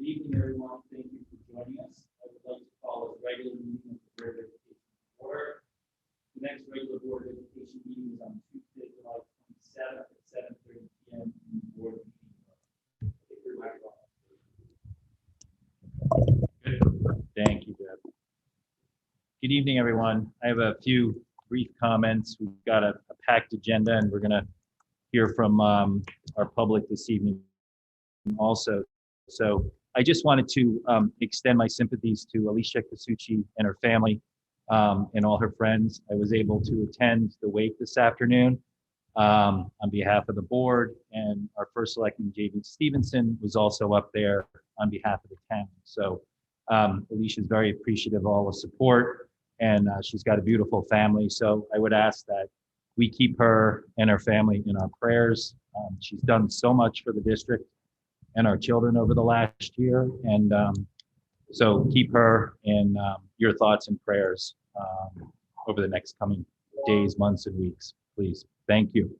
evening, everyone. Thank you for joining us. I would like to call a regular meeting of the Board of Education to order. The next regular Board of Education meeting is on Tuesday, July 27th at 7:30 p.m. in the board meeting room. Thank you, Deb. Good evening, everyone. I have a few brief comments. We've got a packed agenda, and we're going to hear from our public this evening also. So I just wanted to extend my sympathies to Alicia Casucci and her family and all her friends. I was able to attend the wake this afternoon on behalf of the board, and our first selectman, J.V. Stevenson, was also up there on behalf of the town. So Alicia is very appreciative of all the support, and she's got a beautiful family. So I would ask that we keep her and her family in our prayers. She's done so much for the district and our children over the last year. And so keep her in your thoughts and prayers over the next coming days, months, and weeks, please. Thank you.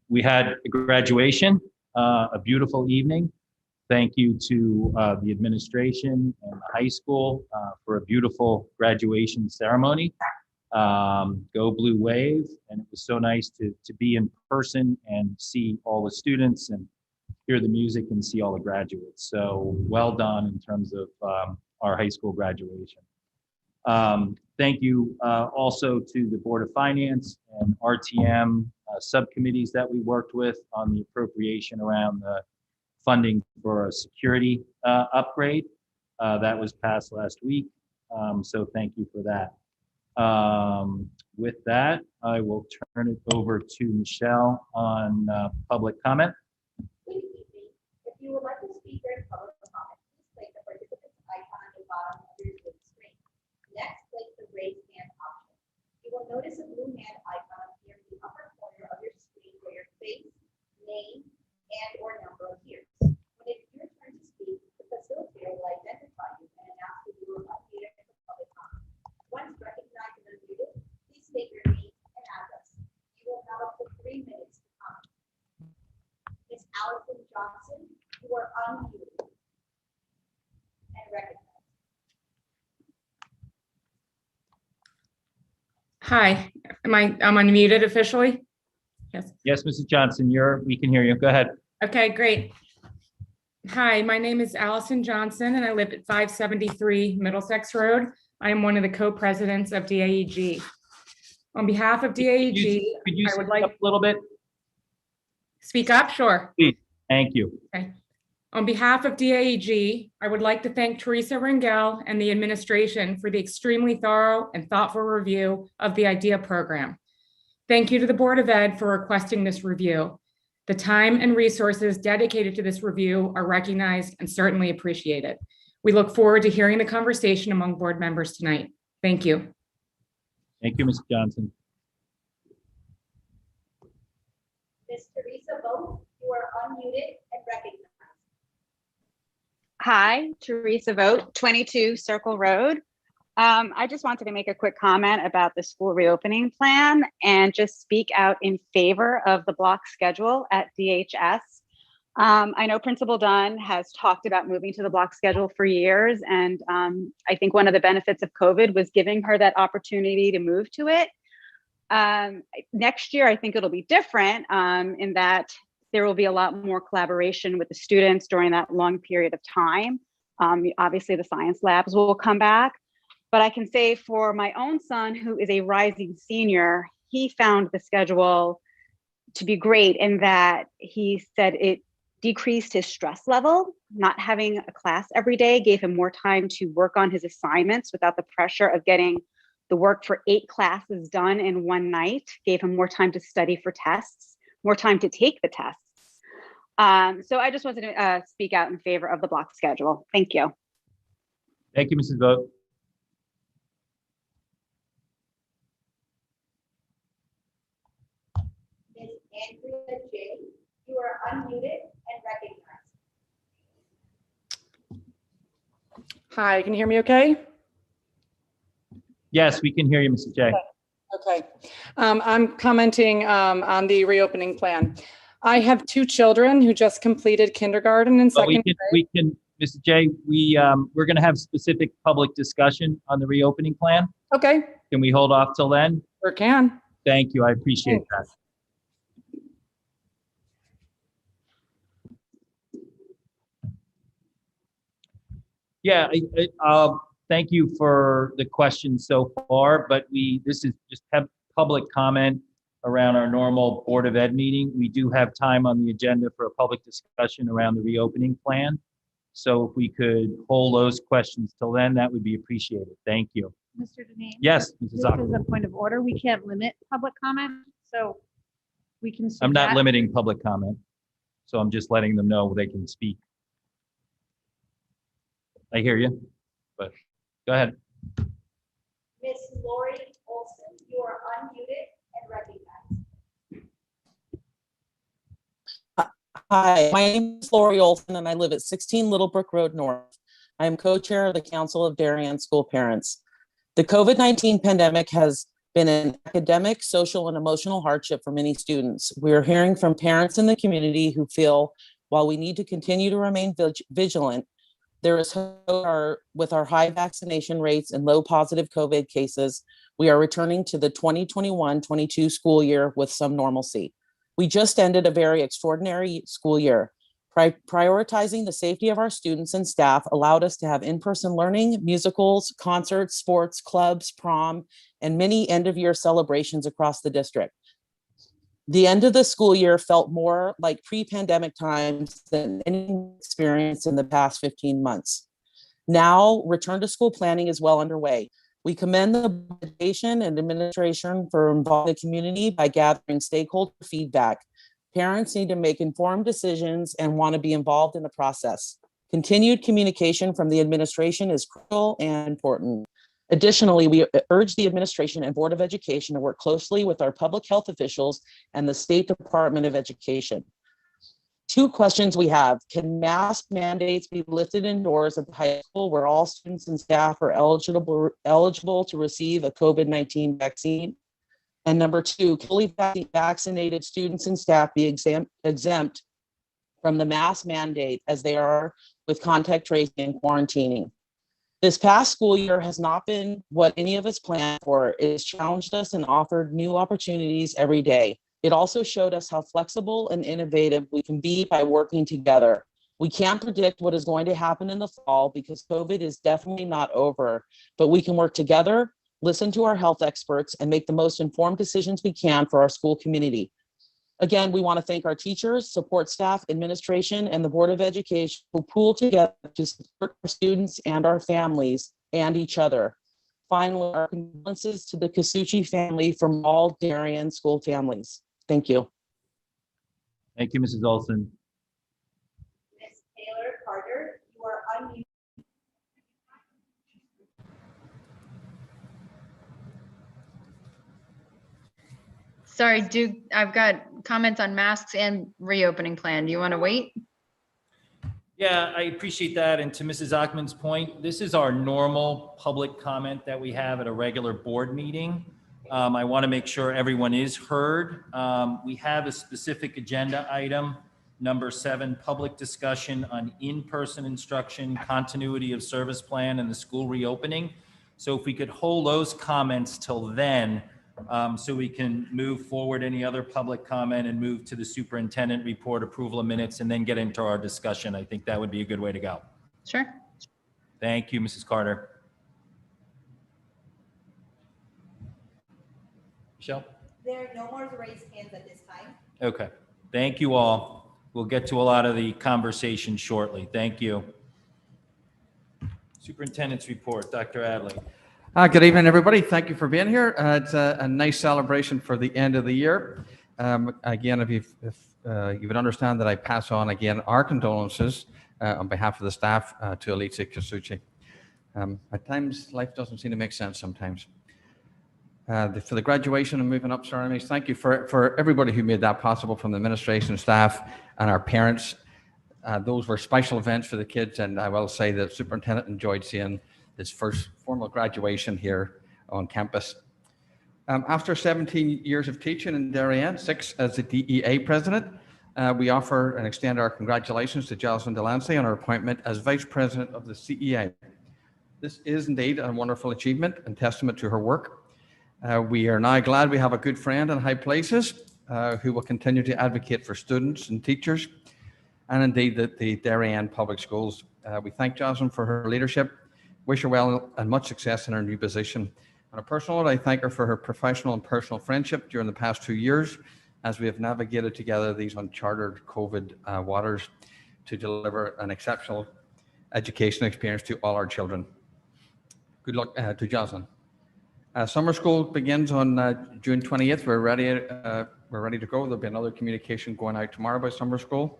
We had a graduation, a beautiful evening. Thank you to the administration and the high school for a beautiful graduation ceremony. Go Blue Wave, and it was so nice to be in person and see all the students and hear the music and see all the graduates. So well done in terms of our high school graduation. Thank you also to the Board of Finance and RTM subcommittees that we worked with on the appropriation around the funding for a security upgrade that was passed last week. So thank you for that. With that, I will turn it over to Michelle on public comment. Good evening. If you would like to speak during public comment, please click the participants icon at the bottom of your Zoom screen. Next, click the raise hand option. You will notice a blue hand icon appear in the upper corner of your screen where your face, name, and or number appears. When it is your turn to speak, the facilitator will identify you and announce that you are unmuted for public comment. Once recognized and unmuted, please state your name and address. You will have up to 3 minutes to comment. Ms. Allison Johnson, you are unmuted and recognized. Hi, I'm unmuted officially? Yes. Yes, Mrs. Johnson, we can hear you. Go ahead. Okay, great. Hi, my name is Allison Johnson, and I live at 573 Middlesex Road. I am one of the co-presidents of DAEG. On behalf of DAEG, could you I would speak like up a little bit? Speak up, sure. Please. Thank you. Okay. On behalf of DAEG, I would like to thank Theresa Rangel and the administration for the extremely thorough and thoughtful review of the IDEA program. Thank you to the Board of Ed for requesting this review. The time and resources dedicated to this review are recognized and certainly appreciated. We look forward to hearing the conversation among board members tonight. Thank you. Thank you, Ms. Johnson. Ms. Theresa Vogt, you are unmuted and recognized. Hi, Theresa Vogt, 22 Circle Road. I just wanted to make a quick comment about the school reopening plan and just speak out in favor of the block schedule at DHS. I know Principal Dunn has talked about moving to the block schedule for years, and I think one of the benefits of COVID was giving her that opportunity to move to it. Next year, I think it'll be different in that there will be a lot more collaboration with the students during that long period of time. Obviously, the science labs will come back. But I can say for my own son, who is a rising senior, he found the schedule to be great in that he said it decreased his stress level. Not having a class every day gave him more time to work on his assignments without the pressure of getting the work for 8 classes done in one night, gave him more time to study for tests, more time to take the tests. So I just wanted to speak out in favor of the block schedule. Thank you. Thank you, Mrs. Vogt. Ms. Andrea J, you are unmuted and recognized. Hi, can you hear me okay? Yes, we can hear you, Mrs. J. Okay. I'm commenting on the reopening plan. I have two children who just completed kindergarten and But second grade. we can, Mrs. J, we're going to have specific public discussion on the reopening plan. Okay, Can we hold off till then? sure can. Thank you. I appreciate that. Yeah, thank you for the questions so far, but this is just public comment around our normal Board of Ed meeting. We do have time on the agenda for a public discussion around the reopening plan. So if we could hold those questions till then, that would be appreciated. Thank you. Mr. Deneen? Yes, Mrs. This Zucker. is a point of order. We can't limit public comment, so we can. I'm not limiting public comment, so I'm just letting them know they can speak. I hear you, but go ahead. Miss Laurie Olson, you are unmuted and recognized. Hi, my name is Laurie Olson and I live at 16 Little Brook Road North. I am co-chair of the Council of Darien School Parents. The COVID-19 pandemic has been an academic, social, and emotional hardship for many students. We are hearing from parents in the community who feel while we need to continue to remain vigilant, there is hope with our high vaccination rates and low positive COVID cases, we are returning to the 2021-22 school year with some normalcy. We just ended a very extraordinary school year. Prioritizing the safety of our students and staff allowed us to have in-person learning, musicals, concerts, sports, clubs, prom, and many end-of-year celebrations across the district. The end of the school year felt more like pre-pandemic times than any experience in the past 15 months. Now, return to school planning is well underway. We commend the education and administration for involving the community by gathering stakeholder feedback. Parents need to make informed decisions and want to be involved in the process. Continued communication from the administration is crucial and important. Additionally, we urge the administration and Board of Education to work closely with our public health officials and the State Department of Education. Two questions we have. Can mask mandates be lifted indoors at the high school where all students and staff are eligible to receive a COVID-19 vaccine? And number two, can fully vaccinated students and staff be exempt from the mask mandate as they are with contact tracing and quarantining? This past school year has not been what any of us planned for. It has challenged us and offered new opportunities every day. It also showed us how flexible and innovative we can be by working together. We can't predict what is going to happen in the fall because COVID is definitely not over, but we can work together, listen to our health experts, and make the most informed decisions we can for our school community. Again, we want to thank our teachers, support staff, administration, and the Board of Education who pool together to support our students and our families and each other. Finally, our condolences to the Casucci family from all Darien school families. Thank you. Thank you, Mrs. Olson. Miss Taylor Carter, you are unmuted. Sorry, I've got comments on masks and reopening plan. Do you want to wait? Yeah, I appreciate that. And to Mrs. Achman's point, this is our normal public comment that we have at a regular board meeting. I want to make sure everyone is heard. We have a specific agenda item, number 7, public discussion on in-person instruction, continuity of service plan, and the school reopening. So if we could hold those comments till then, so we can move forward any other public comment and move to the superintendent report, approval of minutes, and then get into our discussion. I think that would be a good way to go. Sure. Thank you, Mrs. Carter. Michelle? There are no more raised hands at this time. Okay. Thank you all. We'll get to a lot of the conversation shortly. Thank you. Superintendent's report, Dr. Adley. Good evening, everybody. Thank you for being here. It's a nice celebration for the end of the year. Again, if you would understand that I pass on again our condolences on behalf of the staff to Alicia Casucci. At times, life doesn't seem to make sense sometimes. For the graduation and moving up ceremonies, thank you for everybody who made that possible, from the administration staff and our parents. Those were special events for the kids, and I will say that the superintendent enjoyed seeing his first formal graduation here on campus. After 17 years of teaching in Darien, 6 as the DEA president, we offer and extend our congratulations to Jocelyn Delancey on her appointment as Vice President of the CEA. This is indeed a wonderful achievement and testament to her work. We are now glad we have a good friend in high places who will continue to advocate for students and teachers, and indeed the Darien Public Schools. We thank Jocelyn for her leadership, wish her well and much success in her new position. On a personal note, I thank her for her professional and personal friendship during the past 2 years as we have navigated together these uncharted COVID waters to deliver an exceptional education experience to all our children. Good luck to Jocelyn. Summer school begins on June 20th. We're ready to go. There'll be another communication going out tomorrow about summer school.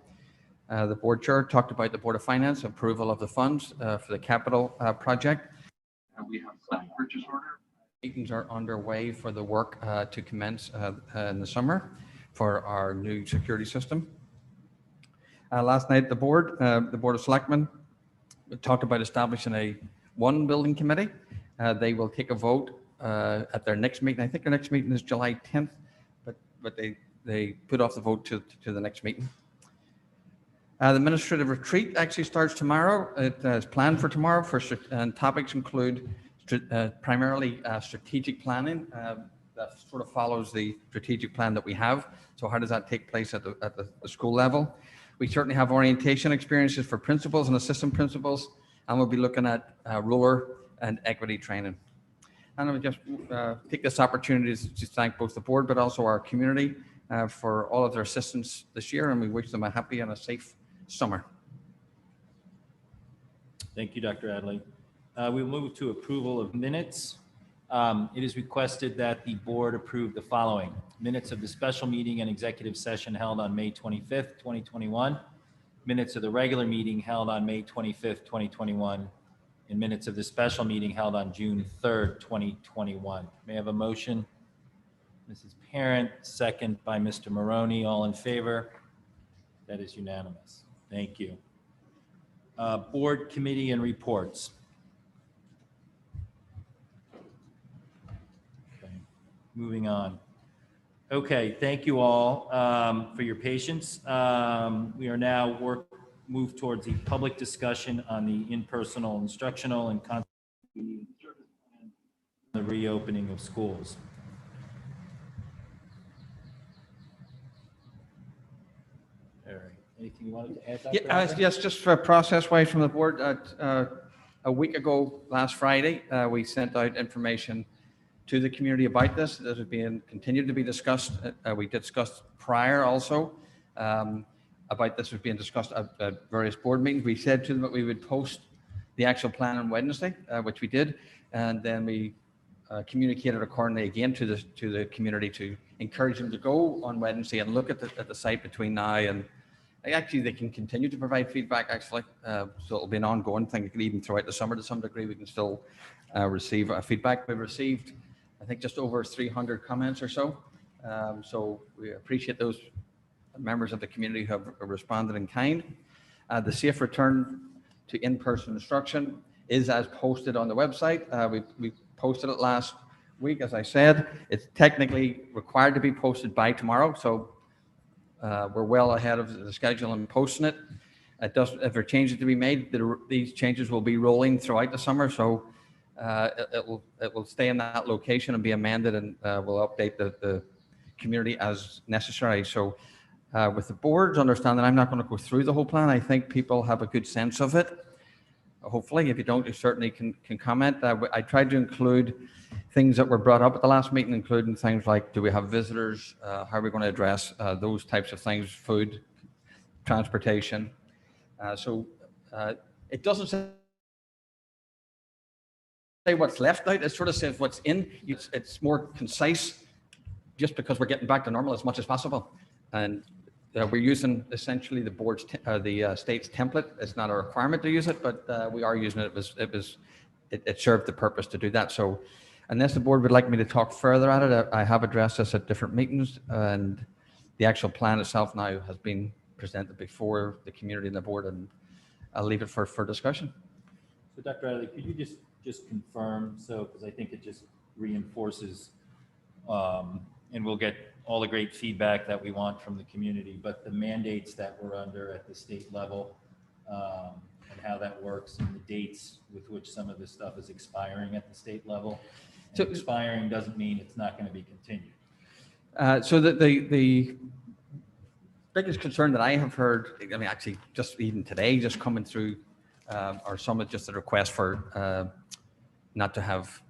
The board chair talked about the Board of Finance approval of the funds for the capital project. We have a purchase order. Meetings are underway for the work to commence in the summer for our new security system. Last night, the Board of Selectmen talked about establishing one building committee. They will take a vote at their next meeting. I think their next meeting is July 10th, but they put off the vote to the next meeting. The administrative retreat actually starts tomorrow. It is planned for tomorrow, and topics include primarily strategic planning. That sort of follows the strategic plan that we have. So how does that take place at the school level? We certainly have orientation experiences for principals and assistant principals, and we'll be looking at ruler and equity training. And I'll just take this opportunity to thank both the board, but also our community for all of their assistance this year, and we wish them a happy and a safe summer. Thank you, Dr. Adley. We'll move to approval of minutes. It is requested that the board approve the following: minutes of the special meeting and executive session held on May 25th, 2021, minutes of the regular meeting held on May 25th, 2021, and minutes of the special meeting held on June 3rd, 2021. May I have a motion? Mrs. Parent, second by Mr. Maroney. All in favor? That is unanimous. Thank you. Board, committee, and reports. Okay, moving on. Okay, thank you all for your patience. We are now move towards the public discussion on the in-personal instructional and the reopening of schools. All right. Anything you wanted to add, Dr. Adler? Yes, just for process-wise from the board, a week ago, last Friday, we sent out information to the community about this. This is being continued to be discussed. We discussed prior also about this was being discussed at various board meetings. We said to them that we would post the actual plan on Wednesday, which we did, and then we communicated accordingly again to the community to encourage them to go on Wednesday and look at the site between now and actually they can continue to provide feedback actually. So it'll be an ongoing thing, even throughout the summer to some degree. We can still receive feedback. We've received, I think, just over 300 comments or so. So we appreciate those members of the community who have responded in kind. The safe return to in-person instruction is as posted on the website. We posted it last week, as I said. It's technically required to be posted by tomorrow, so we're well ahead of the schedule and posting it. If there are changes to be made, these changes will be rolling throughout the summer, so it will stay in that location and be amended, and we'll update the community as necessary. So with the board's understanding, I'm not going to go through the whole plan. I think people have a good sense of it. Hopefully, if you don't, you certainly can comment. I tried to include things that were brought up at the last meeting, including things like, do we have visitors? How are we going to address those types of things? Food, transportation. So it doesn't say what's left out. It sort of says what's in. It's more concise, just because we're getting back to normal as much as possible. And we're using essentially the board's, the state's template. It's not a requirement to use it, but we are using it. It served the purpose to do that. So unless the board would like me to talk further at it, I have addressed this at different meetings, and the actual plan itself now has been presented before the community and the board, and I'll leave it for discussion. So Dr. Adley, could you just confirm, so because I think it just reinforces, and we'll get all the great feedback that we want from the community, but the mandates that we're under at the state level, and how that works, and the dates with which some of this stuff is expiring at the state level. And So- expiring doesn't mean it's not going to be continued. So the biggest concern that I have heard, I mean, actually just even today, just coming through our summit, just a request for not to have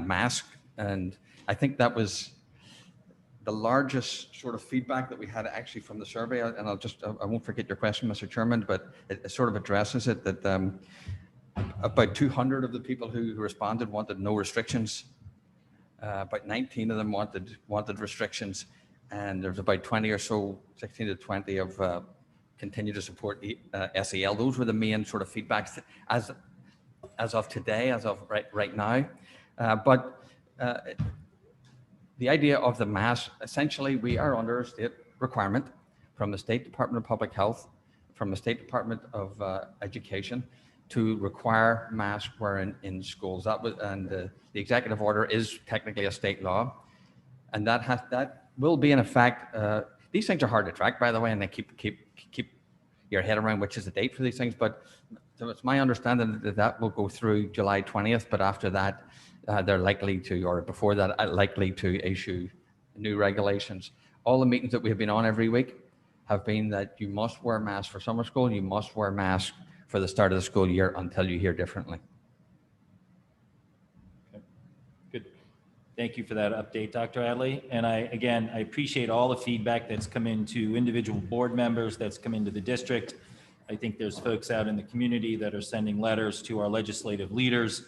masks. And I think that was the largest sort of feedback that we had actually from the survey. And I won't forget your question, Mr. Chairman, but it sort of addresses it, that about 200 of the people who responded wanted no restrictions. About 19 of them wanted restrictions, and there's about 20 or so, 16 to 20 of continue to support SEL. Those were the main sort of feedbacks as of today, as of right now. But the idea of the mask, essentially, we are under a state requirement from the State Department of Public Health, from the State Department of Education, to require mask wearing in schools. That was, and the executive order is technically a state law, and that will be in effect. These things are hard to track, by the way, and they keep your head around which is the date for these things. But so it's my understanding that will go through July 20th. But after that, they're likely to, or before that, likely to issue new regulations. All the meetings that we have been on every week have been that you must wear masks for summer school, you must wear masks for the start of the school year until you hear differently. Okay. Good. Thank you for that update, Dr. Adley. And I appreciate all the feedback that's come into individual board members, that's come into the district. I think there's folks out in the community that are sending letters to our legislative leaders,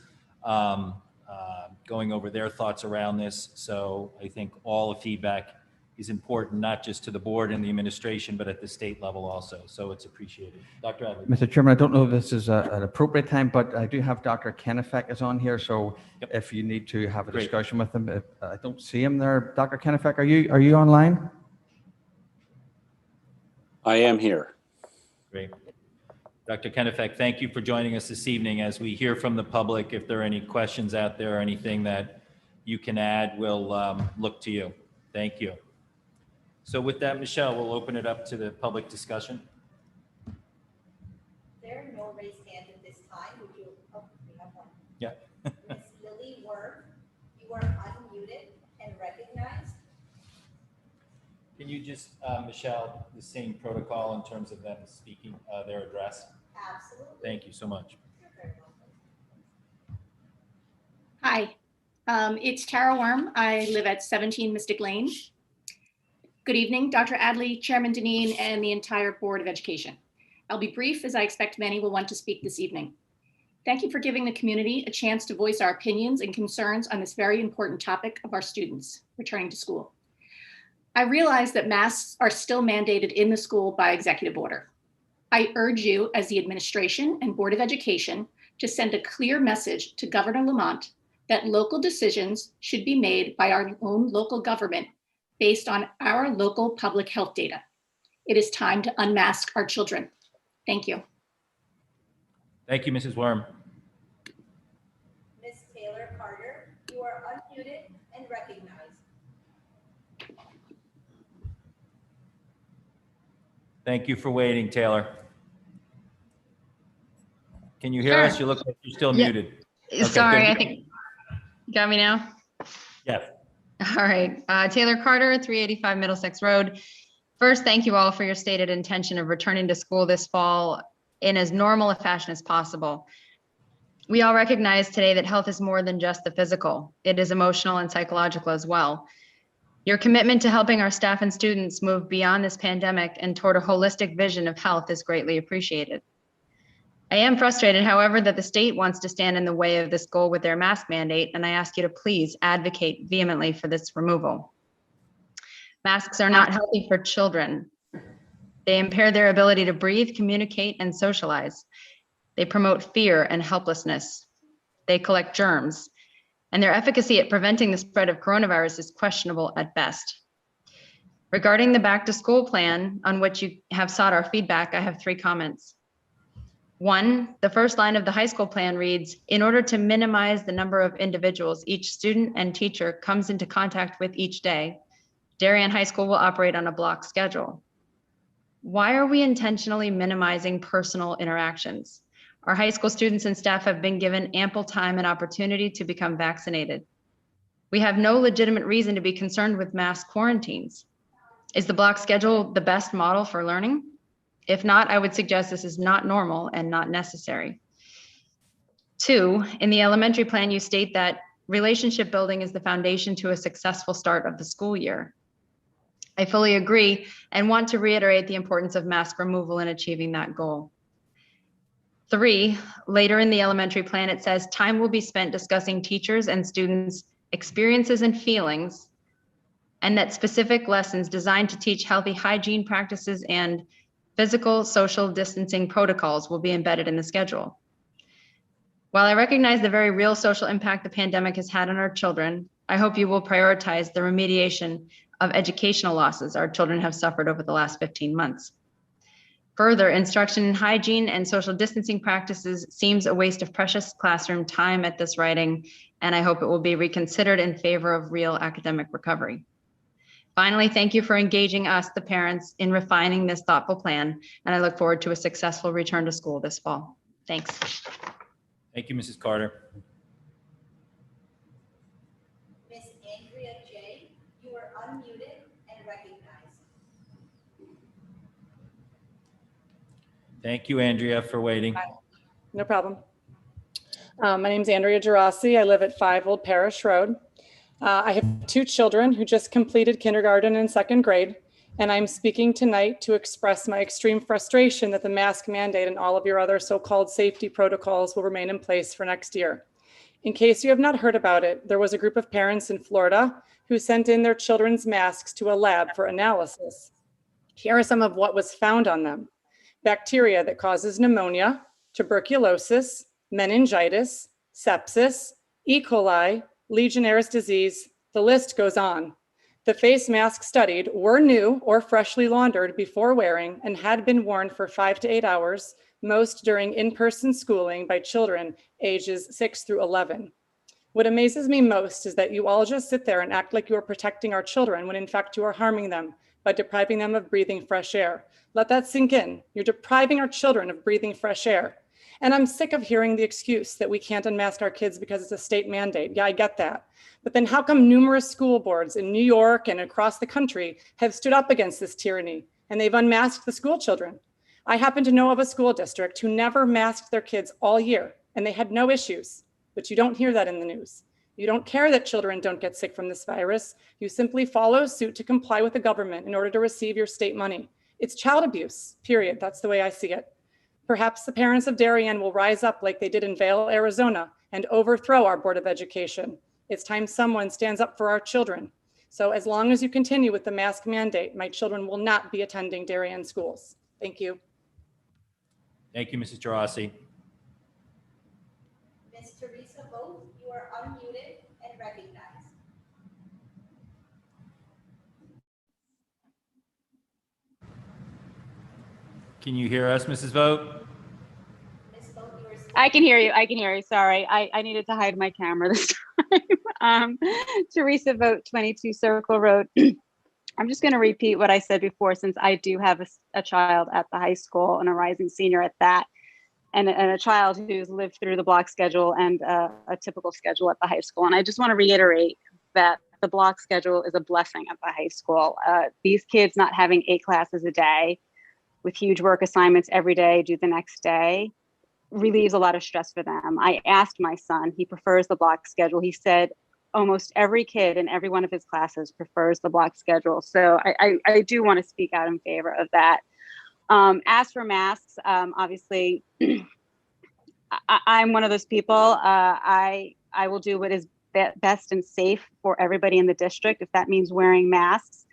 going over their thoughts around this. So I think all the feedback is important, not just to the board and the administration, but at the state level also. So it's appreciated. Dr. Adley. Mr. Chairman, I don't know if this is an appropriate time, but I do have Dr. Kennefick is on here. So if you need to have a Great. discussion with him, I don't see him there. Dr. Kennefick, are you online? I am here. Great. Dr. Kennefick, thank you for joining us this evening. As we hear from the public, if there are any questions out there, or anything that you can add, we'll look to you. Thank you. So with that, Michelle, we'll open it up to the public discussion. There are no raised hands at this time. Would you, oh, we have one. Yeah. Ms. Lily Worm, you are unmuted and recognized. Can you just, Michelle, the same protocol in terms of them speaking their address? Absolutely. Thank you so much. You're very welcome. Hi, it's Tara Worm. I live at 17 Mystic Lane. Good evening, Dr. Adley, Chairman Deneen, and the entire Board of Education. I'll be brief, as I expect many will want to speak this evening. Thank you for giving the community a chance to voice our opinions and concerns on this very important topic of our students returning to school. I realize that masks are still mandated in the school by executive order. I urge you, as the administration and Board of Education, to send a clear message to Governor Lamont that local decisions should be made by our own local government based on our local public health data. It is time to unmask our children. Thank you. Thank you, Mrs. Worm. Ms. Taylor Carter, you are unmuted and recognized. Thank you for waiting, Taylor. Can you hear Sure. us? You look like you're still Yeah. muted. Okay, Sorry, good. I think, you got me now? Yes. All right, Taylor Carter, 385 Middlesex Road. First, thank you all for your stated intention of returning to school this fall in as normal a fashion as possible. We all recognize today that health is more than just the physical. It is emotional and psychological as well. Your commitment to helping our staff and students move beyond this pandemic and toward a holistic vision of health is greatly appreciated. I am frustrated, however, that the state wants to stand in the way of this goal with their mask mandate, and I ask you to please advocate vehemently for this removal. Masks are not healthy for children. They impair their ability to breathe, communicate, and socialize. They promote fear and helplessness. They collect germs, and their efficacy at preventing the spread of coronavirus is questionable at best. Regarding the back to school plan on which you have sought our feedback, I have 3 comments. 1, the first line of the high school plan reads, in order to minimize the number of individuals each student and teacher comes into contact with each day, Darien High School will operate on a block schedule. Why are we intentionally minimizing personal interactions? Our high school students and staff have been given ample time and opportunity to become vaccinated. We have no legitimate reason to be concerned with mass quarantines. Is the block schedule the best model for learning? If not, I would suggest this is not normal and not necessary. 2, in the elementary plan, you state that relationship building is the foundation to a successful start of the school year. I fully agree and want to reiterate the importance of mask removal in achieving that goal. 3, later in the elementary plan, it says time will be spent discussing teachers and students' experiences and feelings, and that specific lessons designed to teach healthy hygiene practices and physical social distancing protocols will be embedded in the schedule. While I recognize the very real social impact the pandemic has had on our children, I hope you will prioritize the remediation of educational losses our children have suffered over the last 15 months. Further, instruction in hygiene and social distancing practices seems a waste of precious classroom time at this writing, and I hope it will be reconsidered in favor of real academic recovery. Finally, thank you for engaging us, the parents, in refining this thoughtful plan, and I look forward to a successful return to school this fall. Thanks. Thank you, Mrs. Carter. Miss Andrea J., you are unmuted and recognized. Thank you, Andrea, for waiting. No problem. My name's Andrea Juriassi. I live at 5 Old Parish Road. I have 2 children who just completed kindergarten and 2nd grade, and I'm speaking tonight to express my extreme frustration that the mask mandate and all of your other so-called safety protocols will remain in place for next year. In case you have not heard about it, there was a group of parents in Florida who sent in their children's masks to a lab for analysis. Here are some of what was found on them: bacteria that causes pneumonia, tuberculosis, meningitis, sepsis, E. coli, Legionnaire's disease, the list goes on. The face masks studied were new or freshly laundered before wearing and had been worn for 5 to 8 hours, most during in-person schooling by children ages 6 through 11. What amazes me most is that you all just sit there and act like you are protecting our children when in fact you are harming them by depriving them of breathing fresh air. Let that sink in. You're depriving our children of breathing fresh air. And I'm sick of hearing the excuse that we can't unmask our kids because it's a state mandate. Yeah, I get that. But then how come numerous school boards in New York and across the country have stood up against this tyranny and they've unmasked the school children? I happen to know of a school district who never masked their kids all year and they had no issues, but you don't hear that in the news. You don't care that children don't get sick from this virus. You simply follow suit to comply with the government in order to receive your state money. It's child abuse, period. That's the way I see it. Perhaps the parents of Darien will rise up like they did in Vail, Arizona, and overthrow our Board of Education. It's time someone stands up for our children. So as long as you continue with the mask mandate, my children will not be attending Darien schools. Thank you. Thank you, Mrs. Juriassi. Miss Theresa Vogt, you are unmuted and recognized. Can you hear us, Mrs. Vogt? Miss Vogt, you are still. I can hear you. I can hear you. Sorry. I needed to hide my camera this time. Theresa Vogt, 22 Circle Road. I'm just going to repeat what I said before, since I do have a child at the high school and a rising senior at that, and a child who's lived through the block schedule and a typical schedule at the high school. And I just want to reiterate that the block schedule is a blessing at the high school. These kids not having 8 classes a day with huge work assignments every day due the next day relieves a lot of stress for them. I asked my son, he prefers the block schedule. He said almost every kid in every one of his classes prefers the block schedule. So I do want to speak out in favor of that. As for masks, obviously, I'm one of those people. I will do what is best and safe for everybody in the district. If that means wearing masks,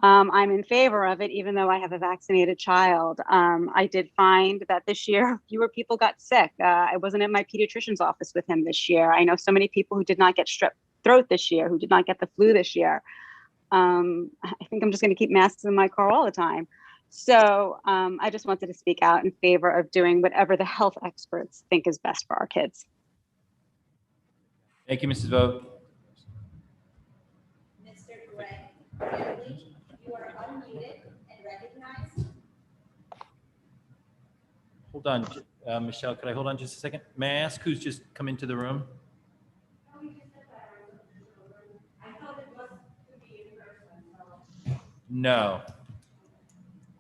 I'm in favor of it, even though I have a vaccinated child. I did find that this year, fewer people got sick. I wasn't at my pediatrician's office with him this year. I know so many people who did not get strep throat this year, who did not get the flu this year. I think I'm just going to keep masks in my car all the time. So I just wanted to speak out in favor of doing whatever the health experts think is best for our kids. Thank you, Mrs. Vogt. Mr. Greg, Grambling, you are unmuted and recognized. Hold on, Michelle, could I hold on just a second? May I ask who's just come into the room? No.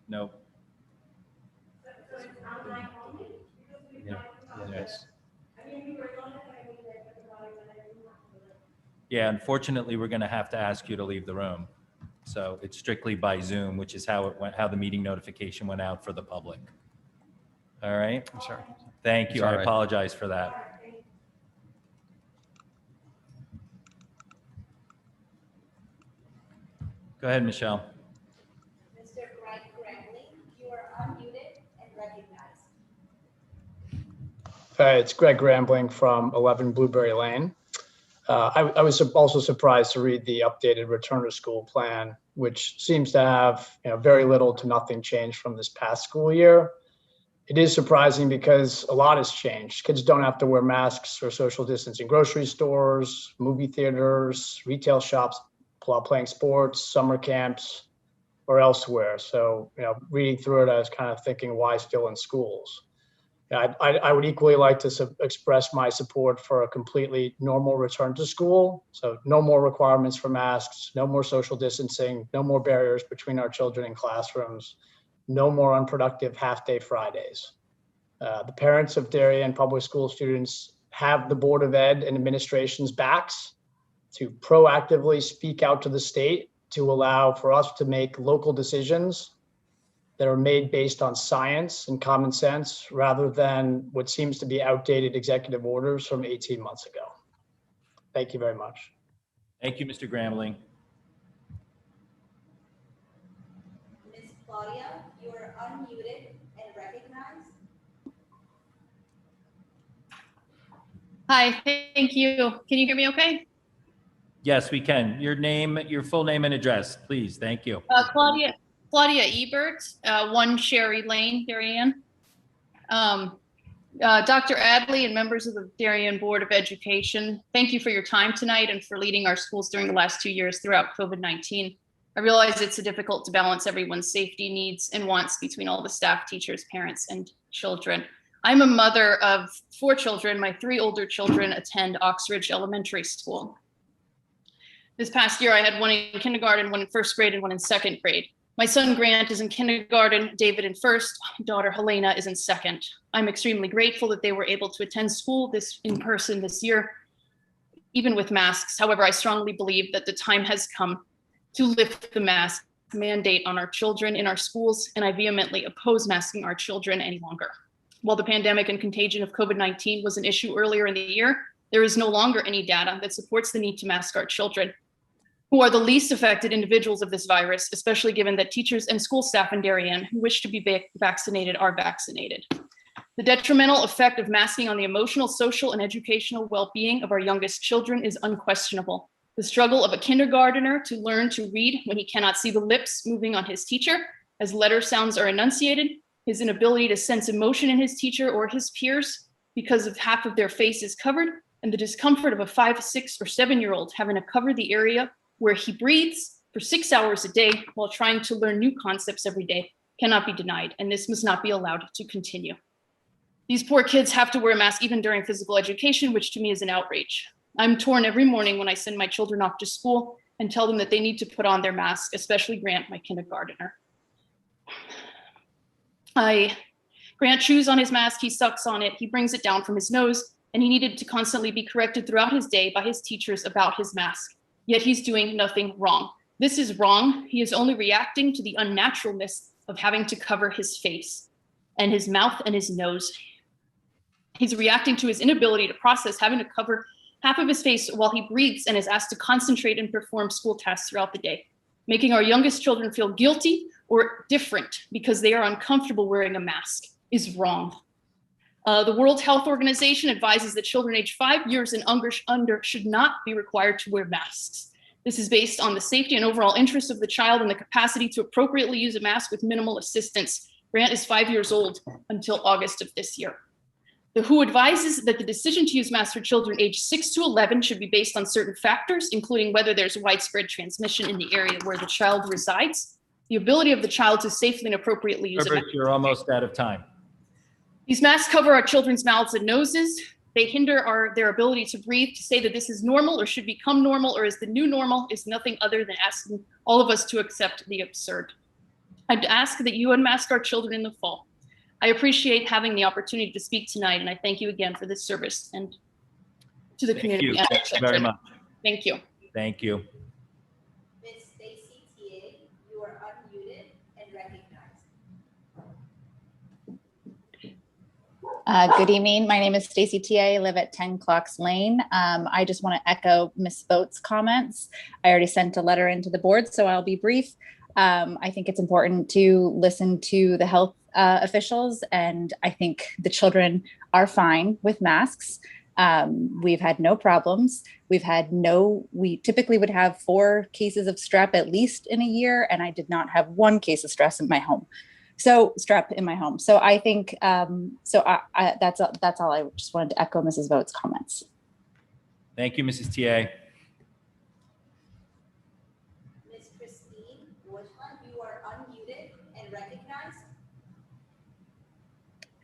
No. Yeah. Yes. Yeah, unfortunately, we're going to have to ask you to leave the room. So it's strictly by Zoom, which is how it went, how the meeting notification went out for the public. All right? Sure. Thank you. It's all I right. apologize for that. Go ahead, Michelle. Mr. Greg Grambling, you are unmuted and recognized. It's Greg Grambling from 11 Blueberry Lane. I was also surprised to read the updated return to school plan, which seems to have very little to nothing changed from this past school year. It is surprising because a lot has changed. Kids don't have to wear masks or social distance in grocery stores, movie theaters, retail shops, while playing sports, summer camps, or elsewhere. So, reading through it, I was kind of thinking, why still in schools? I would equally like to express my support for a completely normal return to school. So no more requirements for masks, no more social distancing, no more barriers between our children in classrooms, no more unproductive half-day Fridays. The parents of Darien public school students have the Board of Ed and administration's backs to proactively speak out to the state to allow for us to make local decisions that are made based on science and common sense rather than what seems to be outdated executive orders from 18 months ago. Thank you very much. Thank you, Mr. Grambling. Ms. Claudia, you are unmuted and recognized. Hi, thank you. Can you hear me okay? Yes, we can. Your name, your full name and address, please. Thank you. Claudia Ebert, 1 Sherry Lane, Darien. Dr. Adley and members of the Darien Board of Education, thank you for your time tonight and for leading our schools during the last 2 years throughout COVID-19. I realize it's difficult to balance everyone's safety needs and wants between all the staff, teachers, parents, and children. I'm a mother of 4 children. My 3 older children attend Oxridge Elementary School. This past year, I had 1 in kindergarten, 1 in 1st grade, and 1 in 2nd grade. My son Grant is in kindergarten, David in 1st, daughter Helena is in 2nd. I'm extremely grateful that they were able to attend school in person this year, even with masks. However, I strongly believe that the time has come to lift the mask mandate on our children in our schools, and I vehemently oppose masking our children any longer. While the pandemic and contagion of COVID-19 was an issue earlier in the year, there is no longer any data that supports the need to mask our children, who are the least affected individuals of this virus, especially given that teachers and school staff in Darien who wish to be vaccinated are vaccinated. The detrimental effect of masking on the emotional, social, and educational well-being of our youngest children is unquestionable. The struggle of a kindergartner to learn to read when he cannot see the lips moving on his teacher as letter sounds are enunciated, his inability to sense emotion in his teacher or his peers because of half of their face is covered, and the discomfort of a 5, 6, or 7-year-old having to cover the area where he breathes for 6 hours a day while trying to learn new concepts every day cannot be denied, and this must not be allowed to continue. These poor kids have to wear a mask even during physical education, which to me is an outrage. I'm torn every morning when I send my children off to school and tell them that they need to put on their mask, especially Grant, my kindergartner. Grant chews on his mask, he sucks on it, he brings it down from his nose, and he needed to constantly be corrected throughout his day by his teachers about his mask. Yet he's doing nothing wrong. This is wrong. He is only reacting to the unnaturalness of having to cover his face and his mouth and his nose. He's reacting to his inability to process having to cover half of his face while he breathes and is asked to concentrate and perform school tasks throughout the day, making our youngest children feel guilty or different because they are uncomfortable wearing a mask is wrong. The World Health Organization advises that children aged 5 years and under should not be required to wear masks. This is based on the safety and overall interest of the child and the capacity to appropriately use a mask with minimal assistance. Grant is 5 years old until August of this year. WHO advises that the decision to use masks for children aged 6 to 11 should be based on certain factors, including whether there's widespread transmission in the area where the child resides, the ability of the child to safely and appropriately use a mask. Herbert, you're almost out of time. These masks cover our children's mouths and noses. They hinder their ability to breathe. To say that this is normal or should become normal or is the new normal is nothing other than asking all of us to accept the absurd. I'd ask that you unmask our children in the fall. I appreciate having the opportunity to speak tonight, and I thank you again for this service and to the community. Thank you very much. Thank you. Thank you. Ms. Stacy TA, you are unmuted and recognized. Good evening. My name is Stacy TA. I live at 10 Clocks Lane. I just want to echo Ms. Vogt's comments. I already sent a letter into the board, so I'll be brief. I think it's important to listen to the health officials, and I think the children are fine with masks. We've had no problems. We typically would have 4 cases of strep at least in a year, and I did not have 1 case of strep in my home. So I think, that's all. I just wanted to echo Mrs. Vogt's comments. Thank you, Mrs. TA. Ms. Christine Woodland, you are unmuted and recognized.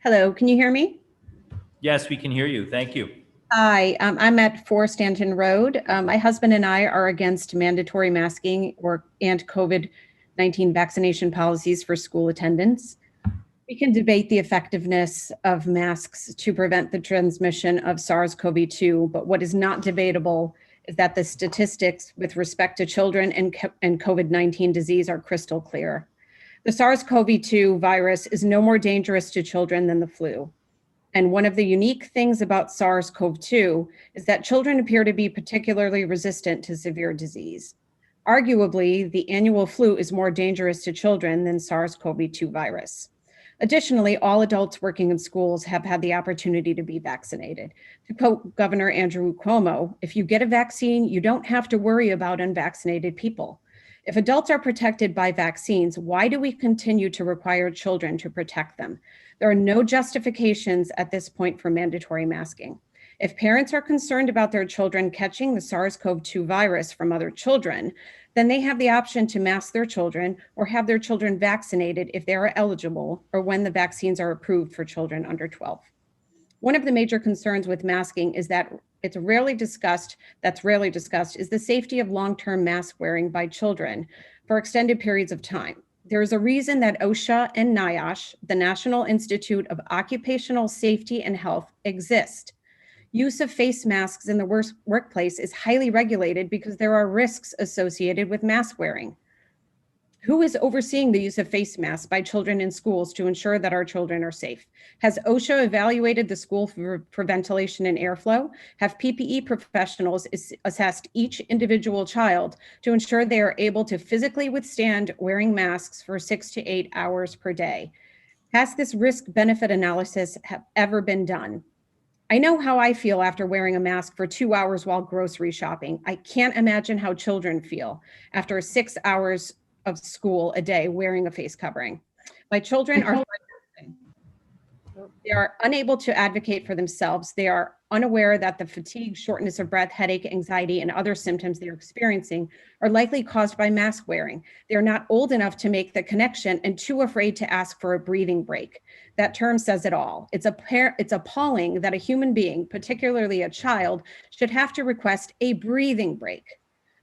Hello, can you hear me? Yes, we can hear you. Thank you. Hi, I'm at 4 Stanton Road. My husband and I are against mandatory masking and COVID-19 vaccination policies for school attendance. We can debate the effectiveness of masks to prevent the transmission of SARS-CoV-2, but what is not debatable is that the statistics with respect to children and COVID-19 disease are crystal clear. The SARS-CoV-2 virus is no more dangerous to children than the flu. And one of the unique things about SARS-CoV-2 is that children appear to be particularly resistant to severe disease. Arguably, the annual flu is more dangerous to children than SARS-CoV-2 virus. Additionally, all adults working in schools have had the opportunity to be vaccinated. To quote Governor Andrew Cuomo, if you get a vaccine, you don't have to worry about unvaccinated people. If adults are protected by vaccines, why do we continue to require children to protect them? There are no justifications at this point for mandatory masking. If parents are concerned about their children catching the SARS-CoV-2 virus from other children, then they have the option to mask their children or have their children vaccinated if they are eligible or when the vaccines are approved for children under 12. One of the major concerns with masking is that that's rarely discussed, is the safety of long-term mask wearing by children for extended periods of time. There is a reason that OSHA and NIOSH, the National Institute of Occupational Safety and Health, exist. Use of face masks in the workplace is highly regulated because there are risks associated with mask wearing. Who is overseeing the use of face masks by children in schools to ensure that our children are safe? Has OSHA evaluated the school for ventilation and airflow? Have PPE professionals assessed each individual child to ensure they are able to physically withstand wearing masks for 6 to 8 hours per day? Has this risk-benefit analysis ever been done? I know how I feel after wearing a mask for 2 hours while grocery shopping. I can't imagine how children feel after 6 hours of school a day wearing a face covering. My children are they are unable to advocate for themselves. They are unaware that the fatigue, shortness of breath, headache, anxiety, and other symptoms they're experiencing are likely caused by mask wearing. They're not old enough to make the connection and too afraid to ask for a breathing break. That term says it all. It's appalling that a human being, particularly a child, should have to request a breathing break.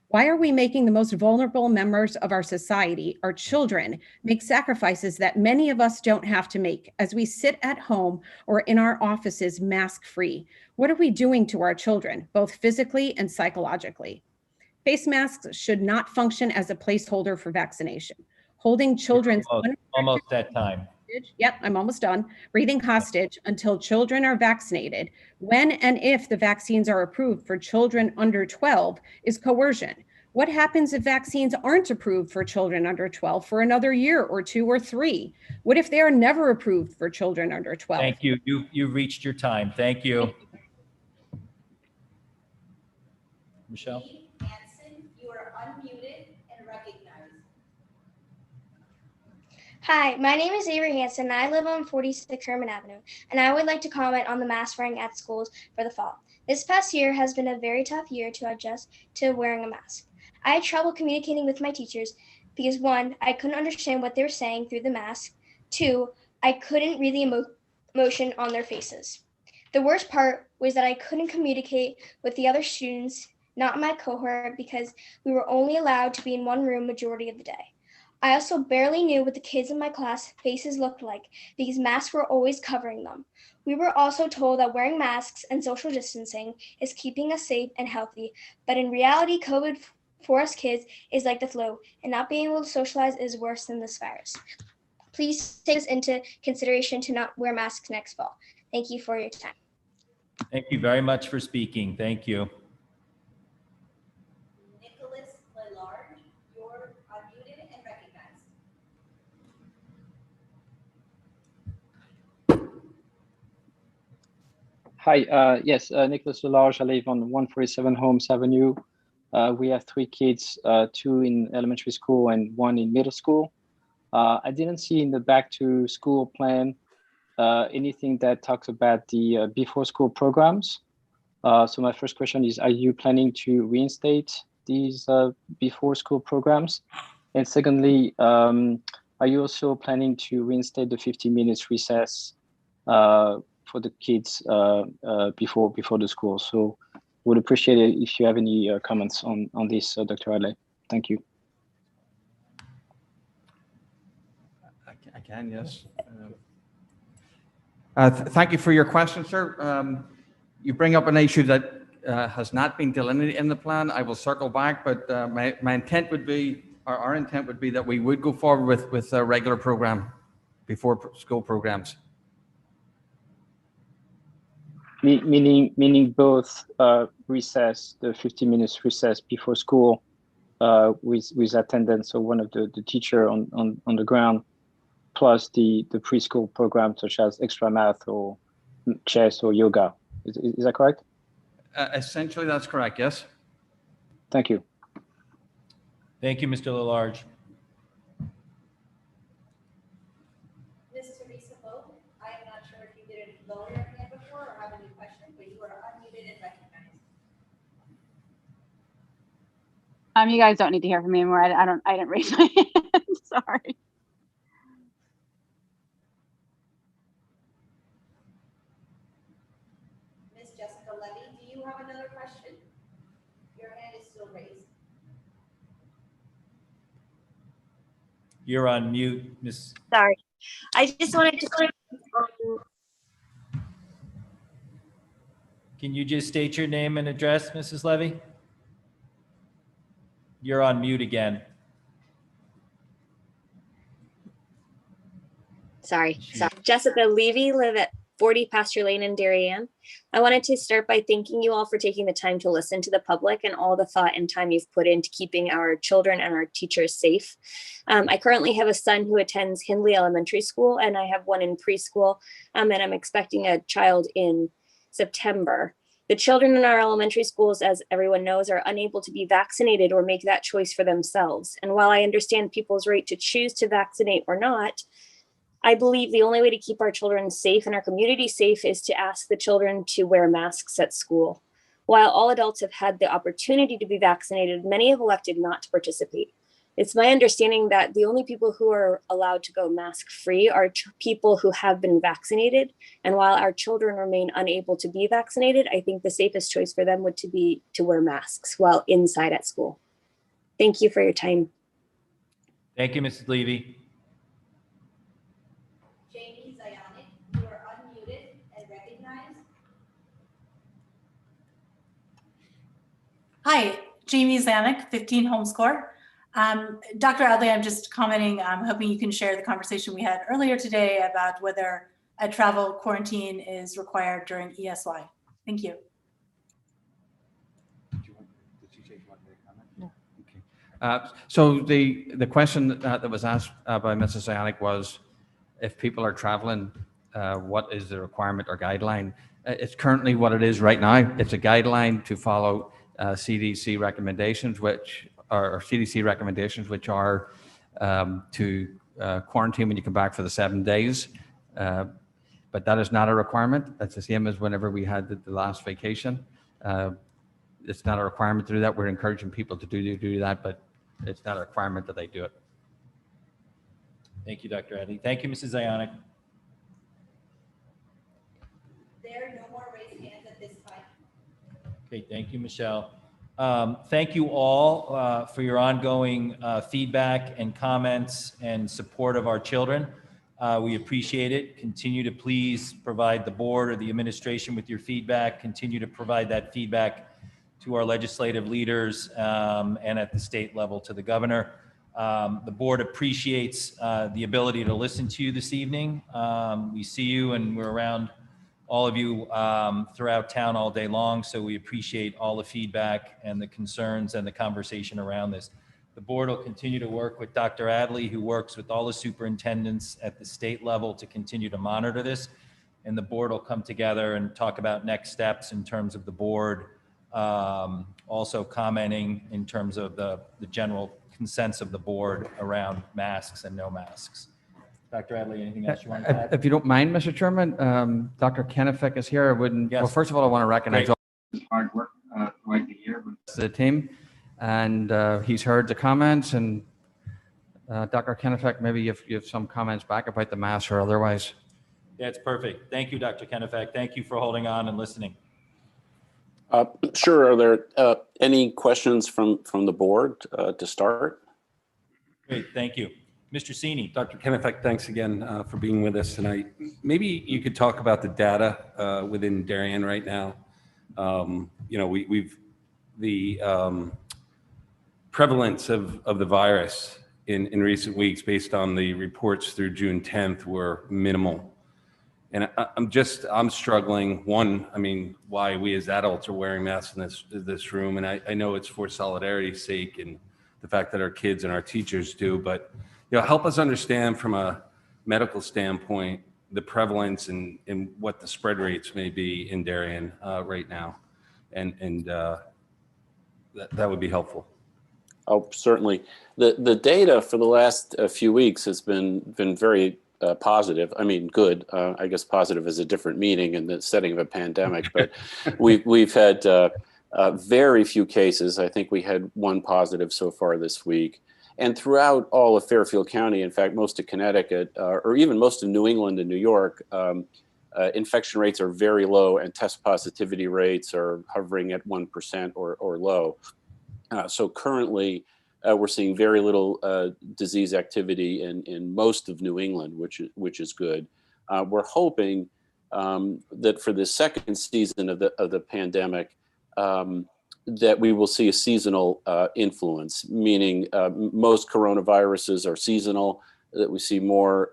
Why are we making the most vulnerable members of our society, our children, make sacrifices that many of us don't have to make as we sit at home or in our offices mask-free? What are we doing to our children, both physically and psychologically? Face masks should not function as a placeholder for vaccination. Holding children's Almost that time. Yep, I'm almost done. Breathing hostage until children are vaccinated, when and if the vaccines are approved for children under 12, is coercion. What happens if vaccines aren't approved for children under 12 for another year or 2 or 3? What if they are never approved for children under 12? Thank you. You've reached your time. Thank you. Michelle? Hanson, you are unmuted and recognized. Hi, my name is Avery Hanson, and I live on 46 Sherman Avenue, and I would like to comment on the mask wearing at schools for the fall. This past year has been a very tough year to adjust to wearing a mask. I had trouble communicating with my teachers because 1, I couldn't understand what they were saying through the mask. 2, I couldn't read the emotion on their faces. The worst part was that I couldn't communicate with the other students, not my cohort, because we were only allowed to be in one room majority of the day. I also barely knew what the kids in my class faces looked like because masks were always covering them. We were also told that wearing masks and social distancing is keeping us safe and healthy, but in reality, COVID for us kids is like the flu, and not being able to socialize is worse than this virus. Please take this into consideration to not wear masks next fall. Thank you for your time. Thank you very much for speaking. Thank you. Lelarge, you're unmuted and recognized. Hi, yes, Nicholas Lelarge. I live on 147 Holmes Avenue. We have 3 kids, 2 in elementary school and 1 in middle school. I didn't see in the back to school plan anything that talks about the before school programs. So my first question is, are you planning to reinstate these before school programs? And secondly, are you also planning to reinstate the 50 minutes recess for the kids before the school? So would appreciate it if you have any comments on this, Dr. Adley. Thank you. I can, yes. Thank you for your question, sir. You bring up an issue that has not been delineated in the plan. I will circle back, but my intent would be, or our intent would be, that we would go forward with a regular program before school programs. Meaning both recess, the 50 minutes recess before school with attendance, so one of the teacher on the ground, plus the preschool program such as extra math or chess or yoga. Is that correct? Essentially, that's correct, yes. Thank you. Thank you, Mr. Lelarge. Ms. Theresa Vogt, I am not sure if you did it lower your hand before or have any question, but you are unmuted and recognized. You guys don't need to hear from me anymore. I didn't raise my hand. Sorry. Ms. Jessica Levy, do you have another question? Your hand is still raised. You're on mute, Ms. Sorry, I just wanted to. Can you just state your name and address, Mrs. Levy? You're on mute again. Sorry. Jessica Levy, live at 40 Pasture Lane in Darien. I wanted to start by thanking you all for taking the time to listen to the public and all the thought and time you've put into keeping our children and our teachers safe. I currently have a son who attends Hindley Elementary School, and I have one in preschool, and I'm expecting a child in September. The children in our elementary schools, as everyone knows, are unable to be vaccinated or make that choice for themselves. And while I understand people's right to choose to vaccinate or not, I believe the only way to keep our children safe and our community safe is to ask the children to wear masks at school. While all adults have had the opportunity to be vaccinated, many have elected not to participate. It's my understanding that the only people who are allowed to go mask-free are people who have been vaccinated. And while our children remain unable to be vaccinated, I think the safest choice for them would be to wear masks while inside at school. Thank you for your time. Thank you, Mrs. Levy. Jamie Zionic, you are unmuted and recognized. Hi, Jamie Zanuck, 15 Holmes Court. Dr. Adley, I'm just commenting, I'm hoping you can share the conversation we had earlier today about whether a travel quarantine is required during ESY. Thank you. So the question that was asked by Mrs. Zionic was, if people are traveling, what is the requirement or guideline? It's currently what it is right now. It's a guideline to follow CDC recommendations, which are to quarantine when you come back for the 7 days. But that is not a requirement. That's the same as whenever we had the last vacation. It's not a requirement to do that. We're encouraging people to do that, but it's not a requirement that they do it. Thank you, Dr. Adley. Thank you, Mrs. Ionic. There are no more raised hands at this time. Okay, thank you, Michelle. Thank you all for your ongoing feedback and comments and support of our children. We appreciate it. Continue to please provide the board or the administration with your feedback. Continue to provide that feedback to our legislative leaders and at the state level to the governor. The board appreciates the ability to listen to you this evening. We see you and we're around all of you throughout town all day long, so we appreciate all the feedback and the concerns and the conversation around this. The board will continue to work with Dr. Adley, who works with all the superintendents at the state level to continue to monitor this. And the board will come together and talk about next steps in terms of the board, also commenting in terms of the general consensus of the board around masks and no masks. Dr. Adley, anything else you want to add? If you don't mind, Mr. Chairman, Dr. Kennefic is here. I wouldn't. Yes. Well, first of all, I want to recognize Great. all his hard work throughout the year with the team, and he's heard the comments. And Dr. Kennefic, maybe you have some comments back about the mask or otherwise. That's perfect. Thank you, Dr. Kennefic. Thank you for holding on and listening. Sure. Are there any questions from the board to start? Great. Thank you. Mr. Cini. Dr. Kennefic, thanks again for being with us tonight. Maybe you could talk about the data within Darien right now. You know, we've the prevalence of the virus in recent weeks, based on the reports through June 10th, were minimal. And I'm struggling. One, I mean, why we as adults are wearing masks in this room, and I know it's for solidarity's sake and the fact that our kids and our teachers do, but you know, help us understand from a medical standpoint the prevalence and what the spread rates may be in Darien right now, and that would be helpful. Oh, certainly. The data for the last few weeks has been very positive. I mean, good. I guess positive is a different meaning in the setting of a pandemic, but we've had very few cases. I think we had one positive so far this week. And throughout all of Fairfield County, in fact, most of Connecticut, or even most of New England and New York, infection rates are very low and test positivity rates are hovering at 1% or low. So currently, we're seeing very little disease activity in most of New England, which is good. We're hoping that for the second season of the pandemic, that we will see a seasonal influence, meaning most coronaviruses are seasonal, that we see more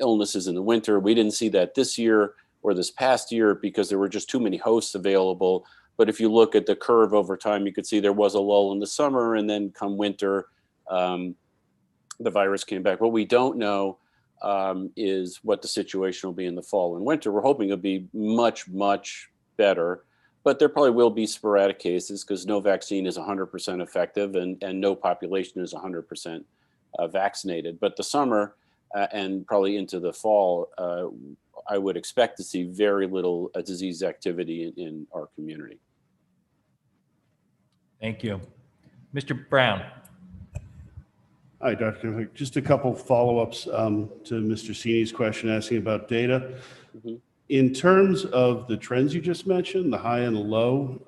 illnesses in the winter. We didn't see that this year or this past year because there were just too many hosts available. But if you look at the curve over time, you could see there was a lull in the summer, and then come winter, the virus came back. What we don't know is what the situation will be in the fall and winter. We're hoping it'll be much, much better. But there probably will be sporadic cases because no vaccine is 100% effective and no population is 100% vaccinated. But the summer and probably into the fall, I would expect to see very little disease activity in our community. Thank you. Mr. Brown. Hi, Dr. Kennefic. Just a couple follow-ups to Mr. Cini's question asking about data. Mm-hmm. In terms of the trends you just mentioned, the high and the low,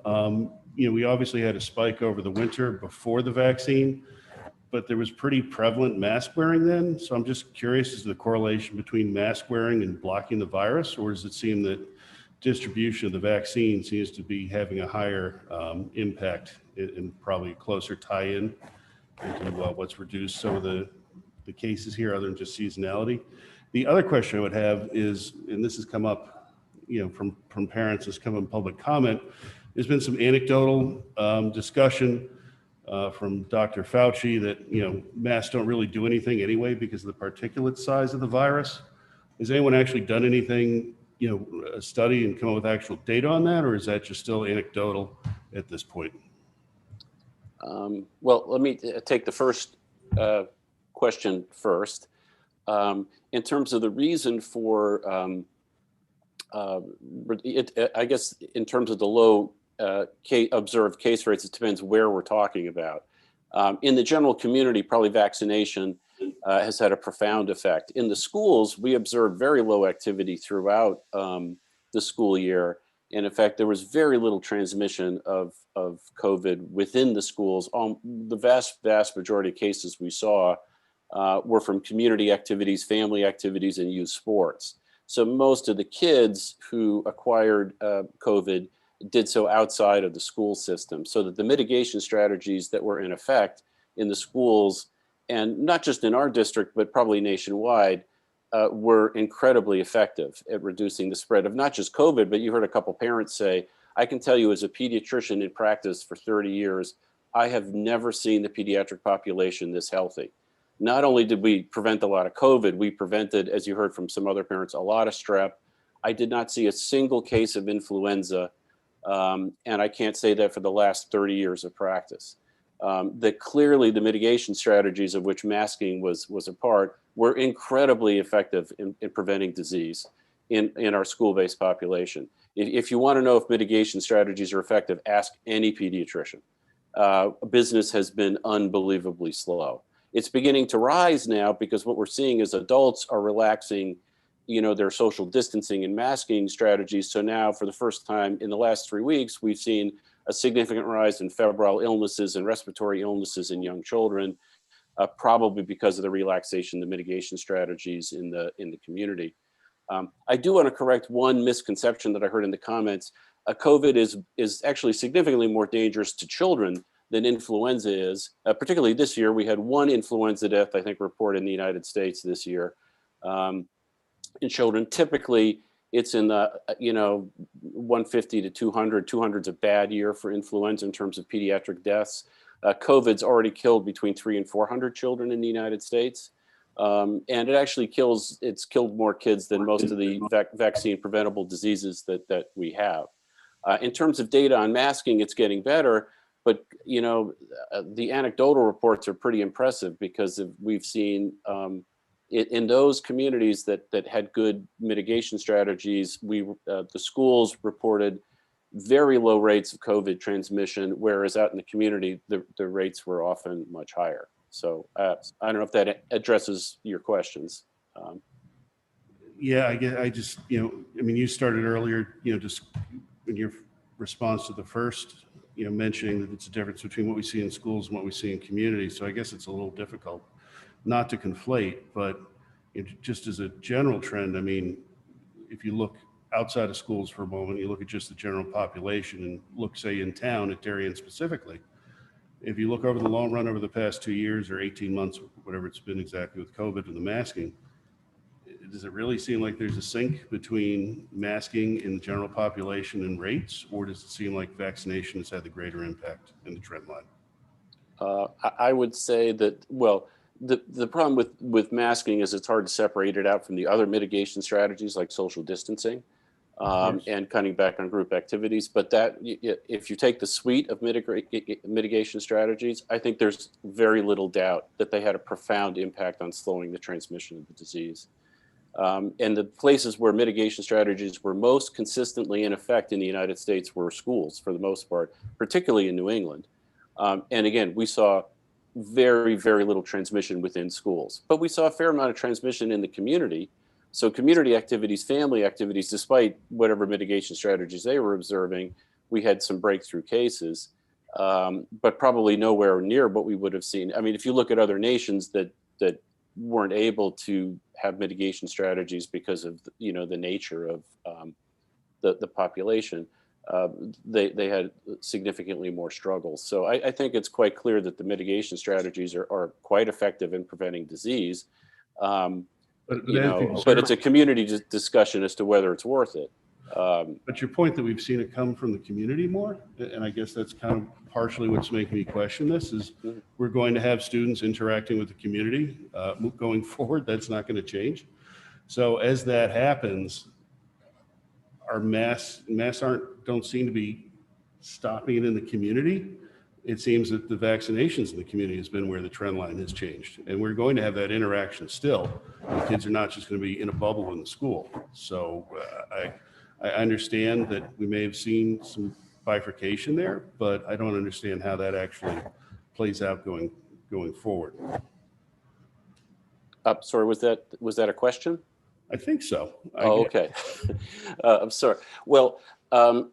you know, we obviously had a spike over the winter before the vaccine, but there was pretty prevalent mask wearing then. So I'm just curious as to the correlation between mask wearing and blocking the virus, or does it seem that distribution of the vaccine seems to be having a higher impact and probably a closer tie-in into what's reduced some of the cases here other than just seasonality? The other question I would have is, and this has come up, you know, from parents, has come in public comment. There's been some anecdotal discussion from Dr. Fauci that, you know, masks don't really do anything anyway because of the particulate size of the virus. Has anyone actually done anything, you know, a study and come up with actual data on that, or is that just still anecdotal at this point? Well, let me take the first question first. In terms of the reason for, I guess in terms of the low observed case rates, it depends where we're talking about. In the general community, probably vaccination has had a profound effect. In the schools, we observed very low activity throughout the school year. And in fact, there was very little transmission of COVID within the schools. The vast majority of cases we saw were from community activities, family activities, and youth sports. So most of the kids who acquired COVID did so outside of the school system, so that the mitigation strategies that were in effect in the schools, and not just in our district, but probably nationwide, were incredibly effective at reducing the spread of not just COVID, but you heard a couple parents say, I can tell you as a pediatrician in practice for 30 years, I have never seen the pediatric population this healthy. Not only did we prevent a lot of COVID, we prevented, as you heard from some other parents, a lot of strep. I did not see a single case of influenza. And I can't say that for the last 30 years of practice. That clearly the mitigation strategies of which masking was a part were incredibly effective in preventing disease in our school-based population. If you want to know if mitigation strategies are effective, ask any pediatrician. Business has been unbelievably slow. It's beginning to rise now because what we're seeing is adults are relaxing, their social distancing and masking strategies. So now for the first time in the last 3 weeks, we've seen a significant rise in febrile illnesses and respiratory illnesses in young children, probably because of the relaxation, the mitigation strategies in the community. I do want to correct one misconception that I heard in the comments. COVID is actually significantly more dangerous to children than influenza is. Particularly this year, we had one influenza death, I think, reported in the United States this year. In children, typically it's in the 150 to 200. 200's a bad year for influenza in terms of pediatric deaths. COVID's already killed between 300 and 400 children in the United States. And it actually it's killed more kids than most of the vaccine preventable diseases that we have. In terms of data on masking, it's getting better, but the anecdotal reports are pretty impressive because we've seen in those communities that had good mitigation strategies, the schools reported very low rates of COVID transmission, whereas out in the community, the rates were often much higher. So I don't know if that addresses your questions. Yeah, I just, you started earlier, just in your response to the first, mentioning that it's a difference between what we see in schools and what we see in communities. So I guess it's a little difficult not to conflate, but just as a general trend, if you look outside of schools for a moment, you look at just the general population and look, say, in town at Darien specifically. If you look over the long run over the past 2 years or 18 months, whatever it's been exactly with COVID and the masking, does it really seem like there's a sync between masking in the general population and rates, or does it seem like vaccination has had the greater impact in the trend line? I would say that, well, the problem with masking is it's hard to separate it out from the other mitigation strategies like social distancing and cutting back on group activities. But that, if you take the suite of mitigation strategies, I think there's very little doubt that they had a profound impact on slowing the transmission of the disease. And the places where mitigation strategies were most consistently in effect in the United States were schools for the most part, particularly in New England. And again, we saw very, very little transmission within schools, but we saw a fair amount of transmission in the community. So community activities, family activities, despite whatever mitigation strategies they were observing, we had some breakthrough cases, but probably nowhere near what we would have seen. If you look at other nations that weren't able to have mitigation strategies because of the nature of the population, they had significantly more struggles. So I think it's quite clear that the mitigation strategies are quite effective in preventing disease. But it's a community discussion as to whether it's worth it. But your point that we've seen it come from the community more, and I guess that's kind of partially what's making me question this, is we're going to have students interacting with the community going forward. That's not going to change. So as that happens, our masks don't seem to be stopping it in the community. it seems that the vaccinations in the community has been where the trend line has changed. And we're going to have that interaction still. The kids are not just going to be in a bubble in the school. So I understand that we may have seen some bifurcation there, but I don't understand how that actually plays out going forward. Sorry, was that a question? I think so. Oh, okay. I'm sorry. Well,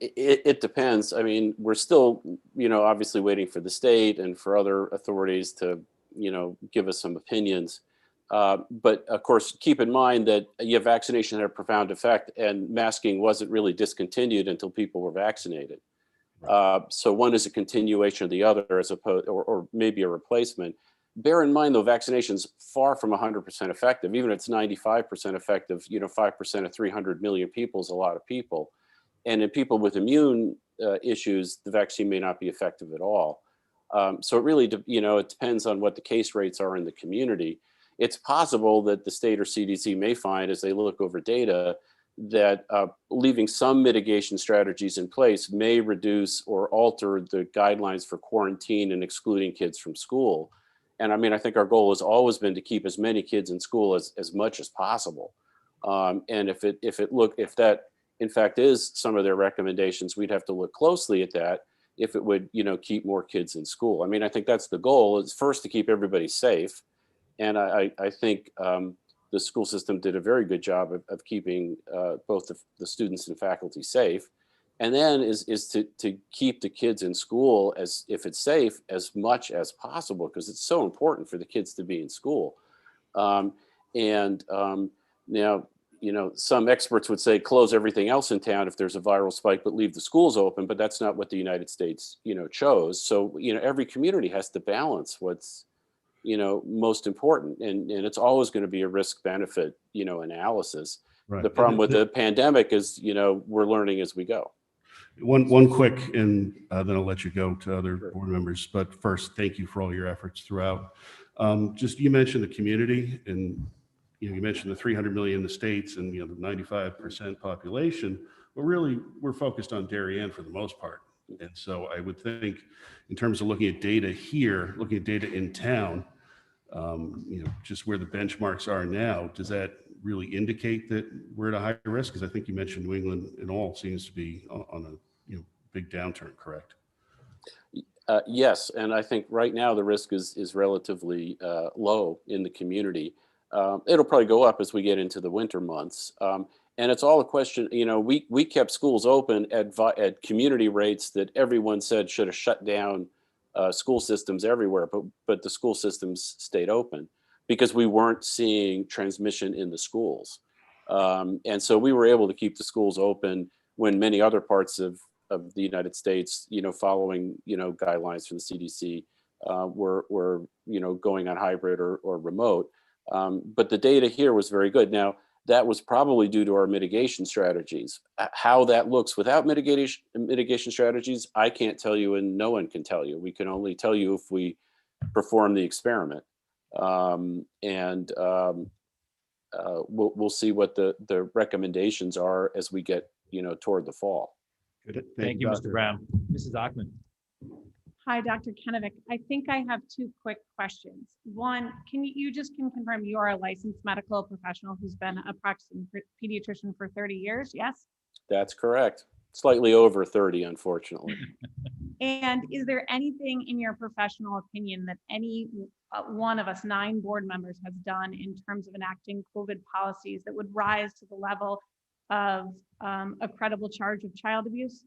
it depends. I mean, we're still, obviously waiting for the state and for other authorities to, give us some opinions. But of course, keep in mind that vaccination had a profound effect, and masking wasn't really discontinued until people were vaccinated. So one is a continuation of the other, as opposed, or maybe a replacement. Bear in mind, though, vaccination is far from 100% effective. Even if it's 95% effective, 5% of 300 million people is a lot of people. And in people with immune issues, the vaccine may not be effective at all. So it really, it depends on what the case rates are in the community. It's possible that the state or CDC may find, as they look over data, that leaving some mitigation strategies in place may reduce or alter the guidelines for quarantine and excluding kids from school. And I mean, I think our goal has always been to keep as many kids in school as much as possible. And if that in fact is some of their recommendations, we'd have to look closely at that if it would, keep more kids in school. I mean, I think that's the goal, is first to keep everybody safe. And I think the school system did a very good job of keeping both the students and faculty safe. And then is to keep the kids in school, as if it's safe, as much as possible, because it's so important for the kids to be in school. Now, some experts would say close everything else in town if there's a viral spike, but leave the schools open. But that's not what the United States, chose. So, every community has to balance what's, most important. And it's always going to be a risk benefit, analysis. Right. The problem with the pandemic is, we're learning as we go. One quick, and then I'll let you go to other board members. But first, thank you for all your efforts throughout. You mentioned the community, and you mentioned the 300 million in the states, and the 95% population. But really, we're focused on Darien for the most part. And so I would think, in terms of looking at data here, looking at data in town, just where the benchmarks are now, does that really indicate that we're at a higher risk? Because I think you mentioned New England in all seems to be on a big downturn, correct? Yes, and I think right now the risk is relatively low in the community. It'll probably go up as we get into the winter months. And it's all a question, we kept schools open at community rates that everyone said should have shut down school systems everywhere, but the school systems stayed open because we weren't seeing transmission in the schools. And so we were able to keep the schools open when many other parts of the United States, following, guidelines from the CDC were going on hybrid or remote. But the data here was very good. Now, that was probably due to our mitigation strategies. How that looks without mitigation strategies, I can't tell you, and no one can tell you. We can only tell you if we perform the experiment. We'll see what the recommendations are as we get, toward the fall. Good. Thank you, Mr. Brown. Mrs. Achman. Hi, Dr. Kenovic. I think I have two quick questions. One, you just confirm you are a licensed medical professional who's been a practicing pediatrician for 30 years, yes? That's correct. Slightly over 30, unfortunately. And is there anything in your professional opinion that any one of us 9 board members has done in terms of enacting COVID policies that would rise to the level of a credible charge of child abuse?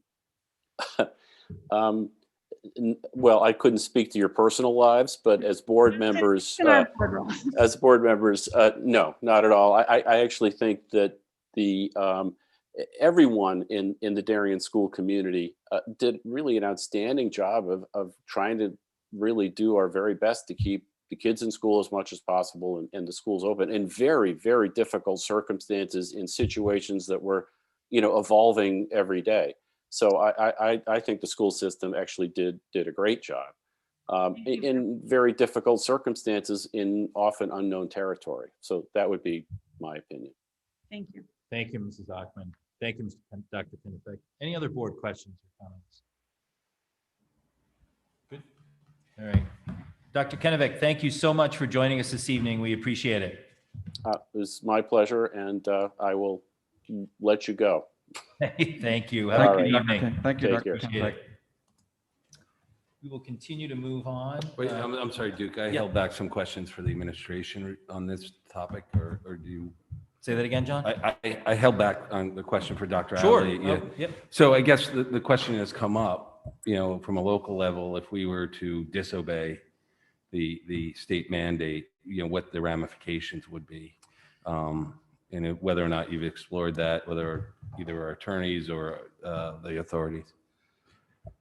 Well, I couldn't speak to your personal lives, but as board members, no, not at all. I actually think that everyone in the Darien school community did really an outstanding job of trying to really do our very best to keep the kids in school as much as possible and the schools open in very, very difficult circumstances, in situations that were, evolving every day. So I think the school system actually did a great job in very difficult circumstances in often unknown territory. So that would be my opinion. Thank you. Thank you, Mrs. Achman. Thank you, Dr. Kenovic. Any other board questions or comments? Good. All right. Dr. Kennevic, thank you so much for joining us this evening. We appreciate it. It was my pleasure, and I will let you go. Thank you. Have All a good right. evening. Thank you, Take Dr. care. Appreciate it. We will continue to move on. Wait, I'm sorry, Duke. I held back some questions for the administration on this topic, or do you? Say that again, John? I held back on the question for Dr. Sure. Adley. Oh, yep. So I guess the question has come up, from a local level, if we were to disobey the state mandate, what the ramifications would be. And whether or not you've explored that, whether either our attorneys or the authorities.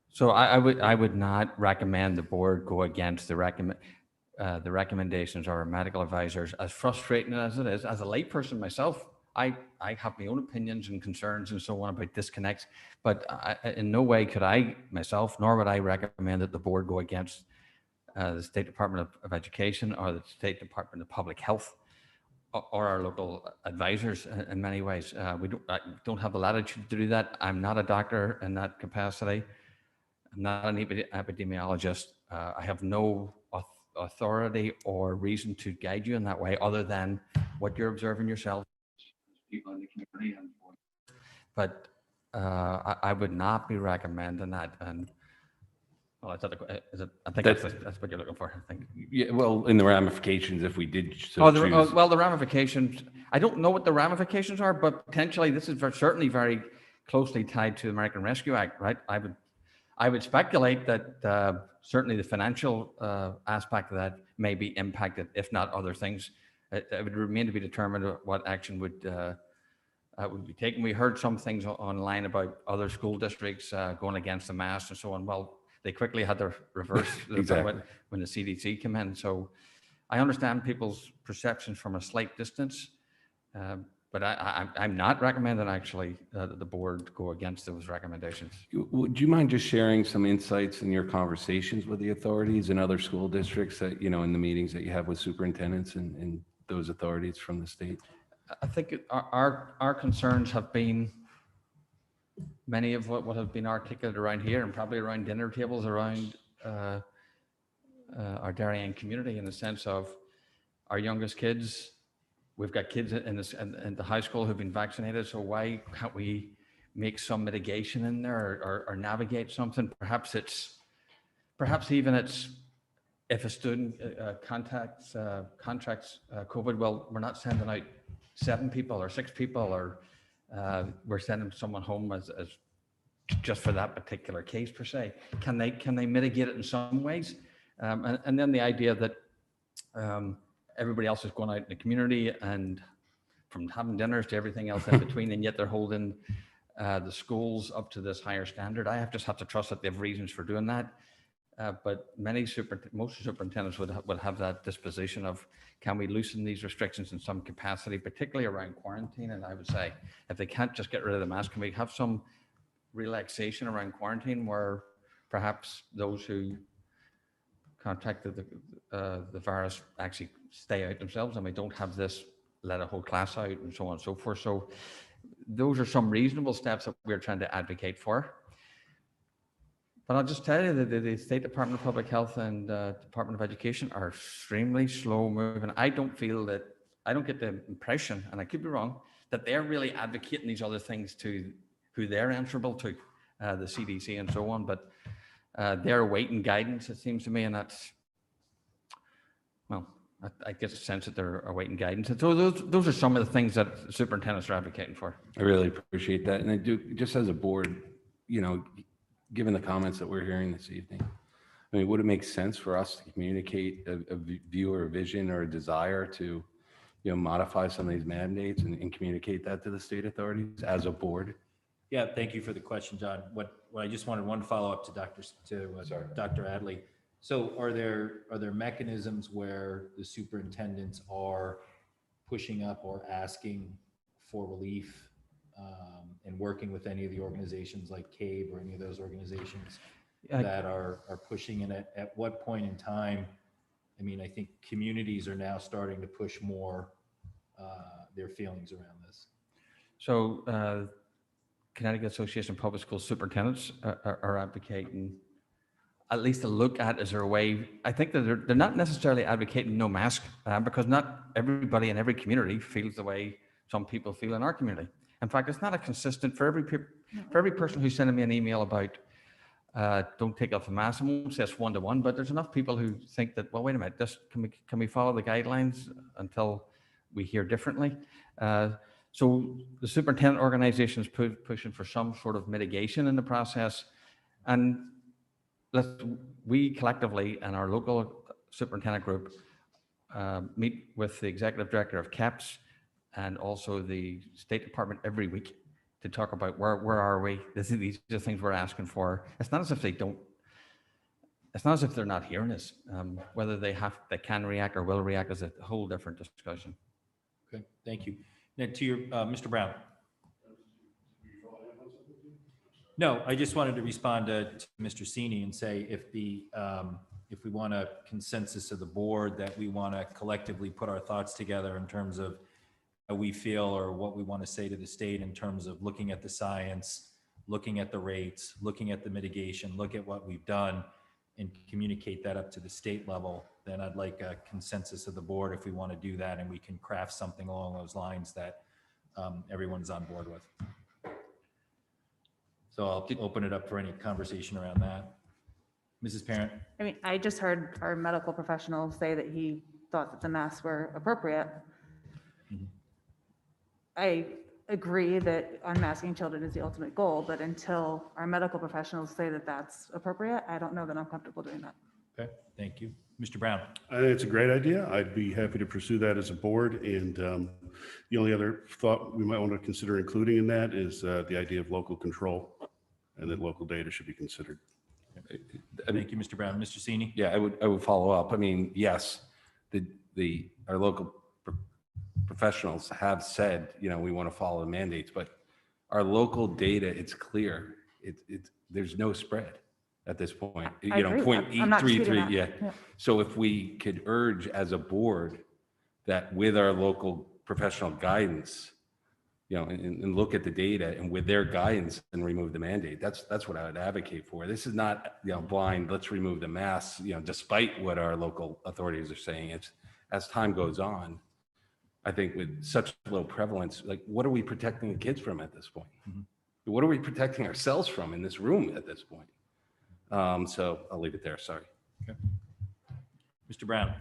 So I would not recommend the board go against the recommendations of our medical advisors. As frustrating as it is, as a layperson myself, I have my own opinions and concerns and so on about disconnects, but in no way could I myself, nor would I recommend that the board go against the State Department of Education or the State Department of Public Health or our local advisors in many ways. I don't have the latitude to do that. I'm not a doctor in that capacity. I'm not an epidemiologist. I have no authority or reason to guide you in that way other than what you're observing yourself. People in the community. But I would not be recommending that. And well, I think that's what you're looking for. I think. Yeah, well, in the ramifications, if we did choose. Well, the ramifications, I don't know what the ramifications are, but potentially this is certainly very closely tied to the American Rescue Act, right? I would speculate that certainly the financial aspect of that may be impacted, if not other things. It would remain to be determined what action would be taken. We heard some things online about other school districts going against the masks and so on. Well, they quickly had to reverse Exactly. when the CDC came in. So I understand people's perceptions from a slight distance, but I'm not recommending actually that the board go against those recommendations. Would you mind just sharing some insights in your conversations with the authorities and other school districts that, in the meetings that you have with superintendents and those authorities from the state? I think our concerns have been many of what have been articulated around here and probably around dinner tables around our Darien community, in the sense of our youngest kids. We've got kids in the high school who've been vaccinated, so why can't we make some mitigation in there or navigate something? Perhaps even if a student contracts COVID, well, we're not sending out 7 people or 6 people, or we're sending someone home as just for that particular case per se. Can they mitigate it in some ways? And then the idea that everybody else is going out in the community and from having dinners to everything else in between, and yet they're holding the schools up to this higher standard. I just have to trust that they have reasons for doing that. But most superintendents would have that disposition of, can we loosen these restrictions in some capacity, particularly around quarantine? And I would say, if they can't just get rid of the mask, can we have some relaxation around quarantine where perhaps those who contracted the virus actually stay out themselves and we don't have this let a whole class out and so on and so forth. So those are some reasonable steps that we're trying to advocate for. But I'll just tell you that the State Department of Public Health and Department of Education are extremely slow moving. I don't get the impression, and I could be wrong, that they're really advocating these other things to who they're answerable to, the CDC and so on. But they're awaiting guidance, it seems to me, and that's, well, I get a sense that they're awaiting guidance. And so those are some of the things that superintendents are advocating for. I really appreciate that. And I do, just as a board, given the comments that we're hearing this evening, I mean, would it make sense for us to communicate a view or a vision or a desire to, modify some of these mandates and communicate that to the state authorities as a board? Yeah, thank you for the question, John. What I just wanted one follow-up to Dr. Adley. So are there mechanisms where the superintendents are pushing up or asking for relief and working with any of the organizations like CABE or any of those organizations that are pushing in it? At what point in time? I mean, I think communities are now starting to push more their feelings around this. So Connecticut Association of Public School Superintendents are advocating. at least to look at, is there a way? I think that they're not necessarily advocating no mask, because not everybody in every community feels the way some people feel in our community. In fact, it's not a consistent for every person who's sending me an email about don't take off the mask. I won't say it's one-to-one, but there's enough people who think that, well, wait a minute, can we follow the guidelines until we hear differently? So the superintendent organization is pushing for some sort of mitigation in the process, and we collectively and our local superintendent group meet with the executive director of KEPS and also the State Department every week to talk about where are we. These are the things we're asking for. It's not as if it's not as if they're not hearing us. Whether they can react or will react is a whole different discussion. Okay, thank you. Now to your, Mr. Brown. No, I just wanted to respond to Mr. Sini and say if we want a consensus of the board that we want to collectively put our thoughts together in terms of how we feel or what we want to say to the state in terms of looking at the science, looking at the rates, looking at the mitigation, look at what we've done and communicate that up to the state level, then I'd like a consensus of the board if we want to do that and we can craft something along those lines that everyone's on board with. So I'll open it up for any conversation around that. Mrs. Parent. I mean, I just heard our medical professional say that he thought that the masks were appropriate. Mm-hmm. I agree that unmasking children is the ultimate goal, but until our medical professionals say that that's appropriate, I don't know that I'm comfortable doing that. Okay, thank you. Mr. Brown. I think it's a great idea. I'd be happy to pursue that as a board. And the only other thought we might want to consider including in that is the idea of local control and that local data should be considered. Thank you, Mr. Brown. Mr. Sini? Yeah, I would follow up. I mean, yes, our local professionals have said, we want to follow the mandates, but our local data, it's clear. There's no spread at this point. I agree. I'm not disputing 0.833. that. Yeah. So if we could urge as a board that with our local professional guidance, and look at the data and with their guidance and remove the mandate, that's what I would advocate for. This is not, blind, let's remove the masks, despite what our local authorities are saying. It's as time goes on, I think with such low prevalence, like what are we protecting the kids from at this point? Mm-hmm. What are we protecting ourselves from in this room at this point? So I'll leave it there. Sorry. Okay. Mr. Brown.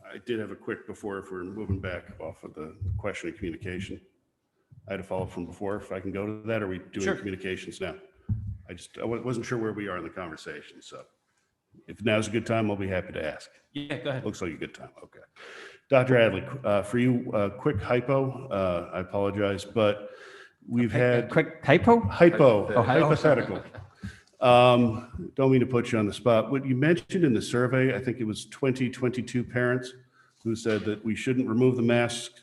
I did have a quick before, if we're moving back off of the question of communication. I had a follow-up from before. If I can go to that, are we doing Sure. communications now? I wasn't sure where we are in the conversation. So if now's a good time, I'll be happy to ask. Yeah, go ahead. Looks like a good time. Okay. Dr. Adley, for you, quick hypo. I apologize, but we've had quick typo? Hypothetical. Don't mean to put you on the spot. What you mentioned in the survey, I think it was 22 parents who said that we shouldn't remove the masks.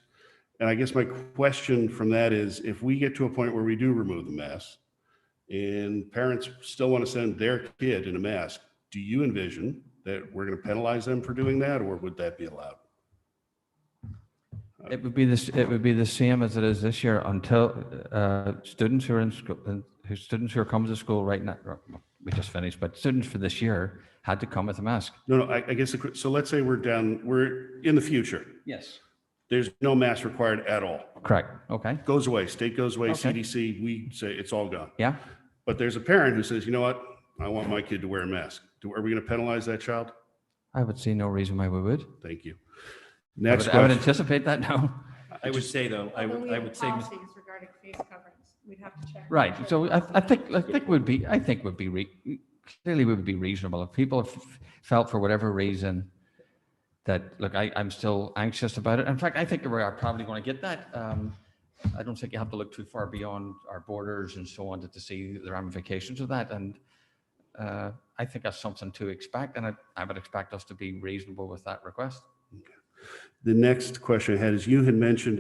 And I guess my question from that is, if we get to a point where we do remove the mask and parents still want to send their kid in a mask, do you envision that we're going to penalize them for doing that, or would that be allowed? It would be the same as it is this year until students who are in school, students who are coming to school right now, we just finished, but students for this year had to come with a mask. No, I guess, so let's say we're in the future. Yes. There's no mask required at all. Correct. Okay. Goes away, state goes away, Okay. CDC, we say it's all gone. Yeah. But there's a parent who says, you know what, I want my kid to wear a mask. Are we going to penalize that child? I would see no reason why we would. Thank you. I Next would question. anticipate that now. I would say though, I would say. Policies regarding face coverings. We'd have to check. Right. So I think would be clearly would be reasonable if people felt for whatever reason that, look, I'm still anxious about it. In fact, I think we are probably going to get that. I don't think you have to look too far beyond our borders and so on to see the ramifications of that. And I think that's something to expect. And I would expect us to be reasonable with that request. Okay. The next question I had is, you had mentioned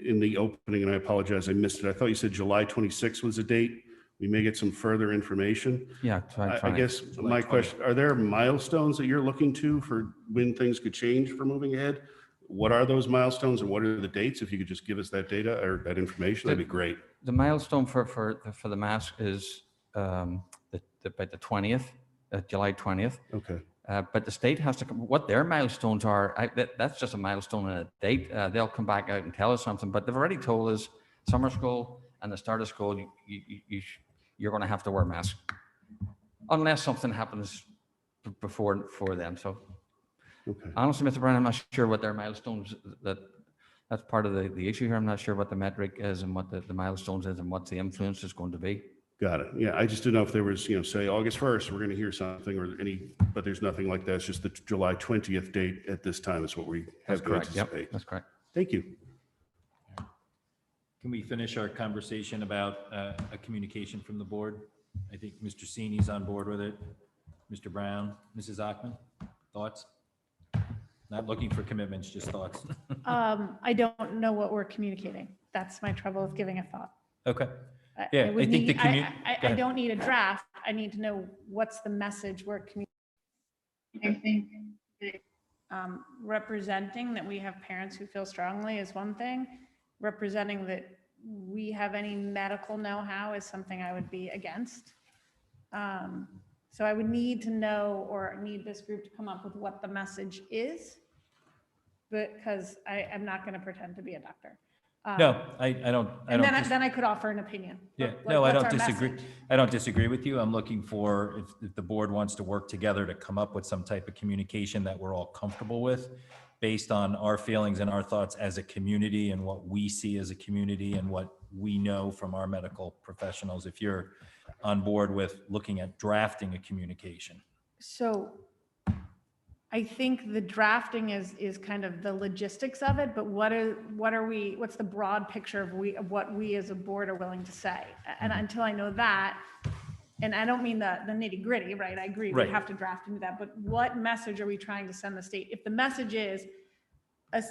in the opening, and I apologize, I missed it. I thought you said July 26th was the date. We may get some further information. Yeah. I guess my question, are there milestones that you're looking to for when things could change for moving ahead? What are those milestones and what are the dates? If you could just give us that data or that information, that'd be great. The milestone for the mask is by the 20th July 20th. Okay. But the state has to come, what their milestones are, that's just a milestone and a date. They'll come back out and tell us something, but they've already told us summer school and the start of school, you're going to have to wear masks unless something happens before then. So Okay. honestly, Mr. Brown, I'm not sure what their milestones, that's part of the issue here. I'm not sure what the metric is and what the milestones is and what the influence is going to be. Got it. Yeah, I just didn't know if there was, say August 1st, we're going to hear something or but there's nothing like that. It's just the July 20th date at this time is what we have to anticipate. Yep, that's correct. Thank you. Can we finish our conversation about a communication from the board? I think Mr. Sini's on board with it. Mr. Brown, Mrs. Achman, thoughts? Not looking for commitments, just thoughts. I don't know what we're communicating. That's my trouble with giving a thought. Okay. Yeah, I think the I don't need a draft. I need to know what's the message we're communicating. I think representing that we have parents who feel strongly is one thing. Representing that we have any medical know-how is something I would be against. So I would need to know, or need this group to come up with what the message is, because I am not going to pretend to be a doctor. No, I don't. Then I could offer an opinion. Yeah, Like, no, I what's don't our disagree. message? I don't disagree with you. I'm looking for, if the board wants to work together to come up with some type of communication that we're all comfortable with, based on our feelings and our thoughts as a community and what we see as a community and what we know from our medical professionals. If you're on board with looking at drafting a communication. So I think the drafting is kind of the logistics of it, but what's the broad picture of what we as a board are willing to say? And until I know that, and I don't mean the nitty gritty, right? I agree, we Right. have to draft into that, but what message are we trying to send the state? If the message is as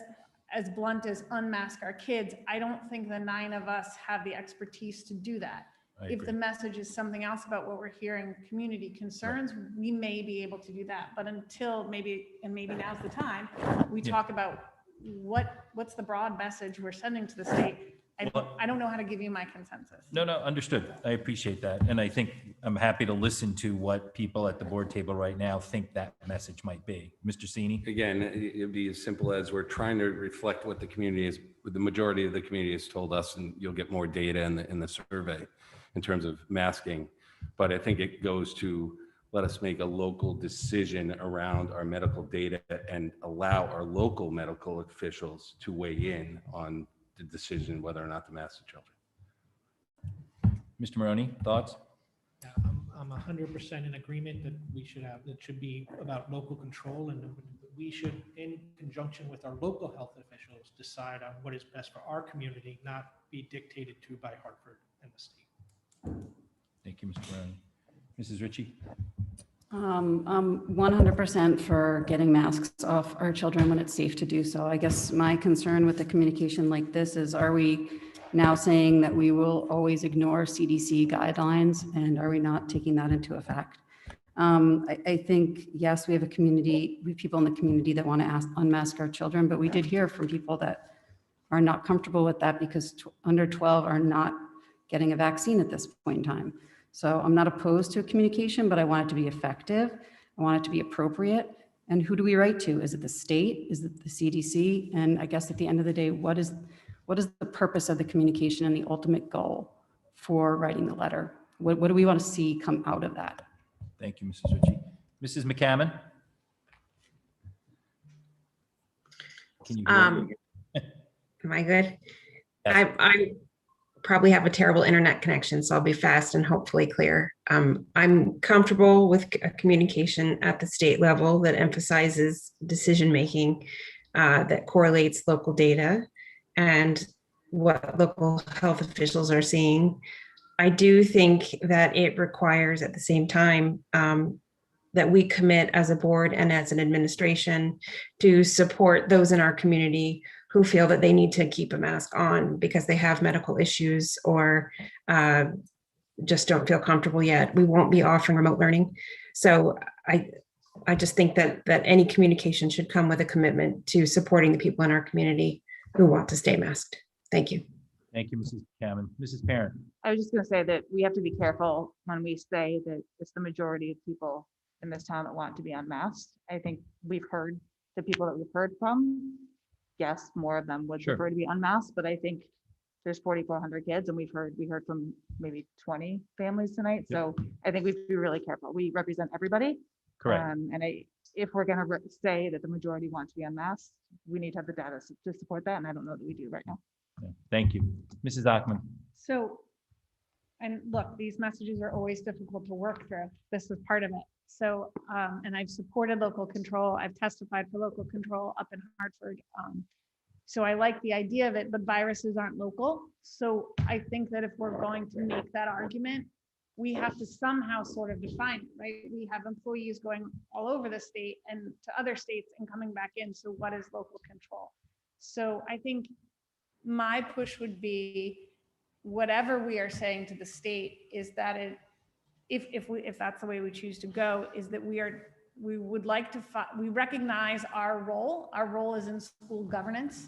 blunt as unmask our kids, I don't think the 9 of us have the expertise to do that. I If agree. the message is something else about what we're hearing, community concerns, we may be able to do that. But until maybe now's the time, we talk about what's the broad message we're sending to the state. I don't know how to give you my consensus. No, understood. I appreciate that. And I think I'm happy to listen to what people at the board table right now think that message might be. Mr. Sini? Again, it'd be as simple as we're trying to reflect what the community is, what the majority of the community has told us, and you'll get more data in the survey in terms of masking. But I think it goes to let us make a local decision around our medical data and allow our local medical officials to weigh in on the decision whether or not to mask the children. Mr. Maroney, thoughts? Yeah, I'm 100% in agreement that it should be about local control, and we should, in conjunction with our local health officials, decide on what is best for our community, not be dictated to by Hartford and the state. Thank you, Mr. Maroney. Mrs. Ritchie? I'm 100% for getting masks off our children when it's safe to do so. I guess my concern with the communication like this is, are we now saying that we will always ignore CDC guidelines, and are we not taking that into effect? I think, yes, we have people in the community that want to unmask our children, but we did hear from people that are not comfortable with that because under 12 are not getting a vaccine at this point in time. So I'm not opposed to a communication, but I want it to be effective. I want it to be appropriate. And who do we write to? Is it the state? Is it the CDC? And I guess at the end of the day, what is the purpose of the communication and the ultimate goal for writing the letter? What do we want to see come out of that? Thank you, Mrs. Ritchie. Mrs. McCammon? Can you hear me? Am I good? Yes. I probably have a terrible internet connection, so I'll be fast and hopefully clear. I'm comfortable with a communication at the state level that emphasizes decision-making, that correlates local data and what local health officials are seeing. I do think that it requires at the same time that we commit as a board and as an administration to support those in our community who feel that they need to keep a mask on because they have medical issues or just don't feel comfortable yet. We won't be offering remote learning. So I just think that any communication should come with a commitment to supporting the people in our community who want to stay masked. Thank you. Thank you, Mrs. McCammon. Mrs. Parent? I was just going to say that we have to be careful when we say that it's the majority of people in this town that want to be unmasked. I think we've heard the people that we've heard from. Yes, more of them would Sure. prefer to be unmasked, but I think there's 4,400 kids, and we heard from maybe 20 families tonight. So I think we have to be really careful. We represent everybody. Correct. If we're going to say that the majority want to be unmasked, we need to have the data to support that, and I don't know that we do right now. Yeah, thank you. Mrs. Ackman. So, and look, these messages are always difficult to work through. This is part of it. So, and I've supported local control. I've testified for local control up in Hartford. So I like the idea of it, but viruses aren't local. So I think that if we're going to make that argument, we have to somehow sort of define it, right? We have employees going all over the state and to other states and coming back in. So what is local control? So I think my push would be whatever we are saying to the state is that if that's the way we choose to go, is that we would like to we recognize our role. Our role is in school governance,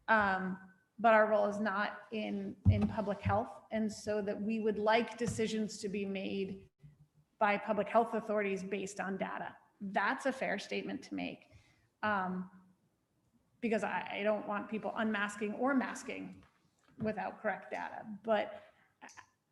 but our role is not in public health, and so that we would like decisions to be made by public health authorities based on data. That's a fair statement to make, because I don't want people unmasking or masking without correct data. But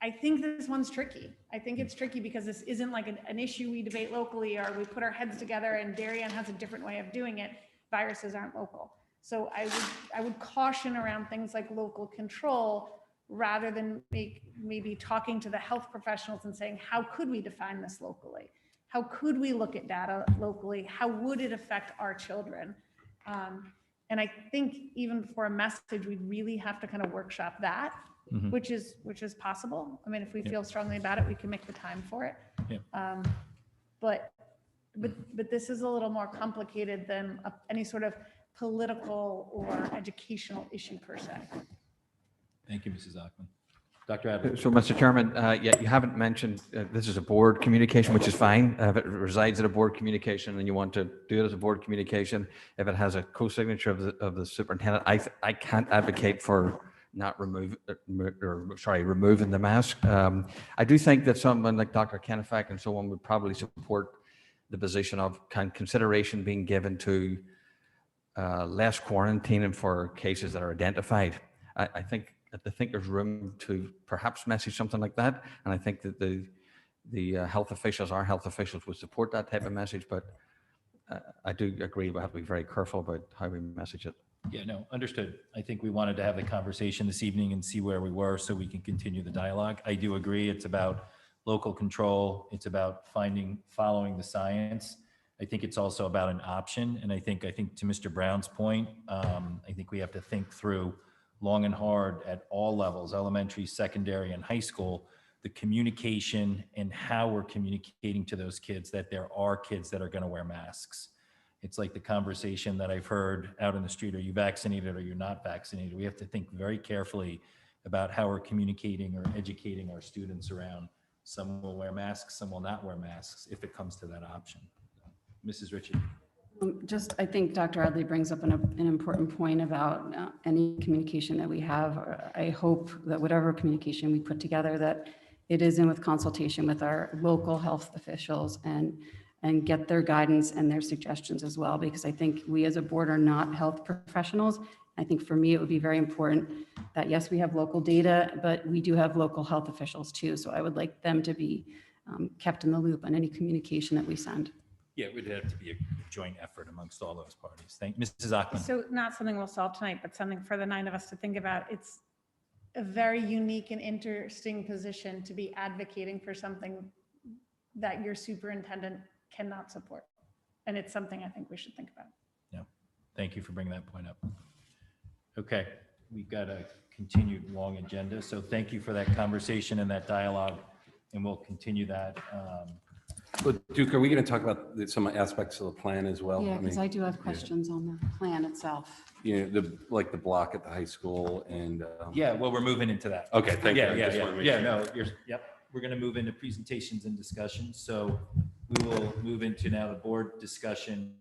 I think this one's tricky. I think it's tricky because this isn't like an issue we debate locally, or we put our heads together and Darien has a different way of doing it. Viruses aren't local. So I would caution around things like local control rather than maybe talking to the health professionals and saying, how could we define this locally? How could we look at data locally? How would it affect our children? And I think even before a message, we'd really have to kind of workshop that. Mm-hmm. which is possible. I mean, if we feel strongly about it, we can make the time for it. Yeah. But this is a little more complicated than any sort of political or educational issue per se. Thank you, Mrs. Ackman. Dr. Adley. So, Mr. Chairman, you haven't mentioned this is a board communication, which is fine. If it resides at a board communication and you want to do it as a board communication, if it has a co-signature of the superintendent, I can't advocate for not removing the mask. I do think that someone like Dr. Kennefack and so on would probably support the position of consideration being given to less quarantining for cases that are identified. I think there's room to perhaps message something like that, and I think that the health officials, our health officials, would support that type of message. But I do agree we have to be very careful about how we message it. Yeah, no, understood. I think we wanted to have the conversation this evening and see where we were so we can continue the dialogue. I do agree it's about local control. It's about following the science. I think it's also about an option. And I think to Mr. Brown's point, I think we have to think through long and hard at all levels, elementary, secondary, and high school, the communication and how we're communicating to those kids that there are kids that are going to wear masks. It's like the conversation that I've heard out in the street, are you vaccinated or you're not vaccinated? We have to think very carefully about how we're communicating or educating our students around some will wear masks, some will not wear masks if it comes to that option. Mrs. Ritchie. I think Dr. Adley brings up an important point about any communication that we have. I hope that whatever communication we put together, that it is in with consultation with our local health officials and get their guidance and their suggestions as well, because I think we as a board are not health professionals. I think for me, it would be very important that yes, we have local data, but we do have local health officials too. So I would like them to be kept in the loop on any communication that we send. Yeah, it would have to be a joint effort amongst all those parties. Thank you, Mrs. Ackman. So not something we'll solve tonight, but something for the 9 of us to think about. It's a very unique and interesting position to be advocating for something that your superintendent cannot support. And it's something I think we should think about. Yeah, thank you for bringing that point up. Okay, we've got a continued long agenda. So thank you for that conversation and that dialogue, and we'll continue that. But Duke, are we going to talk about some aspects of the plan as well? Yeah, because I do have questions on the plan itself. You know, the block at the high school and. Yeah, well, we're moving into that. Okay, thank you. Yep. We're going to move into presentations and discussions. So we will move into now the board discussion.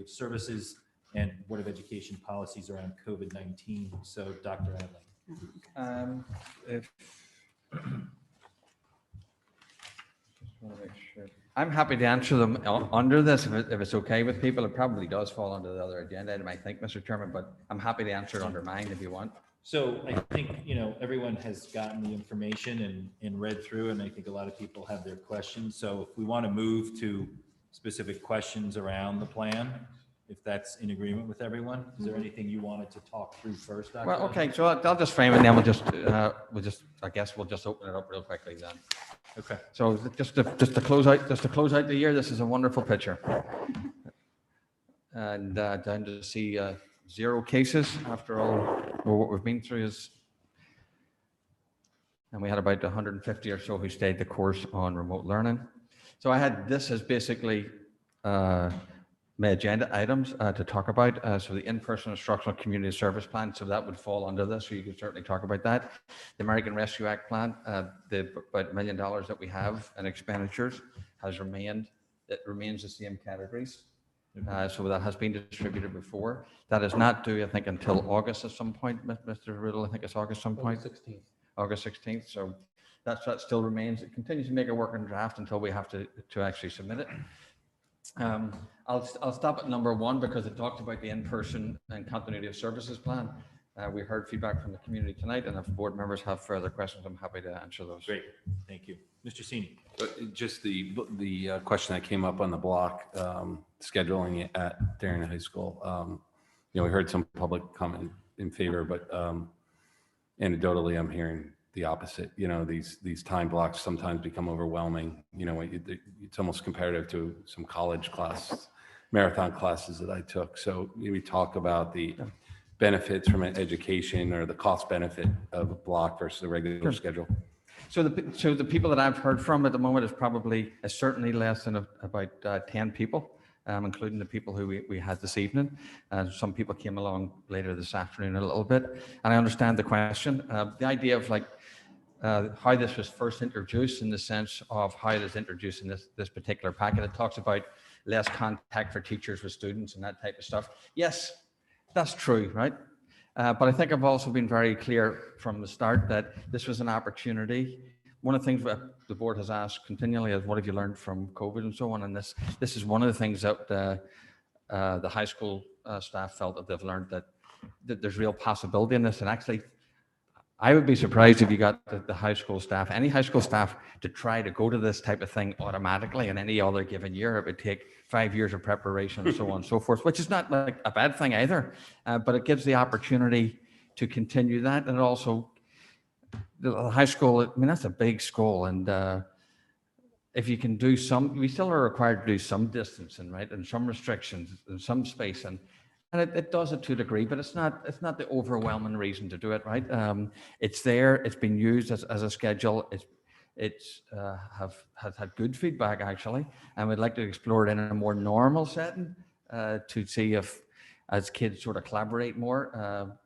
Services and Board of Education policies around COVID-19. So Dr. Adley. I'm happy to answer them under this if it's okay with people. It probably does fall under the other agenda item, I think, Mr. Chairman, but I'm happy to answer it under mine if you want. So I think, everyone has gotten the information and read through, and I think a lot of people have their questions. So if we want to move to specific questions around the plan, if that's in agreement with everyone, is there anything you wanted to talk through first, Dr.? Well, okay, so I'll just frame it, and then I guess we'll just open it up real quickly then. Okay. So just to close out the year, this is a wonderful picture. And down to see 0 cases after all what we've been through and we had about 150 or so who stayed the course on remote learning. So I had this as basically my agenda items to talk about. So the in-person instructional community service plan, so that would fall under this, so you could certainly talk about that. The American Rescue Act plan, the about $1 million that we have in expenditures it remains the same categories. So that has been distributed before. That is not due, I think, until August at some point, Mr. Riddle. I think it's August some point. August 16th. So that still remains. It continues to make a working draft until we have to actually submit it. I'll stop at number 1 because it talks about the in-person and continuity of services plan. We heard feedback from the community tonight, and if board members have further questions, I'm happy to answer those. Great, thank you. Mr. Sini. Just the question that came up on the block, scheduling it at Darien High School. We heard some public comment in favor, but anecdotally, I'm hearing the opposite. These time blocks sometimes become overwhelming. It's almost comparative to some college marathon classes that I took. So maybe talk about the benefits from an education or the cost benefit of a block versus a regular schedule. So the people that I've heard from at the moment is certainly less than about 10 people, including the people who we had this evening. Some people came along later this afternoon a little bit, and I understand the question. The idea of how this was first introduced, in the sense of how it is introduced in this particular packet. It talks about less contact for teachers with students and that type of stuff. Yes, that's true, right? But I think I've also been very clear from the start that this was an opportunity. One of the things that the board has asked continually is, what have you learned from COVID and so on? And this is one of the things that the high school staff felt that they've learned, that there's real possibility in this. And actually, I would be surprised if you got the high school staff, any high school staff, to try to go to this type of thing automatically in any other given year. It would take 5 years of preparation and so on and so forth, which is not like a bad thing either. But it gives the opportunity to continue that. And also, the high school, I mean, that's a big school. And if you can do we still are required to do some distancing, right? And some restrictions and some space. And it does it to a degree, but it's not the overwhelming reason to do it, right? It's there, it's been used as a schedule. It's has had good feedback, actually, and we'd like to explore it in a more normal setting to see if, as kids sort of collaborate more,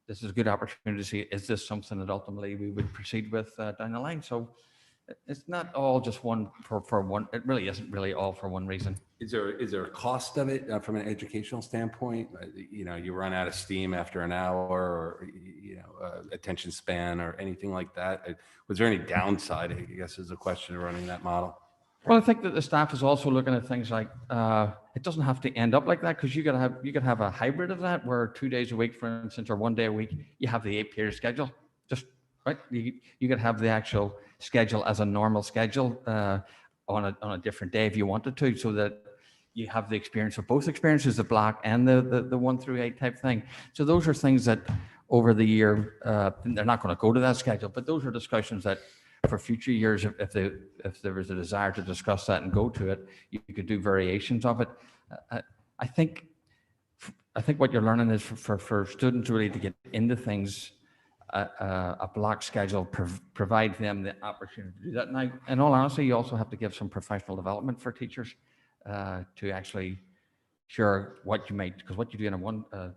this is a good opportunity to see, is this something that ultimately we would proceed with down the line? So it's not all just one for one. It really isn't really all for one reason. Is there a cost of it from an educational standpoint? You run out of steam after an hour, or attention span, or anything like that. Was there any downside, I guess, is the question of running that model? Well, I think that the staff is also looking at things like it doesn't have to end up like that, because you could have a hybrid of that, where 2 days a week, for instance, or 1 day a week, you have the 8-period schedule. Just right, you could have the actual schedule as a normal schedule on a different day if you wanted to, so that you have the experience of both experiences, the block and the 1 through 8 type thing. So those are things that over the year, they're not going to go to that schedule, but those are discussions that for future years, if there is a desire to discuss that and go to it, you could do variations of it. I think what you're learning is for students really to get into things, a block schedule provides them the opportunity to do that. Now, in all honesty, you also have to give some professional development for teachers to actually share what you might, because what you do in a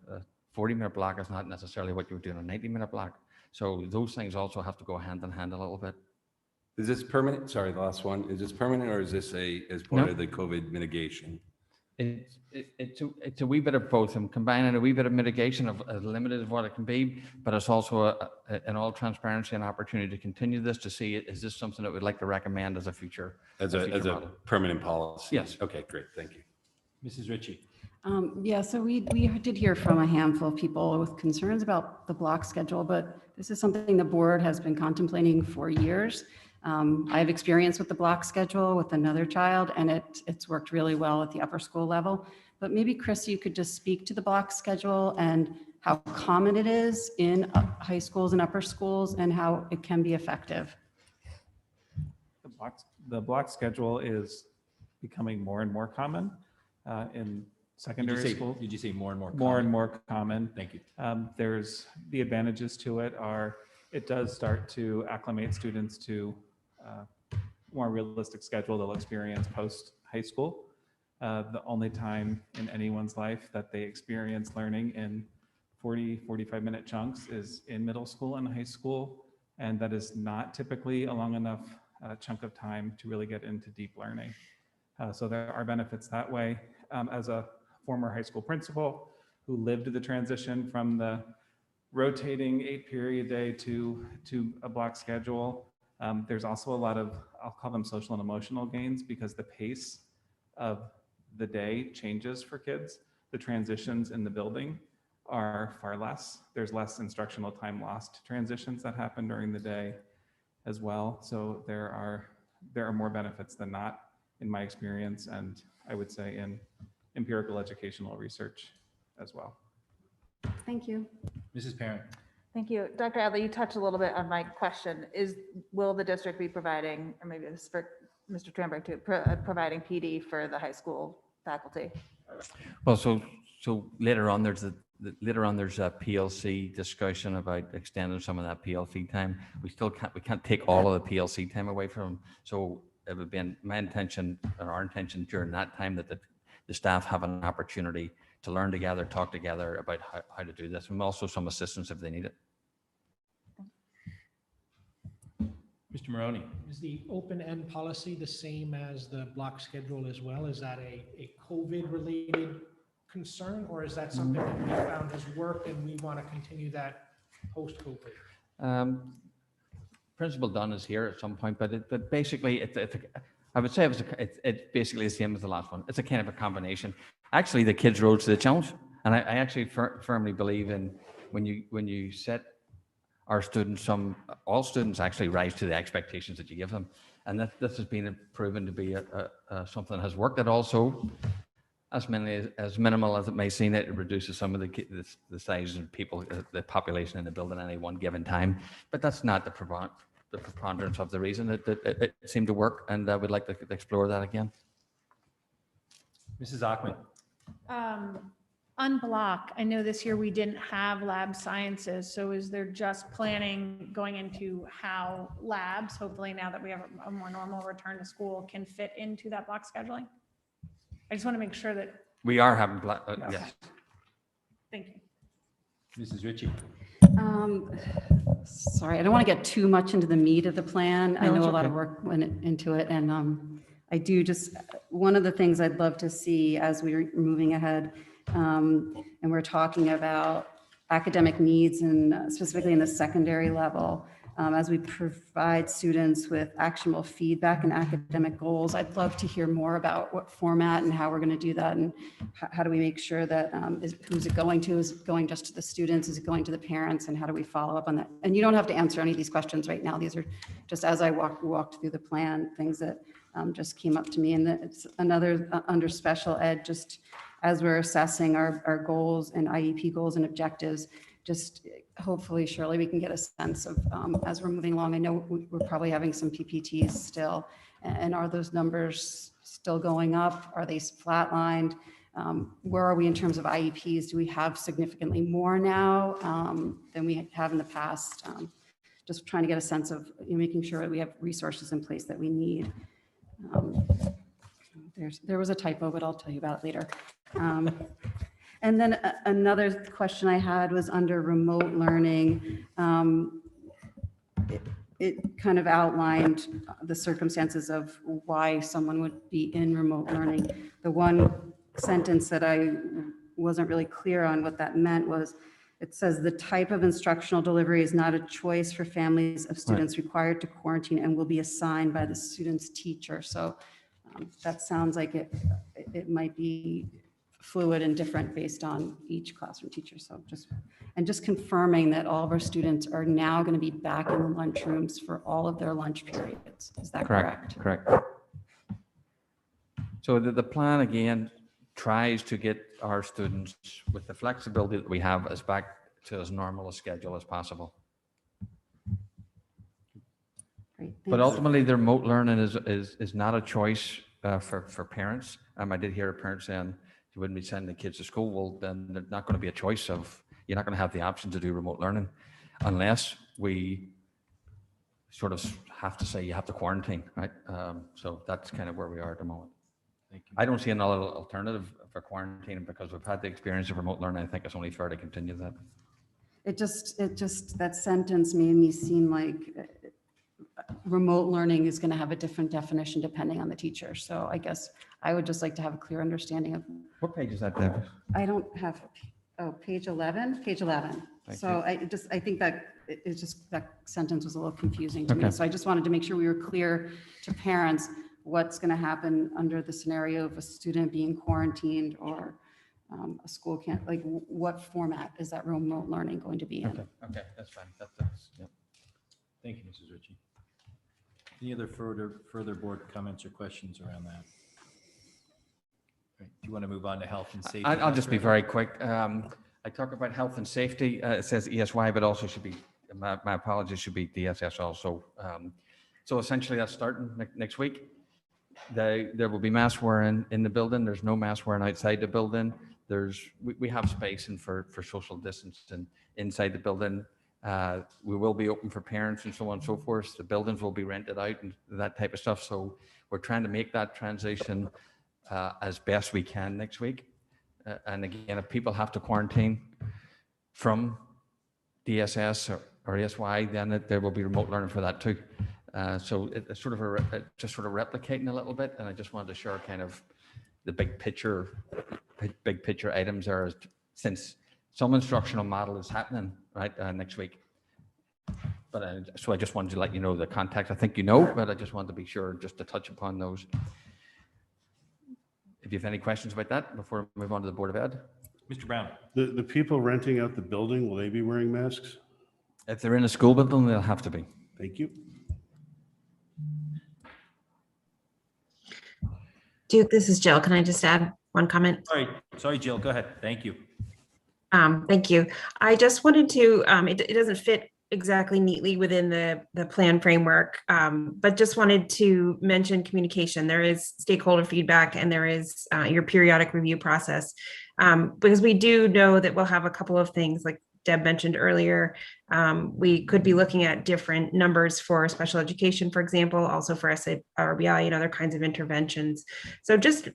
40-minute block is not necessarily what you would do in a 90-minute block. So those things also have to go hand in hand a little bit. Is this permanent? Sorry, the last one. Is this permanent, or is this as part of the COVID mitigation? It's a wee bit of both. I'm combining a wee bit of mitigation of as limited as what it can be, but it's also in all transparency an opportunity to continue this to see is this something that we'd like to recommend as a future as a model. permanent policy. Yes. Okay, great. Thank you. Mrs. Ritchie. Yeah, so we did hear from a handful of people with concerns about the block schedule, but this is something the board has been contemplating for years. I have experience with the block schedule with another child, and it's worked really well at the upper school level. But maybe, Chris, you could just speak to the block schedule and how common it is in high schools and upper schools and how it can be effective. The block schedule is becoming more and more common in secondary school. Did you say more and more? More and more common. Thank you. There's the advantages to it are it does start to acclimate students to more realistic schedule they'll experience post high school. The only time in anyone's life that they experience learning in 45-minute chunks is in middle school and high school. And that is not typically a long enough chunk of time to really get into deep learning. So there are benefits that way. As a former high school principal who lived the transition from the rotating 8-period day to a block schedule, there's also a lot of, I'll call them social and emotional gains, because the pace of the day changes for kids. The transitions in the building are far less. There's less instructional time lost to transitions that happen during the day as well. So there are more benefits than not in my experience, and I would say in empirical educational research as well. Thank you. Mrs. Parent. Thank you. Dr. Adley, you touched a little bit on my question. Will the district be providing, or maybe this is for Mr. Tranberg too, providing PD for the high school faculty? Well, so later on there's a PLC discussion about extending some of that PLC time. We can't take all of the PLC time away from them. So it would be my intention or our intention during that time that the staff have an opportunity to learn together, talk together about how to do this, and also some assistance if they need it. Mr. Maroney. Is the open-end policy the same as the block schedule as well? Is that a COVID-related concern, or is that something that we found has worked and we want to continue that post-COVID? Principal Dunn is here at some point, but basically I would say it's basically the same as the last one. It's a kind of a combination. Actually, the kids rose to the challenge, and I actually firmly believe in when you set our students, all students actually rise to the expectations that you give them, and this has been proven to be something that has worked. It also, as minimal as it may seem, it reduces some of the size of people, the population in the building at any one given time. But that's not the preponderance of the reason it seemed to work, and I would like to explore that again. Mrs. Achman. Unblock, I know this year we didn't have lab sciences, so is there just planning going into how labs, hopefully now that we have a more normal return to school, can fit into that block scheduling? I just want to make sure that. We are having, yes. Thank you. Mrs. Ritchie. Sorry, I don't want to get too much into the meat of the plan. I know it's a lot of okay. work went into it, and I do just, one of the things I'd love to see as we're moving ahead, and we're talking about academic needs and specifically in the secondary level, as we provide students with actionable feedback and academic goals, I'd love to hear more about what format and how we're going to do that, and how do we make sure that who's it going to? Is it going just to the students? Is it going to the parents? And how do we follow up on that? And you don't have to answer any of these questions right now. These are just as I walked through the plan, things that just came up to me. And it's another under special ed, just as we're assessing our goals and IEP goals and objectives, just hopefully, surely we can get a sense of, as we're moving along, I know we're probably having some PPTs still, and are those numbers still going up? Are they flatlined? Where are we in terms of IEPs? Do we have significantly more now than we have in the past? Just trying to get a sense of making sure that we have resources in place that we need. There was a typo, but I'll tell you about it later. And then another question I had was under remote learning. It kind of outlined the circumstances of why someone would be in remote learning. The one sentence that I wasn't really clear on what that meant was, it says the type of instructional delivery is not a choice for families of students required to quarantine and will be assigned by the student's teacher. So that sounds like it might be fluid and different based on each classroom teacher. So just confirming that all of our students are now going to be back in the lunchrooms for all of their lunch periods. Is that correct? Correct. So the plan again tries to get our students with the flexibility that we have as back to as normal a schedule as possible. Great, But thanks. ultimately, the remote learning is not a choice for parents. I did hear a parent saying you wouldn't be sending the kids to school. Well, then there's not going to be a choice of, you're not going to have the option to do remote learning unless we sort of have to say you have to quarantine, right? So that's kind of where we are at the moment. Thank you. I don't see another alternative for quarantining because we've had the experience of remote learning. I think it's only fair to continue that. It just, that sentence made me seem like remote learning is going to have a different definition depending on the teacher. So I guess I would just like to have a clear understanding of. What page is that, Deb? I don't have, page 11, page 11. Thank So I think that it's just, that sentence was a little confusing to me. Okay. So I just wanted to make sure we were clear to parents what's going to happen under the scenario of a student being quarantined or a school can't, like what format is that remote learning going to be in? Okay, that's fine. That's yeah. Thank you, Mrs. Ritchie. Any other further board comments or questions around that? Right. Do you want to move on to health and safety? I'll just be very quick. I talk about health and safety. It says ESY, but also should be, my apologies, should be DSS also. So essentially that's starting next week. There will be mask wearing in the building. There's no mask wearing outside the building. We have space and for social distancing inside the building. We will be open for parents and so on and so forth. The buildings will be rented out and that type of stuff. So we're trying to make that transition as best we can next week. And again, if people have to quarantine from DSS or ESY, then there will be remote learning for that too. So it's sort of just sort of replicating a little bit. And I just wanted to share kind of the big picture items there, since some instructional model is happening right next week. But so I just wanted to let you know the context. I think you know, but I just wanted to be sure just to touch upon those. If you have any questions about that before we move on to the Board of Ed. Mr. Brown. The people renting out the building, will they be wearing masks? If they're in a school building, they'll have to be. Thank you. Duke, this is Jill. Can I just add one comment? Sorry, Jill, go ahead. Thank you. Thank you. I just wanted to, it doesn't fit exactly neatly within the plan framework, but just wanted to mention communication. There is stakeholder feedback and there is your periodic review process, because we do know that we'll have a couple of things like Deb mentioned earlier. We could be looking at different numbers for special education, for example, also for RBI and other kinds of interventions. So just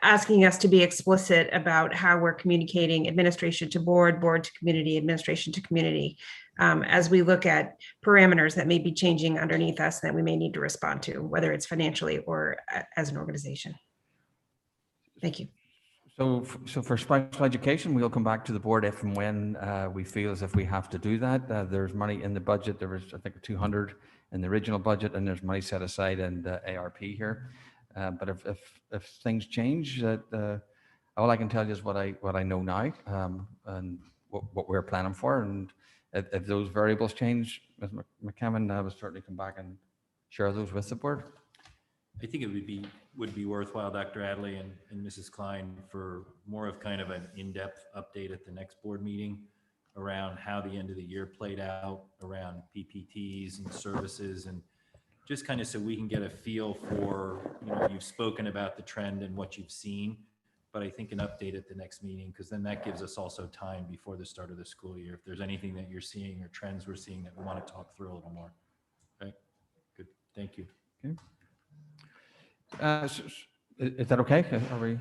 asking us to be explicit about how we're communicating administration to board, board to community, administration to community, as we look at parameters that may be changing underneath us that we may need to respond to, whether it's financially or as an organization. Thank you. So for special education, we'll come back to the board if and when we feel as if we have to do that. There's money in the budget. There was, I think, 200 in the original budget, and there's money set aside in the ARP here. But if things change, all I can tell you is what I know now, and what we're planning for. And if those variables change, Ms. McCammon, I will certainly come back and share those with the board. I think it would be worthwhile, Dr. Adley and Mrs. Klein, for more of kind of an in-depth update at the next board meeting around how the end of the year played out, around PPTs and services, and just kind of so we can get a feel for, you've spoken about the trend and what you've seen, but I think an update at the next meeting, because then that gives us also time before the start of the school year. If there's anything that you're seeing or trends we're seeing that we want to talk through a little more. Okay, good, thank you. Okay. Is that okay? Are we?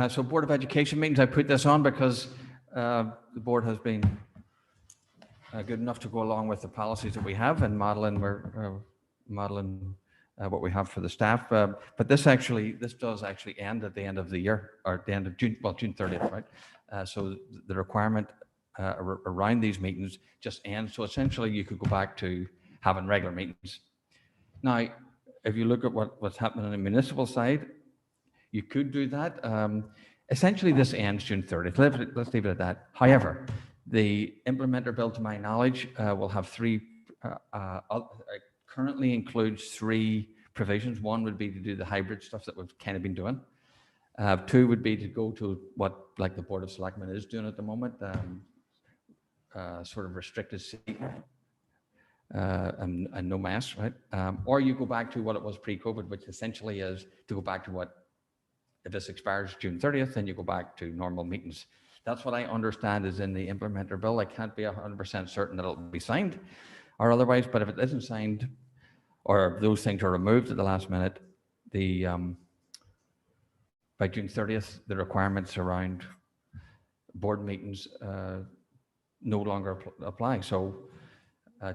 So Board of Education meetings, I put this on because the board has been good enough to go along with the policies that we have and modeling what we have for the staff. But this does actually end at the end of the year, or at the end of June, well, June 30th, right? So the requirement around these meetings just ends. So essentially you could go back to having regular meetings. Now, if you look at what's happening on the municipal side, you could do that. Essentially this ends June 30th. Let's leave it at that. However, the implementer bill, to my knowledge, will have currently includes 3 provisions. One would be to do the hybrid stuff that we've kind of been doing. 2 would be to go to what like the Board of Selectmen is doing at the moment, sort of restricted seating and no masks, right? Or you go back to what it was pre-COVID, which essentially is to go back to what, if this expires June 30th, then you go back to normal meetings. That's what I understand is in the implementer bill. I can't be 100% certain that it'll be signed or otherwise, but if it isn't signed or those things are removed at the last minute, by June 30th, the requirements around board meetings no longer apply. So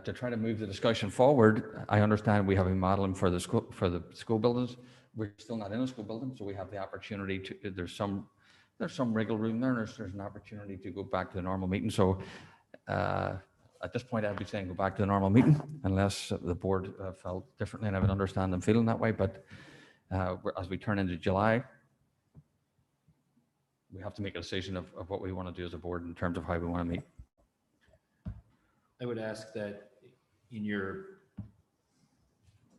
to try to move the discussion forward, I understand we have a modeling for the school buildings. We're still not in a school building, so we have the opportunity to, there's some wriggle room there, and there's an opportunity to go back to the normal meeting. So at this point, I'd be saying go back to the normal meeting unless the board felt differently, and I would understand them feeling that way. But as we turn into July, we have to make a decision of what we want to do as a board in terms of how we want to meet. I would ask that in your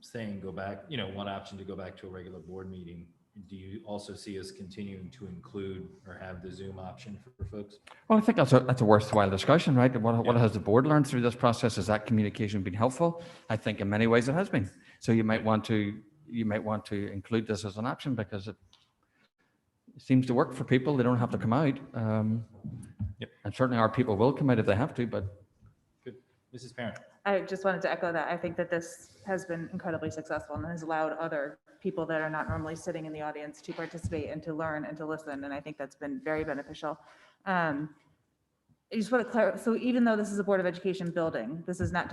saying go back, one option to go back to a regular board meeting, do you also see us continuing to include or have the Zoom option for folks? Well, I think that's a worthwhile discussion, right? What has the board learned through this process? Has that communication been helpful? I think in many ways it has been. So you might want to include this as an option because it seems to work for people. They don't have to come out. And certainly our people will come out if they have to, but. Good. Mrs. Parent. I just wanted to echo that. I think that this has been incredibly successful and has allowed other people that are not normally sitting in the audience to participate and to learn and to listen. And I think that's been very beneficial. I just want to clarify. So even though this is a Board of Education building, this is not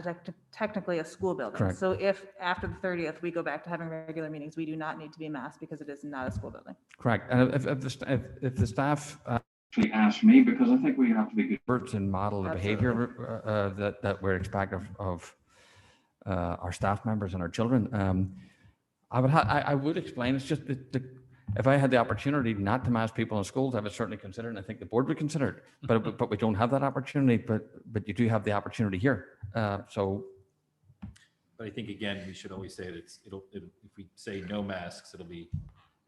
technically a school building. Correct. So if after the 30th, we go back to having regular meetings, we do not need to be masked because it is not a school building. Correct. And if the staff actually ask me, because I think we have to be good experts and model the behavior that we're expecting of our staff members and our children. I would explain. It's just if I had the opportunity not to mask people in schools, I would certainly consider it, and I think the board would consider it. But we don't have that opportunity. But you do have the opportunity here. So. But I think again, we should always say that if we say no masks, it'll be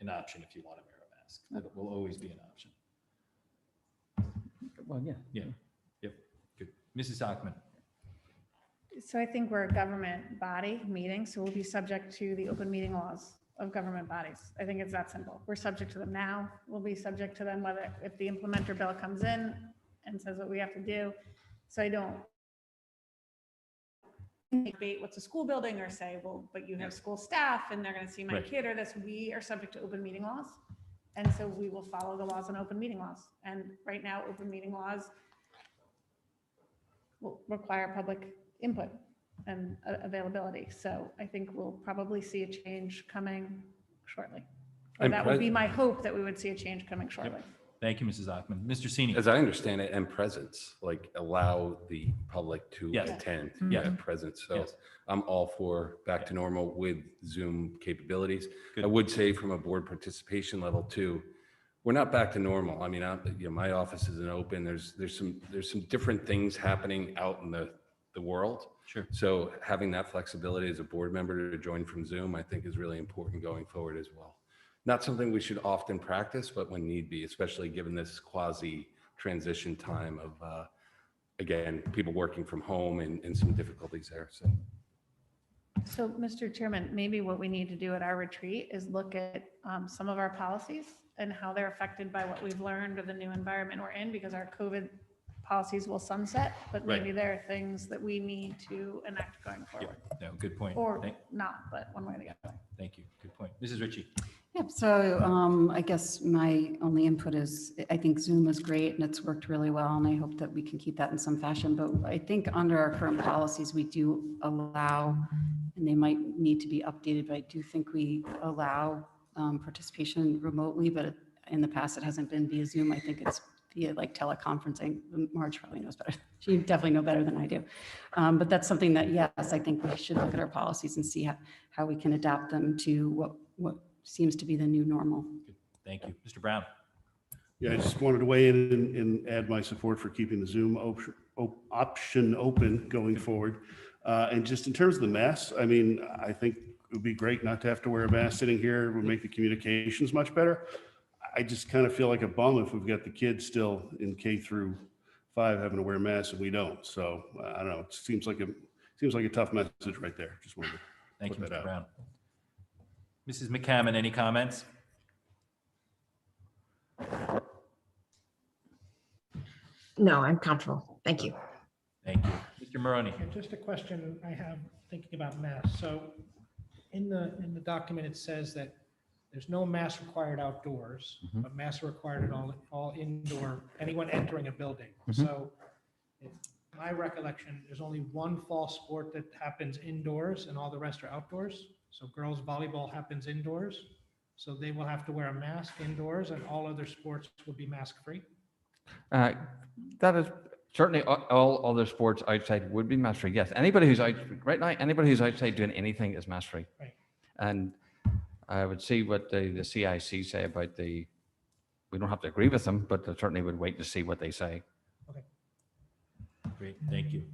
an option if you want to wear a mask. That will always be an option. Well, yeah. Yeah. Yep. Good. Mrs. Hockman. So I think we're a government body meeting, so we'll be subject to the open meeting laws of government bodies. I think it's that simple. We're subject to them now. We'll be subject to them if the implementer bill comes in and says what we have to do. So I don't debate what's a school building or say, well, but you have school staff and they're going to see my kid or this. We are subject to open meeting laws. And so we will follow the laws on open meeting laws. And right now, open meeting laws will require public input and availability. So I think we'll probably see a change coming shortly. Or that would be my hope, that we would see a change coming shortly. Yep. Thank you, Mrs. Hockman. Mr. Sini. As I understand it, and presence, like allow the public to attend and presence. So I'm all for back to normal with Zoom capabilities. Good. I would say from a board participation level too, we're not back to normal. I mean, my office isn't open. There's some different things happening out in the world. Sure. So having that flexibility as a board member to join from Zoom, I think is really important going forward as well. Not something we should often practice, but when need be, especially given this quasi transition time of, again, people working from home and some difficulties there. So, Mr. Chairman, maybe what we need to do at our retreat is look at some of our policies and how they're affected by what we've learned of the new environment we're in, because our COVID policies will sunset, but maybe there are things that we need to enact going forward. No, good point. Or not, but one way or the other. Thank you. Good point. Mrs. Ritchie. Yep. So I guess my only input is I think Zoom is great and it's worked really well, and I hope that we can keep that in some fashion. But I think under our current policies, we do allow and they might need to be updated, but I do think we allow participation remotely, but in the past it hasn't been via Zoom. I think it's via like teleconferencing. Marge probably knows better. She definitely know better than I do. But that's something that, yes, I think we should look at our policies and see how we can adapt them to what seems to be the new normal. Thank you. Mr. Brown. Yeah, I just wanted to weigh in and add my support for keeping the Zoom option open going forward. And just in terms of the masks, I mean, I think it would be great not to have to wear a mask sitting here. It would make the communications much better. I just kind of feel like a bum if we've got the kids still in K-5 having to wear masks and we don't. So I don't know. It seems like a tough message right there. Just wanted to Thank you, put that Mr. out. Brown. Mrs. McCammon, any comments? No, I'm comfortable. Thank you. Thank you. Mr. Maroney. And just a question I have thinking about masks. So in the document, it says that there's no mask required outdoors, but masks are required in all indoor, anyone entering a building. So in my recollection, there's only one fall sport that happens indoors and all the rest are outdoors. So girls volleyball happens indoors. So they will have to wear a mask indoors and all other sports will be mask free. That is certainly all other sports outside would be mask free. Yes, anybody who's out right now, anybody who's outside doing anything is mask free. Right. And I would see what the CIC say about we don't have to agree with them, but I certainly would wait to see what they say. Okay. Great, thank you. Do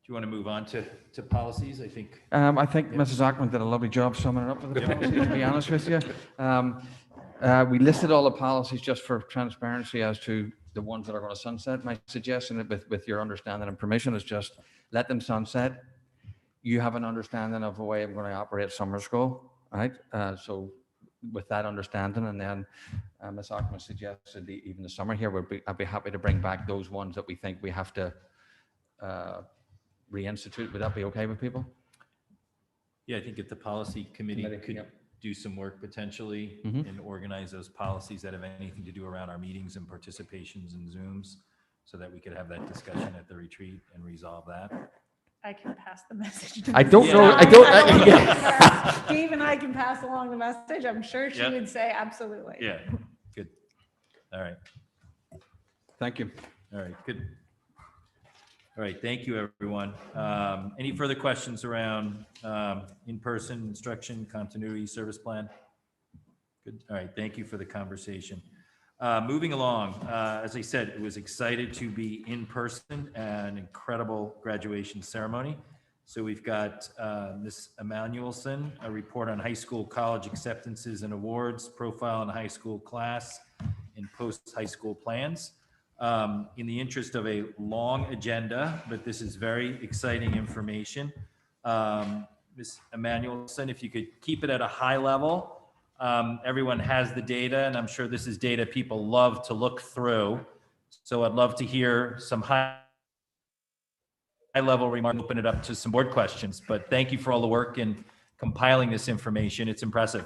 you want to move on to policies? I think Mrs. Ackman did a lovely job summing it up with the policies, to be honest with you. We listed all the policies just for transparency as to the ones that are going to sunset. My suggestion with your understanding and permission is just let them sunset. You have an understanding of the way I'm going to operate summer school, right? So with that understanding, and then Ms. Ackman suggested even the summer here, I'd be happy to bring back those ones that we think we have to reinstitute. Would that be okay with people? Yeah, I think if the policy committee could do some work potentially and organize those policies that have anything to do around our meetings and participations and Zooms so that we could have that discussion at the retreat and resolve that. I can pass the message. I don't know. I don't. Steve and I can pass along the message. I'm sure she would say absolutely. Yeah, good. All right. Thank you. All right, good. All right, thank you, everyone. Any further questions around in-person instruction, continuity, service plan? Good. All right, thank you for the conversation. Moving along, as I said, it was excited to be in person, an incredible graduation ceremony. So we've got Ms. Emanuelson, a report on high school college acceptances and awards, profile in high school class, and post-high school plans. In the interest of a long agenda, but this is very exciting information. Ms. Emanuelson, if you could keep it at a high level. Everyone has the data, and I'm sure this is data people love to look through. So I'd love to hear some high-level remarks, open it up to some board questions. But thank you for all the work in compiling this information. It's impressive.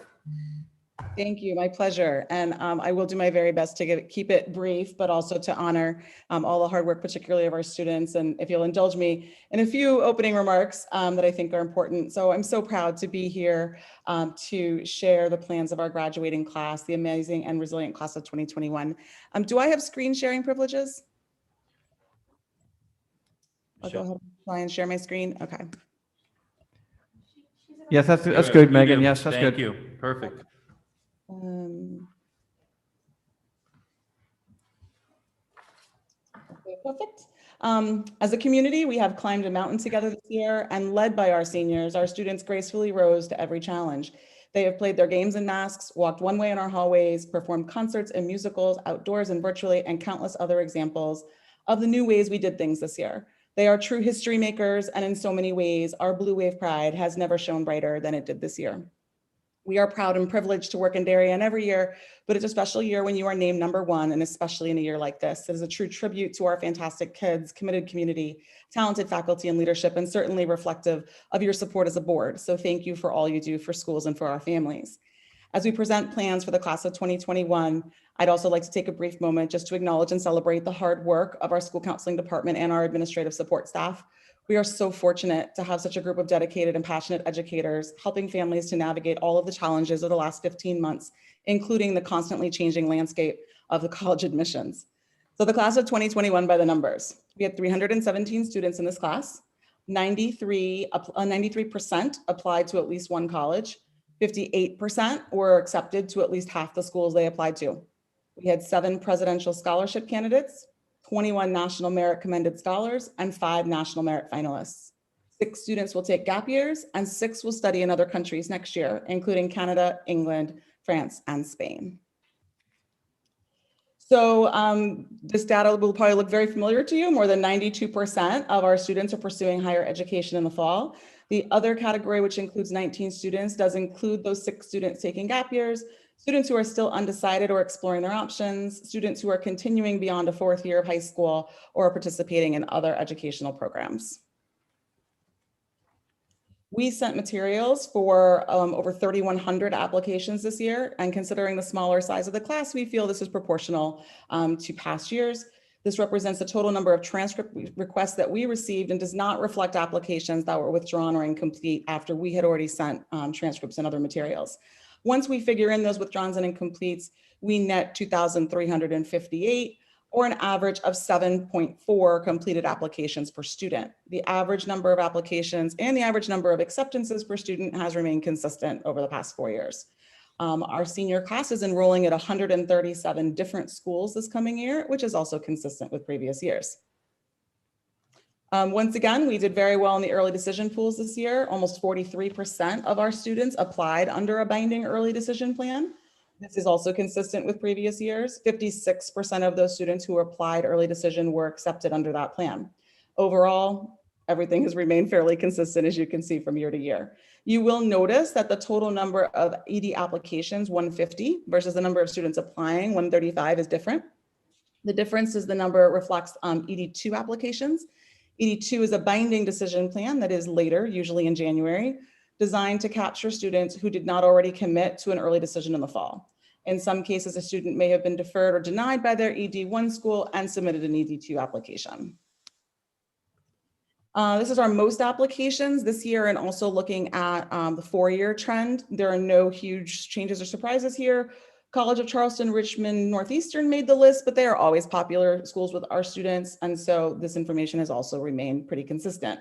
Thank you, my pleasure. And I will do my very best to keep it brief, but also to honor all the hard work, particularly of our students. And if you'll indulge me in a few opening remarks that I think are important. So I'm so proud to be here to share the plans of our graduating class, the amazing and resilient class of 2021. Do I have screen sharing privileges? I'll go ahead and try and share my screen. Okay. Yes, that's good, Megan. Yes, that's good. Thank you. Perfect. Okay, perfect. As a community, we have climbed a mountain together this year, and led by our seniors, our students gracefully rose to every challenge. They have played their games in masks, walked one way in our hallways, performed concerts and musicals outdoors and virtually, and countless other examples of the new ways we did things this year. They are true history makers, and in so many ways, our Blue Wave pride has never shone brighter than it did this year. We are proud and privileged to work in Darien every year, but it's a special year when you are named #1, and especially in a year like this. It is a true tribute to our fantastic kids, committed community, talented faculty and leadership, and certainly reflective of your support as a board. So thank you for all you do for schools and for our families. As we present plans for the class of 2021, I'd also like to take a brief moment just to acknowledge and celebrate the hard work of our school counseling department and our administrative support staff. We are so fortunate to have such a group of dedicated and passionate educators helping families to navigate all of the challenges of the last 15 months, including the constantly changing landscape of the college admissions. So the class of 2021 by the numbers, we had 317 students in this class. 93% applied to at least one college. 58% were accepted to at least half the schools they applied to. We had 7 presidential scholarship candidates, 21 National Merit Commended Scholars, and 5 National Merit Finalists. 6 students will take gap years, and 6 will study in other countries next year, including Canada, England, France, and Spain. So this data will probably look very familiar to you. More than 92% of our students are pursuing higher education in the fall. The other category, which includes 19 students, does include those 6 students taking gap years, students who are still undecided or exploring their options, students who are continuing beyond a 4th year of high school or participating in other educational programs. We sent materials for over 3,100 applications this year, and considering the smaller size of the class, we feel this is proportional to past years. This represents the total number of transcript requests that we received and does not reflect applications that were withdrawn or incomplete after we had already sent transcripts and other materials. Once we figure in those withdrawns and incompletes, we net 2,358, or an average of 7.4 completed applications per student. The average number of applications and the average number of acceptances per student has remained consistent over the past 4 years. Our senior class is enrolling at 137 different schools this coming year, which is also consistent with previous years. Once again, we did very well in the early decision pools this year. Almost 43% of our students applied under a binding early decision plan. This is also consistent with previous years. 56% of those students who applied early decision were accepted under that plan. Overall, everything has remained fairly consistent, as you can see from year to year. You will notice that the total number of ED applications, 150, versus the number of students applying, 135, is different. The difference is the number reflects ED2 applications. ED2 is a binding decision plan that is later, usually in January, designed to capture students who did not already commit to an early decision in the fall. In some cases, a student may have been deferred or denied by their ED1 school and submitted an ED2 application. This is our most applications this year, and also looking at the 4-year trend. There are no huge changes or surprises here. College of Charleston, Richmond, Northeastern made the list, but they are always popular schools with our students, and so this information has also remained pretty consistent.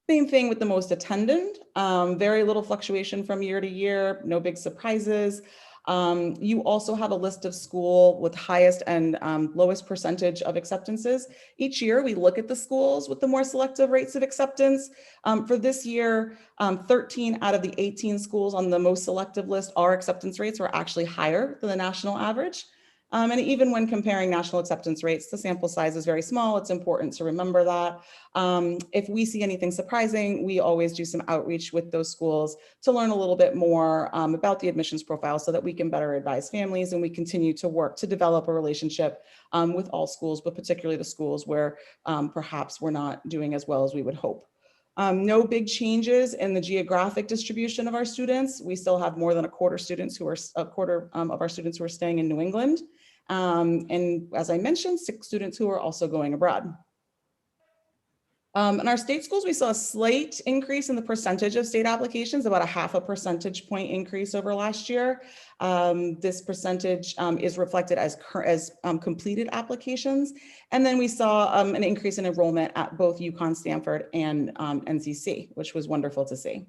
Same thing with the most attended, very little fluctuation from year to year, no big surprises. You also have a list of school with highest and lowest percentage of acceptances. Each year we look at the schools with the more selective rates of acceptance. For this year, 13 out of the 18 schools on the most selective list, our acceptance rates were actually higher than the national average. And even when comparing national acceptance rates, the sample size is very small. It's important to remember that. If we see anything surprising, we always do some outreach with those schools to learn a little bit more about the admissions profile so that we can better advise families, and we continue to work to develop a relationship with all schools, but particularly the schools where perhaps we're not doing as well as we would hope. No big changes in the geographic distribution of our students. We still have more than a quarter of our students who are staying in New England. And as I mentioned, 6 students who are also going abroad. In our state schools, we saw a slight increase in the percentage of state applications, about a 0.5 percentage point increase over last year. This percentage is reflected as completed applications. And then we saw an increase in enrollment at both UConn, Stanford, and NCC, which was wonderful to see.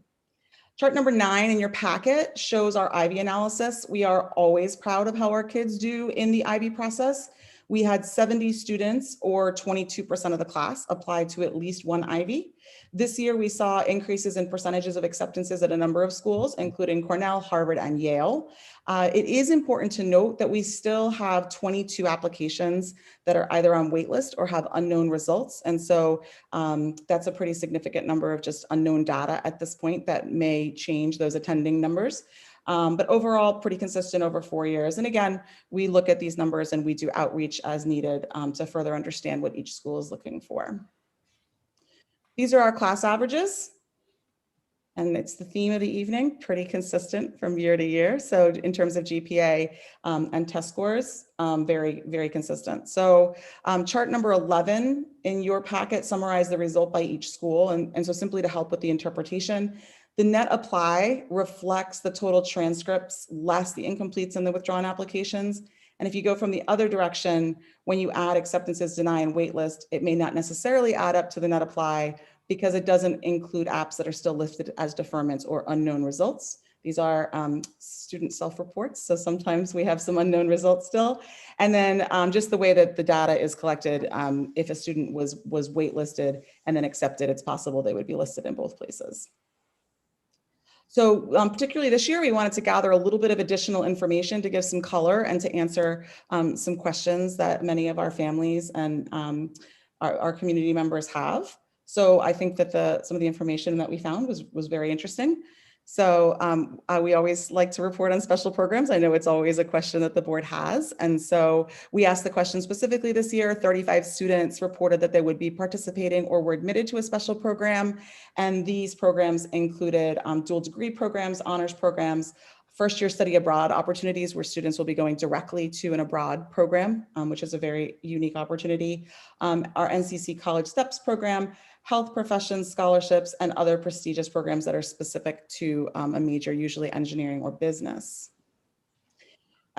Chart number 9 in your packet shows our IB analysis. We are always proud of how our kids do in the IB process. We had 70 students, or 22% of the class, apply to at least one IB. This year, we saw increases in percentages of acceptances at a number of schools, including Cornell, Harvard, and Yale. It is important to note that we still have 22 applications that are either on waitlist or have unknown results. And so that's a pretty significant number of just unknown data at this point that may change those attending numbers. But overall, pretty consistent over 4 years. And again, we look at these numbers and we do outreach as needed to further understand what each school is looking for. These are our class averages. And it's the theme of the evening, pretty consistent from year to year. So in terms of GPA and test scores, very, very consistent. So chart number 11 in your packet summarized the result by each school. And so simply to help with the interpretation, the net apply reflects the total transcripts less the incompletes and the withdrawn applications. And if you go from the other direction, when you add acceptances, deny, and waitlist, it may not necessarily add up to the net apply because it doesn't include apps that are still listed as deferments or unknown results. These are student self-reports, so sometimes we have some unknown results still. And then just the way that the data is collected, if a student was waitlisted and then accepted, it's possible they would be listed in both places. So particularly this year, we wanted to gather a little bit of additional information to give some color and to answer some questions that many of our families and our community members have. So I think that some of the information that we found was very interesting. So we always like to report on special programs. I know it's always a question that the board has. And so we asked the question specifically this year. 35 students reported that they would be participating or were admitted to a special program. And these programs included dual degree programs, honors programs, first-year study abroad opportunities where students will be going directly to an abroad program, which is a very unique opportunity. Our NCC College Steps program, health professions, scholarships, and other prestigious programs that are specific to a major, usually engineering or business.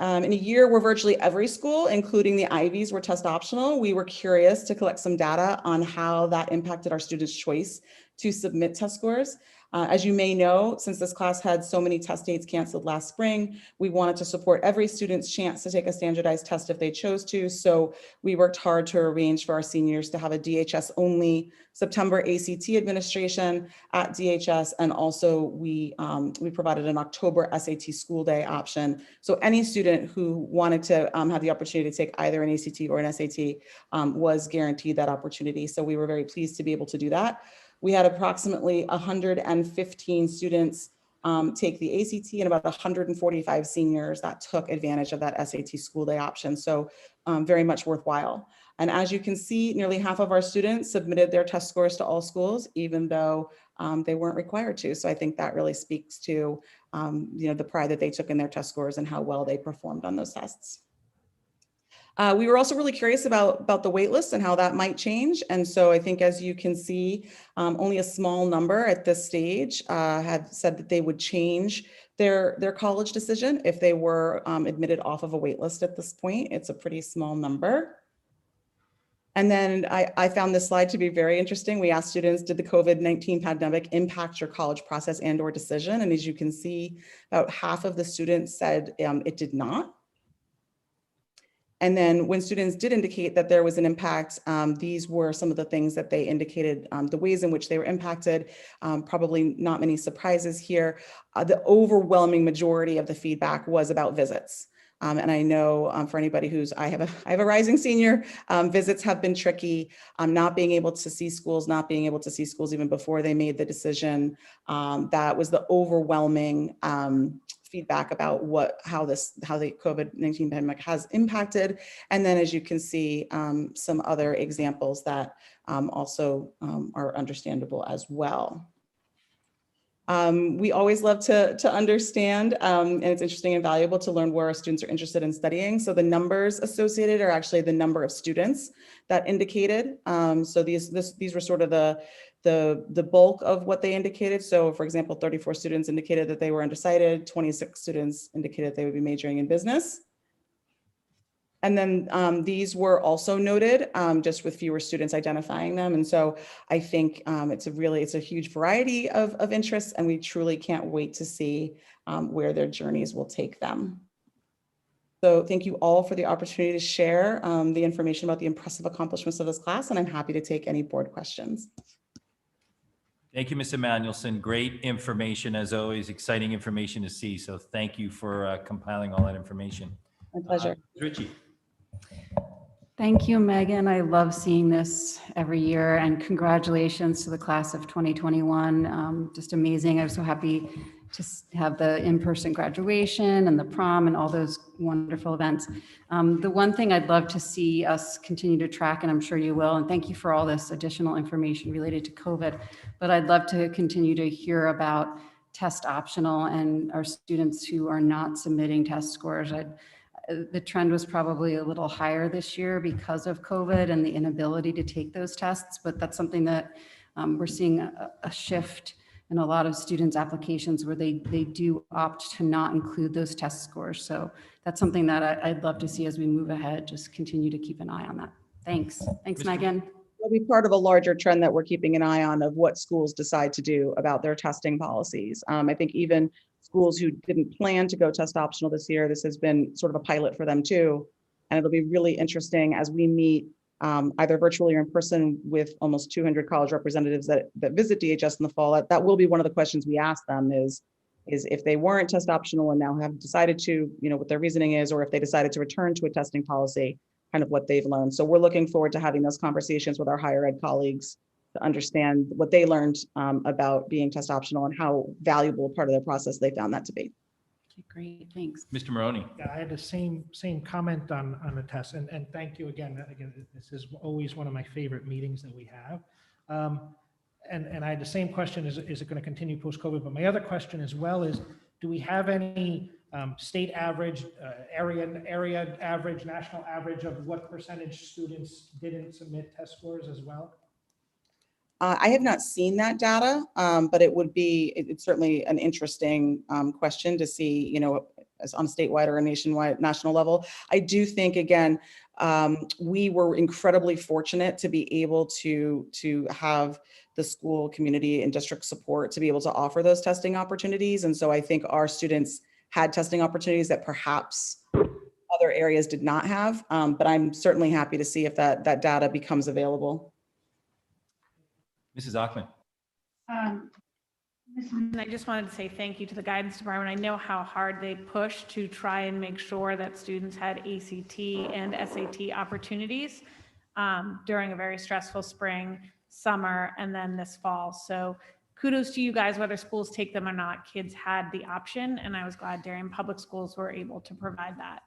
In a year where virtually every school, including the Ivies, were test optional, we were curious to collect some data on how that impacted our students' choice to submit test scores. As you may know, since this class had so many test dates canceled last spring, we wanted to support every student's chance to take a standardized test if they chose to. So we worked hard to arrange for our seniors to have a DHS only September ACT administration at DHS. And also we provided an October SAT school day option. So any student who wanted to have the opportunity to take either an ACT or an SAT was guaranteed that opportunity. So we were very pleased to be able to do that. We had approximately 115 students take the ACT and about 145 seniors that took advantage of that SAT school day option. So very much worthwhile. And as you can see, nearly half of our students submitted their test scores to all schools, even though they weren't required to. So I think that really speaks to the pride that they took in their test scores and how well they performed on those tests. We were also really curious about the wait list and how that might change. And so I think, as you can see, only a small number at this stage have said that they would change their college decision if they were admitted off of a wait list at this point. It's a pretty small number. And then I found this slide to be very interesting. We asked students, did the COVID-19 pandemic impact your college process and or decision? And as you can see, about half of the students said it did not. And then when students did indicate that there was an impact, these were some of the things that they indicated, the ways in which they were impacted. Probably not many surprises here. The overwhelming majority of the feedback was about visits. And I know for anybody I have a rising senior, visits have been tricky. Not being able to see schools, not being able to see schools even before they made the decision. That was the overwhelming feedback about how the COVID-19 pandemic has impacted. And then, as you can see, some other examples that also are understandable as well. We always love to understand, and it's interesting and valuable to learn where our students are interested in studying. So the numbers associated are actually the number of students that indicated. So these were sort of the bulk of what they indicated. So for example, 34 students indicated that they were undecided, 26 students indicated they would be majoring in business. And then these were also noted, just with fewer students identifying them. And so I think it's a huge variety of interests, and we truly can't wait to see where their journeys will take them. So thank you all for the opportunity to share the information about the impressive accomplishments of this class, and I'm happy to take any board questions. Thank you, Ms. Emanuelson. Great information, as always, exciting information to see. So thank you for compiling all that information. My pleasure. Richie. Thank you, Megan. I love seeing this every year, and congratulations to the class of 2021. Just amazing. I'm so happy to have the in-person graduation and the prom and all those wonderful events. The one thing I'd love to see us continue to track, and I'm sure you will, and thank you for all this additional information related to COVID, but I'd love to continue to hear about test optional and our students who are not submitting test scores. The trend was probably a little higher this year because of COVID and the inability to take those tests, but that's something that we're seeing a shift in a lot of students' applications where they do opt to not include those test scores. So that's something that I'd love to see as we move ahead, just continue to keep an eye on that. Thanks. Thanks, Megan. It'll be part of a larger trend that we're keeping an eye on of what schools decide to do about their testing policies. I think even schools who didn't plan to go test optional this year, this has been sort of a pilot for them too. And it'll be really interesting as we meet either virtually or in person with almost 200 college representatives that visit DHS in the fall. That will be one of the questions we ask them is if they weren't test optional and now have decided to, what their reasoning is, or if they decided to return to a testing policy, kind of what they've learned. So we're looking forward to having those conversations with our higher ed colleagues to understand what they learned about being test optional and how valuable part of their process they found that to be. Okay, great, thanks. Mr. Maroney. Yeah, I had the same comment on the test, and thank you again. Again, this is always one of my favorite meetings that we have. And I had the same question: is it going to continue post-COVID? But my other question as well is, do we have any state average, area average, national average of what percentage students didn't submit test scores as well? I have not seen that data, but it's certainly an interesting question to see, as on a statewide or a national level. I do think, again, we were incredibly fortunate to be able to have the school community and district support to be able to offer those testing opportunities. And so I think our students had testing opportunities that perhaps other areas did not have, but I'm certainly happy to see if that data becomes available. Mrs. Auckland. I just wanted to say thank you to the guidance department. I know how hard they pushed to try and make sure that students had ACT and SAT opportunities during a very stressful spring, summer, and then this fall. So kudos to you guys, whether schools take them or not, kids had the option. And I was glad Darien Public Schools were able to provide that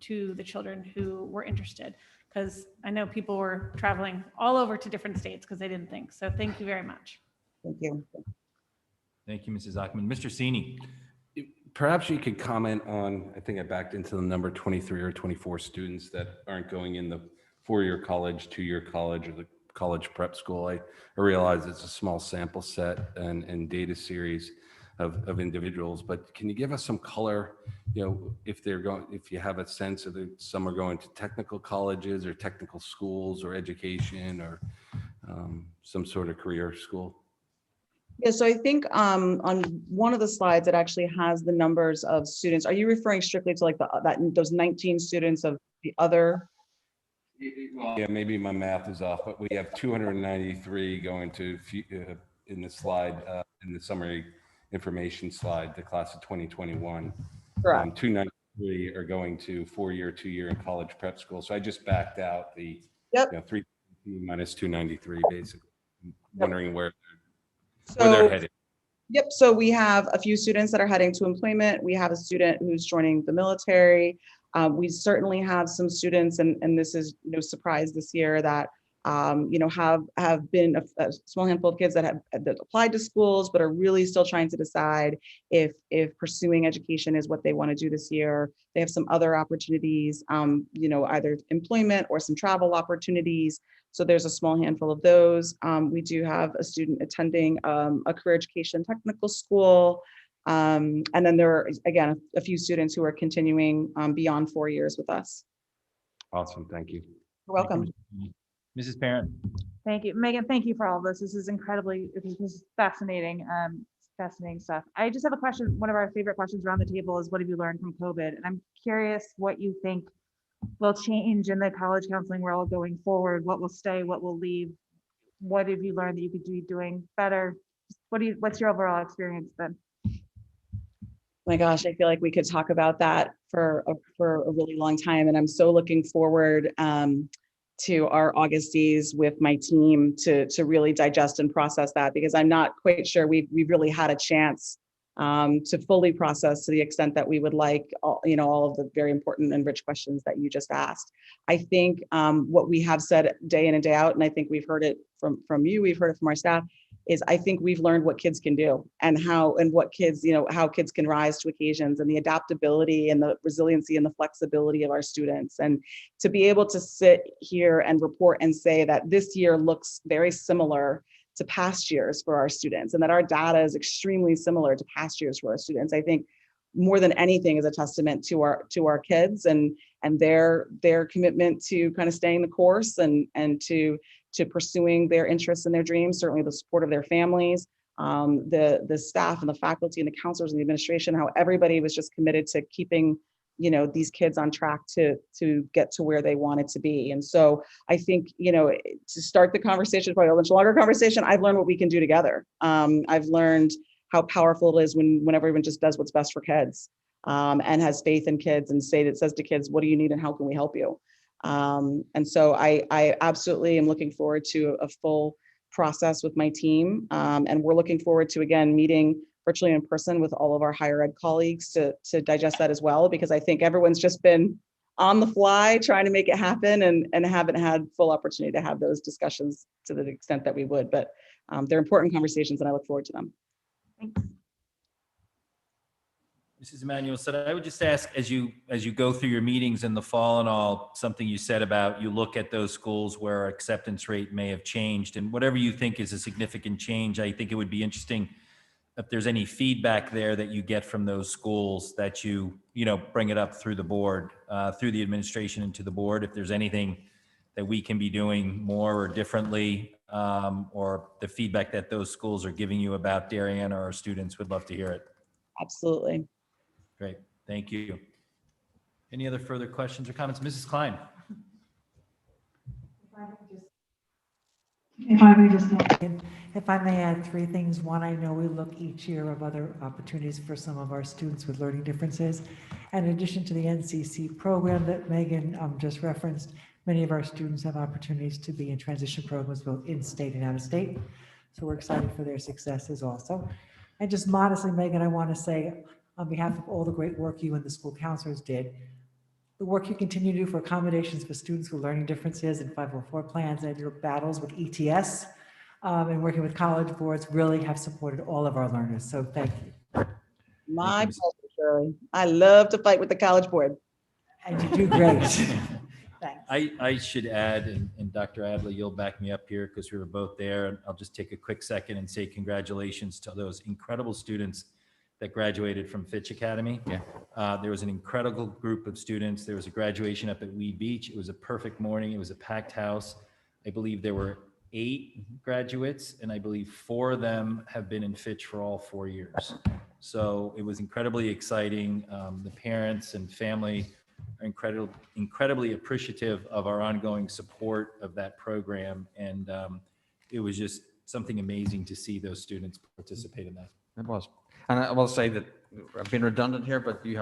to the children who were interested, because I know people were traveling all over to different states because they didn't think. So thank you very much. Thank you. Thank you, Mrs. Auckland. Mr. Sini. Perhaps you could comment on, I think I backed into the number 23 or 24 students that aren't going in the four-year college, two-year college, or the college prep school. I realize it's a small sample set and data series of individuals, but can you give us some color, if you have a sense of some are going to technical colleges or technical schools or education or some sort of career school? Yeah, so I think on one of the slides, it actually has the numbers of students. Are you referring strictly to like those 19 students of the other? Yeah, maybe my math is off, but we have 293 going to in the slide, in the summary information slide, the class of 2021. Correct. 293 are going to four-year, two-year in college prep school. So I just backed out the 3 minus 293, basically. I'm wondering where they're headed. Yep. So we have a few students that are heading to employment. We have a student who's joining the military. We certainly have some students, and this is no surprise this year, that have been a small handful of kids that have applied to schools, but are really still trying to decide if pursuing education is what they want to do this year. They have some other opportunities, either employment or some travel opportunities. So there's a small handful of those. We do have a student attending a career education technical school. And then there are, again, a few students who are continuing beyond 4 years with us. Awesome. Thank you. You're welcome. Mrs. Parent. Thank you, Megan. Thank you for all of this. This is fascinating, fascinating stuff. I just have a question. One of our favorite questions around the table is, what have you learned from COVID? And I'm curious what you think will change in the college counseling world going forward. What will stay? What will leave? What have you learned that you could be doing better? What's your overall experience then? My gosh, I feel like we could talk about that for a really long time, and I'm so looking forward to our Augusties with my team to really digest and process that, because I'm not quite sure we've really had a chance to fully process to the extent that we would like, all of the very important and rich questions that you just asked. I think what we have said day in and day out, and I think we've heard it from you, we've heard it from our staff, is I think we've learned what kids can do and how kids can rise to occasions, and the adaptability and the resiliency and the flexibility of our students. And to be able to sit here and report and say that this year looks very similar to past years for our students, and that our data is extremely similar to past years for our students, I think more than anything is a testament to our kids and their commitment to kind of staying the course and to pursuing their interests and their dreams, certainly the support of their families, the staff and the faculty and the counselors and the administration, how everybody was just committed to keeping these kids on track to get to where they wanted to be. And so I think, to start the conversation, probably a much longer conversation, I've learned what we can do together. I've learned how powerful it is when everyone just does what's best for kids, and has faith in kids and says to kids, what do you need and how can we help you? And so I absolutely am looking forward to a full process with my team. And we're looking forward to, again, meeting virtually in person with all of our higher ed colleagues to digest that as well, because I think everyone's just been on the fly trying to make it happen and haven't had full opportunity to have those discussions to the extent that we would, but they're important conversations and I look forward to them. Thanks. Mrs. Emanuel said, I would just ask, as you go through your meetings in the fall and all, something you said about you look at those schools where our acceptance rate may have changed, and whatever you think is a significant change, I think it would be interesting if there's any feedback there that you get from those schools that you bring it up through the board, through the administration and to the board, if there's anything that we can be doing more or differently, or the feedback that those schools are giving you about Darien or our students, would love to hear it. Absolutely. Great, thank you. Any other further questions or comments? Mrs. Klein. If I may add three things. One, I know we look each year of other opportunities for some of our students with learning differences. And in addition to the NCC program that Megan just referenced, many of our students have opportunities to be in transition programs both in state and out of state. So we're excited for their successes also. And just modestly, Megan, I want to say on behalf of all the great work you and the school counselors did, the work you continue to do for accommodations for students with learning differences and 504 plans, and your battles with ETS and working with college boards really have supported all of our learners. So thank you. My pleasure, Shirley. I love to fight with the college board. And you do great. I should add, and Dr. Adley, you'll back me up here because we were both there. And I'll just take a quick second and say congratulations to those incredible students that graduated from Fitch Academy. Yeah. There was an incredible group of students. There was a graduation up at Weed Beach. It was a perfect morning. It was a packed house. I believe there were 8 graduates, and I believe 4 of them have been in Fitch for all 4 years. So it was incredibly exciting. The parents and family are incredibly appreciative of our ongoing support of that program. And it was just something amazing to see those students participate in that. It was. And I will say that I've been redundant here, but we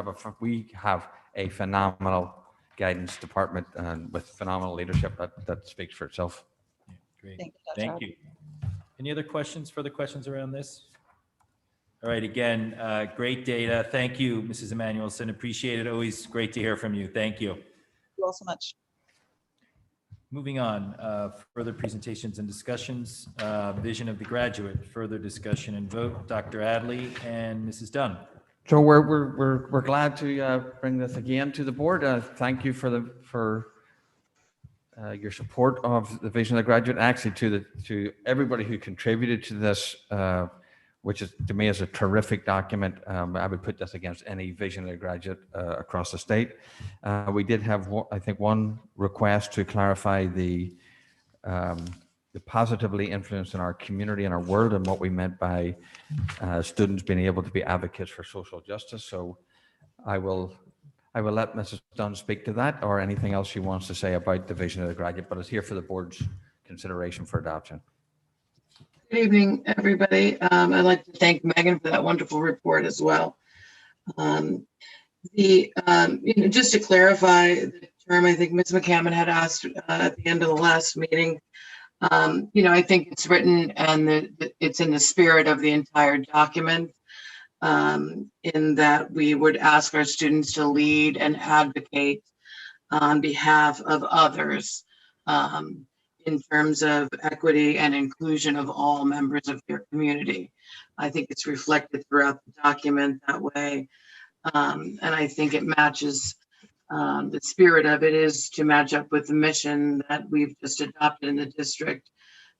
have a phenomenal guidance department and with phenomenal leadership that speaks for itself. Yeah, great. Thank you. Any other questions, further questions around this? All right, again, great data. Thank you, Mrs. Emanuelson. Appreciate it. Always great to hear from you. Thank you. Thank you all so much. Moving on, further presentations and discussions. Vision of the graduate, further discussion and vote. Dr. Adley and Mrs. Dunn. So we're glad to bring this again to the board. Thank you for your support of the vision of the graduate. Actually, to everybody who contributed to this, which is to me is a terrific document. I would put this against any vision of the graduate across the state. We did have, I think, one request to clarify the positively influence in our community and our world and what we meant by students being able to be advocates for social justice. So I will let Mrs. Dunn speak to that or anything else she wants to say about the vision of the graduate, but it's here for the board's consideration for adoption. Good evening, everybody. I'd like to thank Megan for that wonderful report as well. Just to clarify, the term. I think Ms. McCammon had asked at the end of the last meeting. I think it's written and it's in the spirit of the entire document, in that we would ask our students to lead and advocate on behalf of others, in terms of equity and inclusion of all members of their community. I think it's reflected throughout the document that way. And I think it matches, the spirit of it is to match up with the mission that we've just adopted in the district.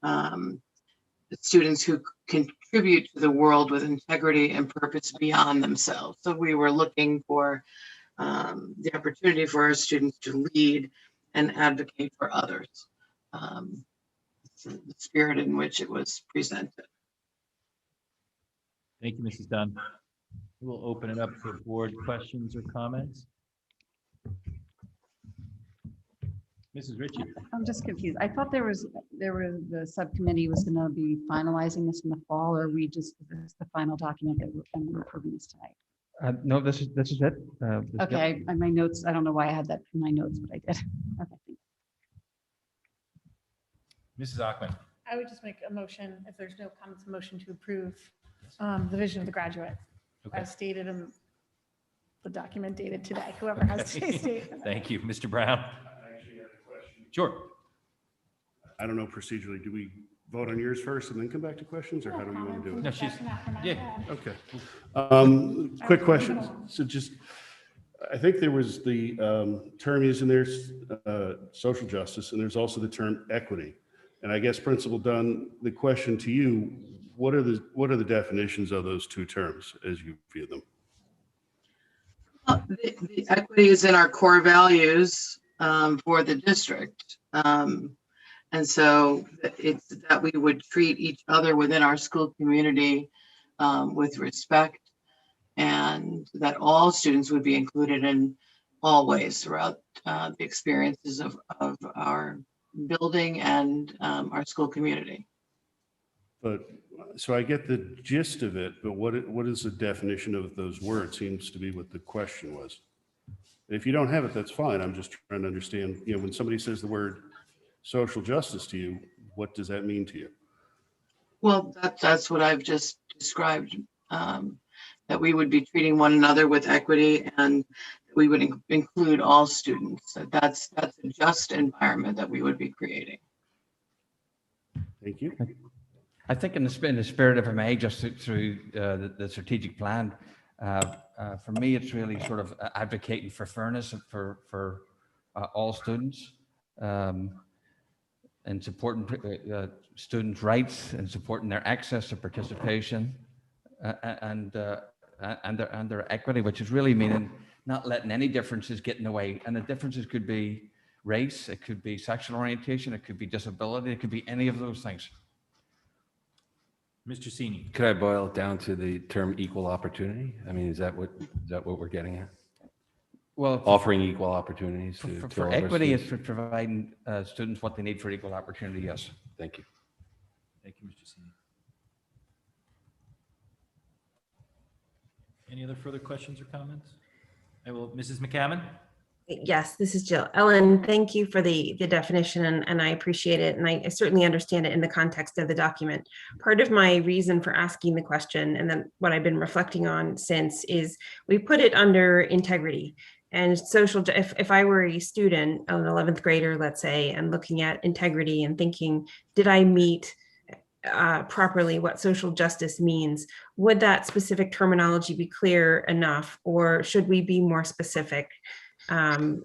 The students who contribute to the world with integrity and purpose beyond themselves. So we were looking for the opportunity for our students to lead and advocate for others. The spirit in which it was presented. Thank you, Mrs. Dunn. We'll open it up for board questions or comments. Mrs. Ritchie. I'm just confused. I thought the subcommittee was going to be finalizing this in the fall, or this is the final document that we're approving this tonight. No, this is it. This is Okay, and my notes, I don't know why I had that in my notes, but I did. Okay. Mrs. Ackman. I would just make a motion, if there's no comments, a motion to approve the vision of the graduate as stated in the document dated today, whoever has today's date. Thank you. Mr. Brown. I actually have a question. Sure. I don't know procedurally, do we vote on yours first and then come back to questions, or how do we want to do it? No, she's, yeah. Okay. Quick question. So just, I think there was the term used in there, social justice, and there's also the term equity. And I guess Principal Dunn, the question to you, what are the definitions of those two terms as you view them? The equity is in our core values for the district. And so it's that we would treat each other within our school community with respect, and that all students would be included in all ways throughout the experiences of our building and our school community. But so I get the gist of it, but what is the definition of those words seems to be what the question was. If you don't have it, that's fine. I'm just trying to understand, when somebody says the word social justice to you, what does that mean to you? Well, that's what I've just described, that we would be treating one another with equity, and we would include all students. That's a just environment that we would be creating. Thank you. I think in the spirit, if I may, just through the strategic plan, for me, it's really sort of advocating for fairness for all students, and supporting students' rights and supporting their access to participation, and their equity, which is really meaning not letting any differences get in the way. And the differences could be race, it could be sexual orientation, it could be disability, it could be any of those things. Mr. Sini. Could I boil it down to the term equal opportunity? I mean, is that what we're getting at? Well, offering equal opportunities to for all of our equity is students. for providing students what they need for equal opportunity. Yes. Thank you. Thank you, Mr. Sini. Any other further questions or comments? Mrs. McCammon? Yes, this is Jill. Ellen, thank you for the definition, and I appreciate it. And I certainly understand it in the context of the document. Part of my reason for asking the question, and then what I've been reflecting on since, is we put it under integrity and social. If I were a student, an 11th grader, let's say, and looking at integrity and thinking, did I meet properly what social justice means, would that specific terminology be clear enough, or should we be more specific in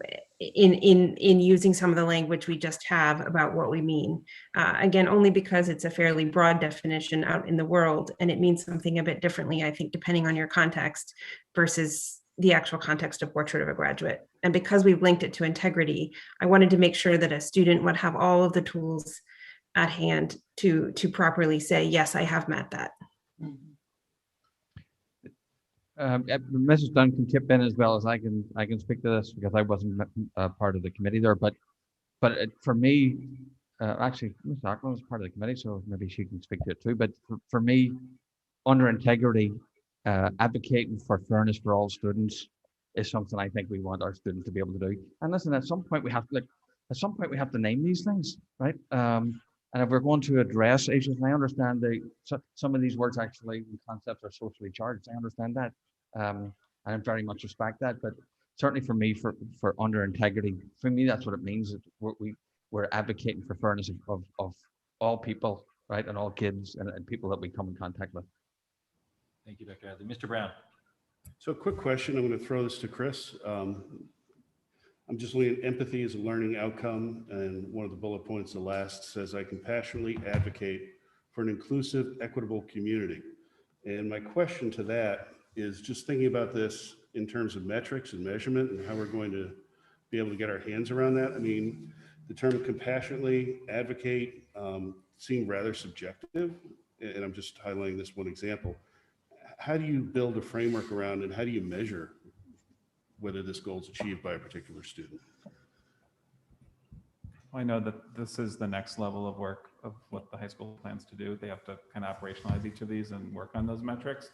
using some of the language we just have about what we mean? Again, only because it's a fairly broad definition out in the world, and it means something a bit differently, I think, depending on your context versus the actual context of Portrait of a Graduate. And because we've linked it to integrity, I wanted to make sure that a student would have all of the tools at hand to properly say, yes, I have met that. Mrs. Dunn can chip in as well as I can speak to this, because I wasn't part of the committee there. But for me, actually, Ms. Ackman was part of the committee, so maybe she can speak to it too. But for me, under integrity, advocating for fairness for all students, is something I think we want our students to be able to do. And listen, at some point we have to name these things, right? And if we're going to address issues, and I understand some of these words actually and concepts are socially charged. I understand that, and I very much respect that. But certainly for me, for under integrity, for me that's what it means. We're advocating for fairness of all people, right, and all kids and people that we come in contact with. Thank you, Dr. Adley. Mr. Brown. So a quick question, I'm going to throw this to Chris. I'm just looking at empathy as a learning outcome, and one of the bullet points, the last, says, I can passionately advocate for an inclusive, equitable community. And my question to that is just thinking about this in terms of metrics and measurement and how we're going to be able to get our hands around that. I mean, the term compassionately advocate seemed rather subjective, and I'm just highlighting this one example. How do you build a framework around and how do you measure whether this goal is achieved by a particular student? I know that this is the next level of work of what the high school plans to do. They have to kind of operationalize each of these and work on those metrics.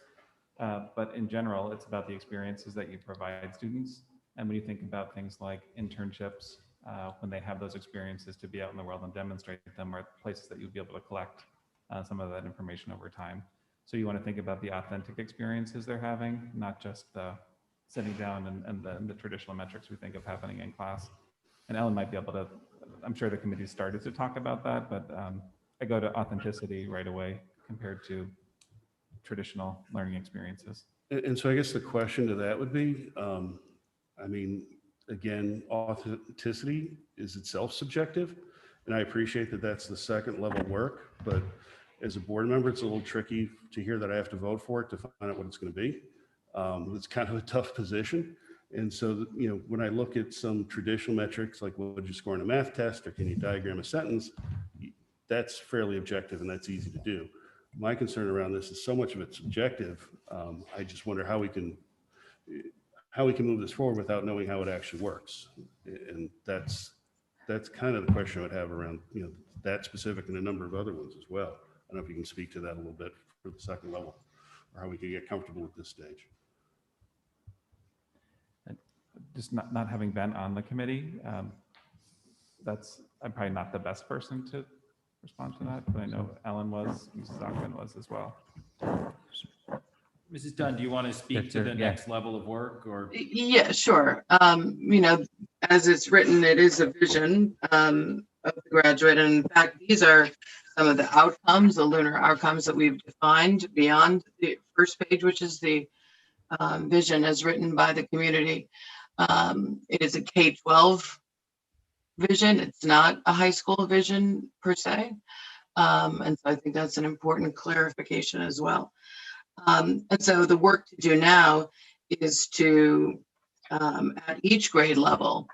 But in general, it's about the experiences that you provide students. And when you think about things like internships, when they have those experiences to be out in the world and demonstrate them, are places that you'll be able to collect some of that information over time. So you want to think about the authentic experiences they're having, not just the sitting down and the traditional metrics we think of happening in class. And Ellen might be able to, I'm sure the committee started to talk about that, but I go to authenticity right away compared to traditional learning experiences. And so I guess the question to that would be, I mean, again, authenticity is itself subjective. And I appreciate that that's the second level work, but as a board member, it's a little tricky to hear that I have to vote for it to find out what it's going to be. It's kind of a tough position. And so, you know, when I look at some traditional metrics, like what did you score on a math test, or can you diagram a sentence, that's fairly objective and that's easy to do. My concern around this is so much of it's subjective. I just wonder how we can move this forward without knowing how it actually works. And that's kind of the question I would have around, you know, that specific and a number of other ones as well. I don't know if you can speak to that a little bit for the second level, or how we can get comfortable at this stage. Just not having been on the committee, I'm probably not the best person to respond to that, but I know Ellen was, Mrs. Ogden was as well. Mrs. Dunn, do you want to speak to the next level of work, or? Yeah, sure. You know, as it's written, it is a vision of the graduate. And in fact, these are some of the outcomes, the lunar outcomes that we've defined beyond the first page, which is the vision as written by the community. It is a K-12 vision. It's not a high school vision per se. And so I think that's an important clarification as well. And so the work to do now is to, at each grade level,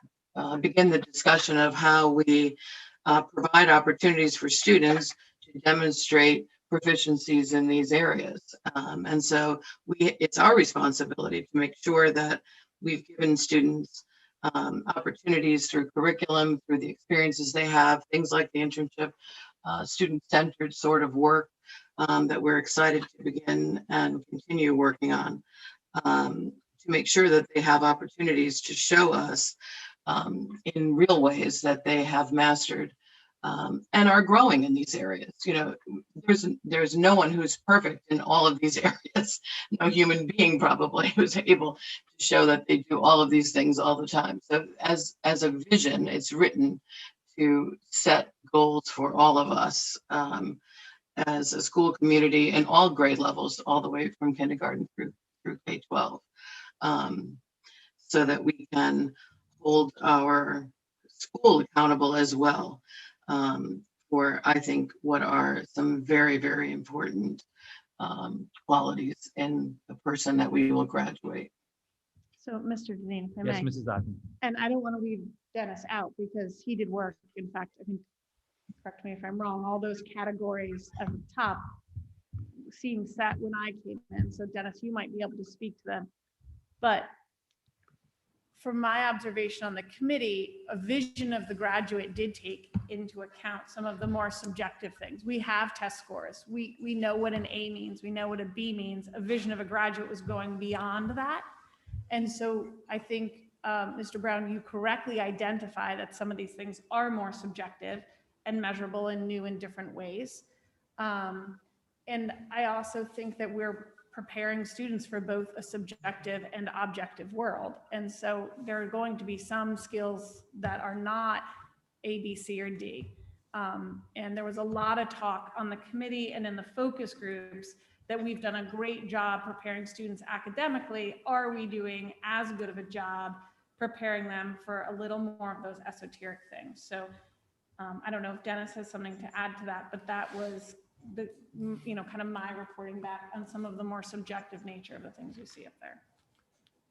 begin the discussion of how we provide opportunities for students to demonstrate proficiencies in these areas. And so it's our responsibility to make sure that we've given students opportunities through curriculum, through the experiences they have, things like the internship, student-centered sort of work that we're excited to begin and continue working on, to make sure that they have opportunities to show us in real ways that they have mastered and are growing in these areas. You know, there's no one who's perfect in all of these areas. No human being probably who's able to show that they do all of these things all the time. So as a vision, it's written to set goals for all of us as a school community in all grade levels, all the way from kindergarten through K-12, so that we can hold our school accountable as well for, I think, what are some very, very important qualities in the person that we will graduate. So, Mr. Deneen, if I Yes, may. Mrs. Ogden. And I don't want to leave Dennis out because he did work. In fact, I think, correct me if I'm wrong, all those categories at the top seemed set when I came in. So Dennis, you might be able to speak to them. But from my observation on the committee, a vision of the graduate did take into account some of the more subjective things. We have test scores. We know what an A means. We know what a B means. A vision of a graduate was going beyond that And so I think, Mr. Brown, you correctly identify that some of these things are more subjective and measurable in new and different ways. And I also think that we're preparing students for both a subjective and objective world. And so there are going to be some skills that are not A, B, C, or D. And there was a lot of talk on the committee and in the focus groups that we've done a great job preparing students academically. Are we doing as good of a job preparing them for a little more of those esoteric things? So I don't know if Dennis has something to add to that, but that was the, kind of my reporting back on some of the more subjective nature of the things we see up there.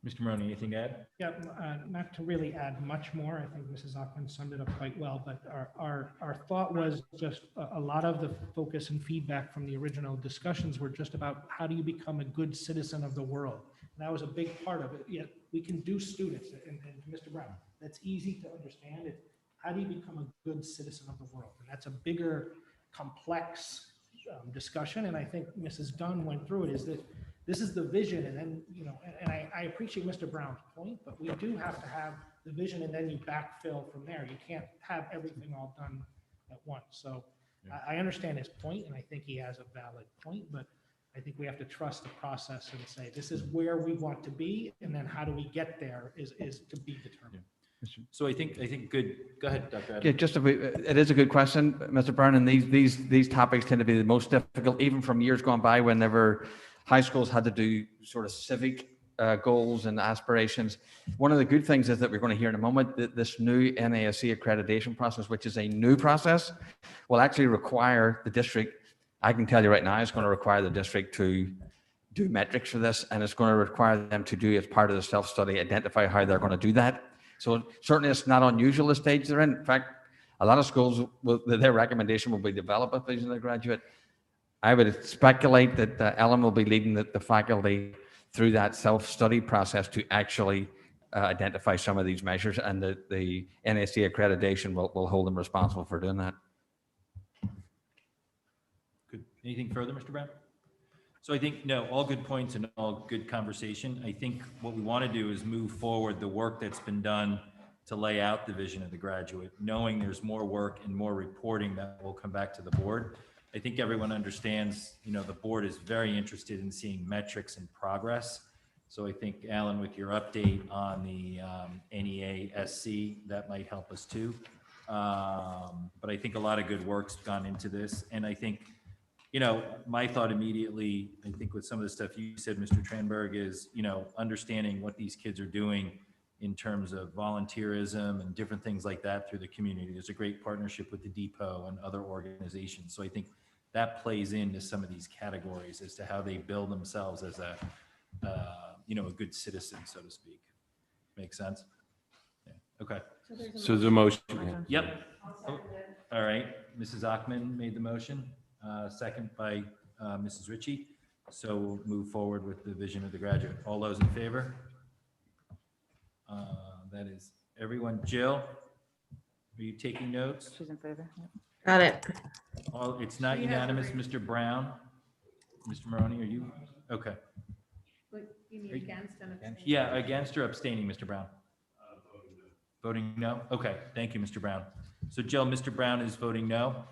Mr. Maroney, anything to add? Yeah, not to really add much more. I think Mrs. Ockman summed it up quite well, but our thought was just a lot of the focus and feedback from the original discussions were just about how do you become a good citizen of the world? And that was a big part of it. Yet we can do students, and Mr. Brown, that's easy to understand. It's how do you become a good citizen of the world? And that's a bigger, complex discussion. And I think Mrs. Dunn went through it, is that this is the vision, and then, and I appreciate Mr. Brown's point, but we do have to have the vision and then you backfill from there. You can't have everything all done at once. So I understand his point, and I think he has a valid point, but I think we have to trust the process and say, this is where we want to be, and then how do we get there is to be determined. So I think good. Go ahead, Dr. Yeah, it is a good question, Mr. Brown, and these topics tend to be the most difficult, even from years gone by, whenever high schools had to do sort of civic goals and aspirations. One of the good things is that we're going to hear in a moment that this new NASC accreditation process, which is a new process, will actually require the district, I can tell you right now, it's going to require the district to do metrics for this, and it's going to require them to do, as part of the self-study, identify how they're going to do that. So certainly it's not unusual the stage they're in. In fact, a lot of schools, their recommendation will be develop a vision of the graduate. I would speculate that Ellen will be leading the faculty through that self-study process to actually identify some of these measures, and the NAC accreditation will hold them responsible for doing that. Good. Anything further, Mr. Brown? So I think, no, all good points and all good conversation. I think what we want to do is move forward the work that's been done to lay out the vision of the graduate, knowing there's more work and more reporting that will come back to the board. I think everyone understands, the board is very interested in seeing metrics and progress. So I think, Alan, with your update on the NEA-SC, that might help us too. But I think a lot of good work's gone into this. And I think, my thought immediately, I think with some of the stuff you said, Mr. Tranberg, is, understanding what these kids are doing in terms of volunteerism and different things like that through the community. There's a great partnership with the Depot and other organizations. So I think that plays into some of these categories as to how they build themselves as a good citizen, so to speak. Make sense? Yeah. Okay. So there's a motion. Yep. Oh, all right. Mrs. Ockman made the motion. Second by Mrs. Ritchie. So we'll move forward with the vision of the graduate. All those in favor? That is everyone. Jill, are you taking notes? She's in favor. Got it. Well, it's not unanimous. Mr. Brown, Mr. Maroney, are you? Okay. You mean against and abstaining? Yeah, against or abstaining, Mr. Brown? Voting no? Okay, thank you, Mr. Brown. So Jill, Mr. Brown is voting no?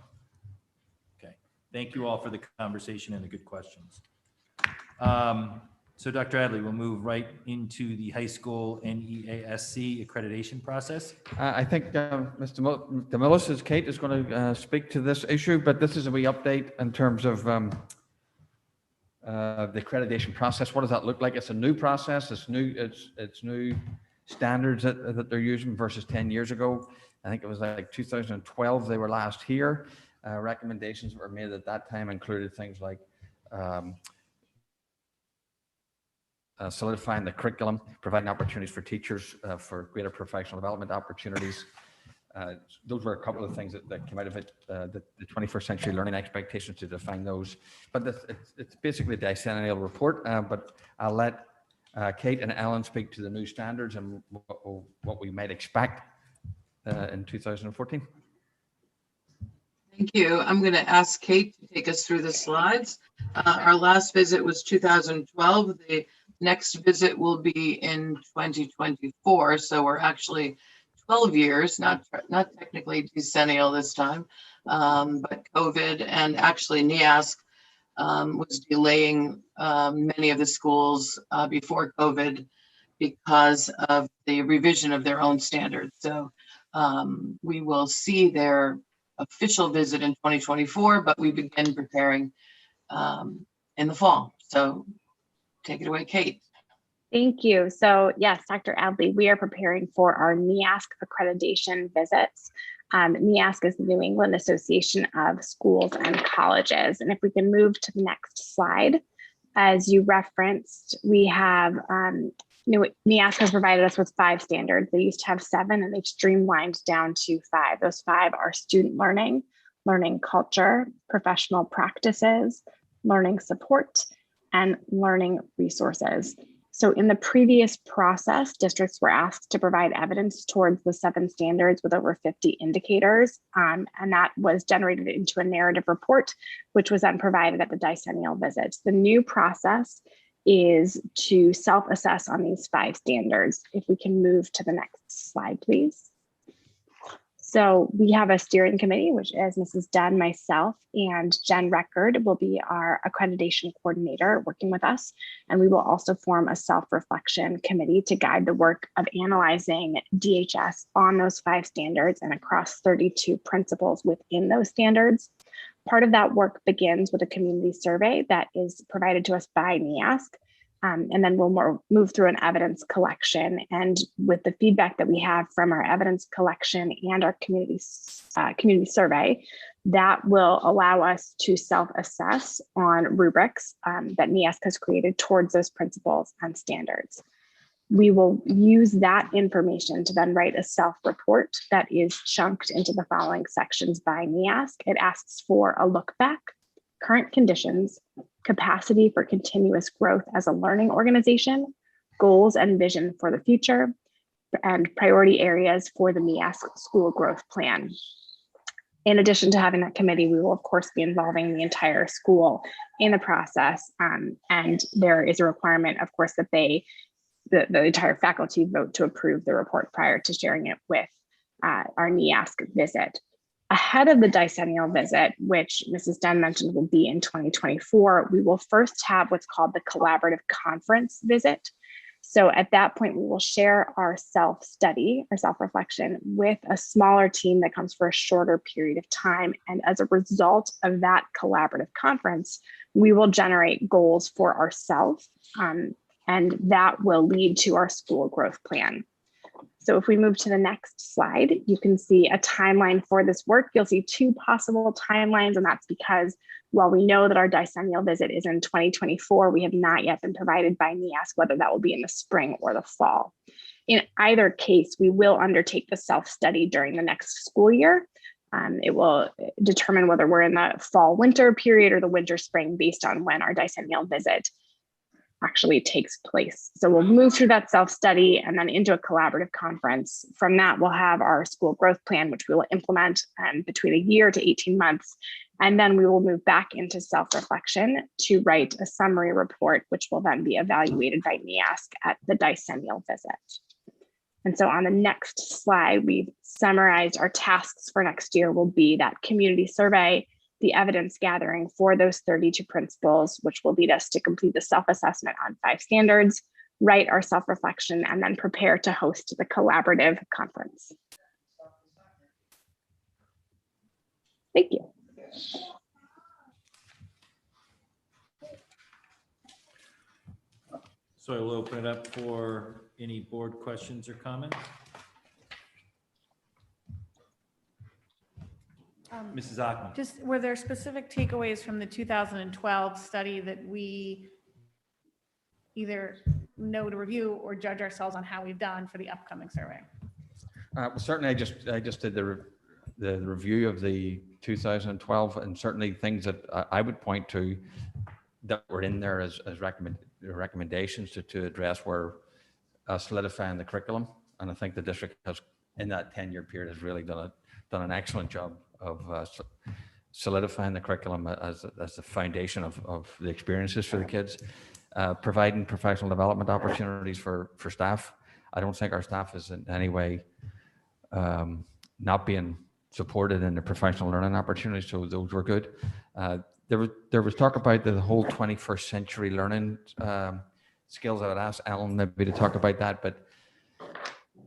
Okay, thank you all for the conversation and the good questions. So Dr. Adley, we'll move right into the high school NEASC accreditation process. I think Mr. Melissa's Kate is going to speak to this issue, but this is a wee update in terms of the accreditation process. What does that look like? It's a new process. It's new standards that they're using versus 10 years ago. I think it was like 2012 they were last here. Recommendations that were made at that time included things like solidifying the curriculum, providing opportunities for teachers for greater professional development opportunities. Those were a couple of things that came out of it, the 21st century learning expectations to define those. But it's basically a decennial report, but I'll let Kate and Ellen speak to the new standards and what we might expect in 2014. Thank you. I'm going to ask Kate to take us through the slides. Our last visit was 2012. The next visit will be in 2024. So we're actually 12 years, not technically decennial this time, but COVID and actually NEASC was delaying many of the schools before COVID because of the revision of their own standards. So we will see their official visit in 2024, but we begin preparing in the fall. So take it away, Kate. Thank you. So yes, Dr. Adley, we are preparing for our NEASC accreditation visits. NEASC is the New England Association of Schools and Colleges. And if we can move to the next slide, as you referenced, we have NEASC has provided us with 5 standards. They used to have 7 and they've streamlined down to 5. Those 5 are student learning, learning culture, professional practices, learning support, and learning resources. So in the previous process, districts were asked to provide evidence towards the 7 standards with over 50 indicators, and that was generated into a narrative report, which was then provided at the decennial visits. The new process is to self-assess on these 5 standards. If we can move to the next slide, please. So we have a steering committee, which is Mrs. Dunn, myself, and Jen Record will be our accreditation coordinator working with us. And we will also form a self-reflection committee to guide the work of analyzing DHS on those 5 standards and across 32 principles within those standards. Part of that work begins with a community survey that is provided to us by NEASC. And then we'll move through an evidence collection. And with the feedback that we have from our evidence collection and our community survey, that will allow us to self-assess on rubrics that NEASC has created towards those principles and standards. We will use that information to then write a self-report that is chunked into the following sections by NEASC. It asks for a look back, current conditions, capacity for continuous growth as a learning organization, goals and vision for the future, and priority areas for the NEASC school growth plan. In addition to having that committee, we will of course be involving the entire school in the process. And there is a requirement, of course, that the entire faculty vote to approve the report prior to sharing it with our NEASC visit. Ahead of the decennial visit, which Mrs. Dunn mentioned will be in 2024, we will first have what's called the collaborative conference visit. So at that point, we will share our self-study, our self-reflection with a smaller team that comes for a shorter period of time. And as a result of that collaborative conference, we will generate goals for ourselves, and that will lead to our school growth plan. So if we move to the next slide, you can see a timeline for this work. You'll see 2 possible timelines, and that's because while we know that our decennial visit is in 2024, we have not yet been provided by NEASC whether that will be in the spring or the fall. In either case, we will undertake the self-study during the next school year. It will determine whether we're in the fall-winter period or the winter-spring based on when our decennial visit actually takes place. So we'll move through that self-study and then into a collaborative conference. From that, we'll have our school growth plan, which we will implement between a year to 18 months. And then we will move back into self-reflection to write a summary report, which will then be evaluated by NEASC at the decennial visit. And so on the next slide, we've summarized our tasks for next year will be that community survey, the evidence gathering for those 32 principles, which will lead us to complete the self-assessment on 5 standards, write our self-reflection, and then prepare to host the collaborative conference. Thank you. So I will open it up for any board questions or comments. Mrs. Ackman. Just, were there specific takeaways from the 2012 study that we either know to review or judge ourselves on how we've done for the upcoming survey? Certainly, I just did the review of the 2012, and certainly things that I would point to that were in there as recommendations to address were solidifying the curriculum. And I think the district has, in that 10-year period, has really done an excellent job of solidifying the curriculum as the foundation of the experiences for the kids. providing professional development opportunities for staff. I don't think our staff is in any way not being supported in the professional learning opportunities, so those were good. There was talk about the whole 21st century learning skills. I would ask Alan maybe to talk about that, but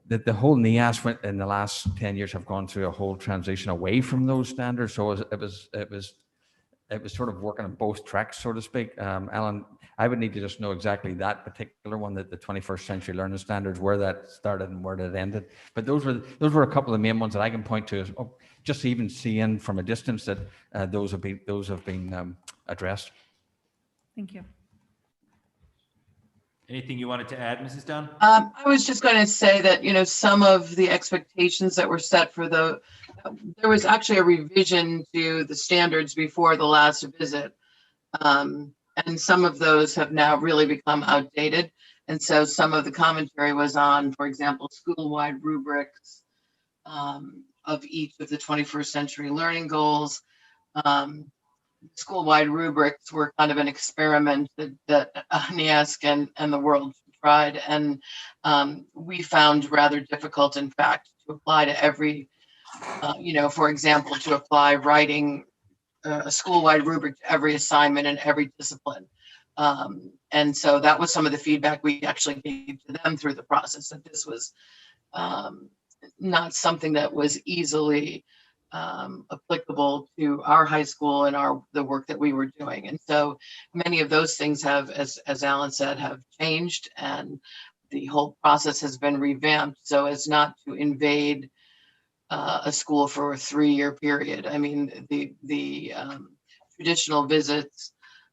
the whole NIAS went in the last 10 years have gone through a whole transition away from those standards. So it was sort of working on both tracks, so to speak. Alan, I would need to just know exactly that particular one, that the 21st century learning standards, where that started and where that ended. But those were a couple of the main ones that I can point to, just even seeing from a distance that those have been addressed. Thank you. Anything you wanted to add, Mrs. Dunn? I was just going to say that, you know, some of the expectations that were set for there was actually a revision to the standards before the last visit. And some of those have now really become outdated. And so some of the commentary was on, for example, school-wide rubrics of each of the 21st century learning goals. School-wide rubrics were kind of an experiment that NIASC and the world tried, and we found rather difficult, in fact, to apply to every, for example, to apply writing a school-wide rubric to every assignment in every discipline. And so that was some of the feedback we actually gave to them through the process, that this was not something that was easily applicable to our high school and the work that we were doing. And so many of those things have, as Alan said, have changed, and the whole process has been revamped so as not to invade a school for a 3-year period. I mean, the traditional visits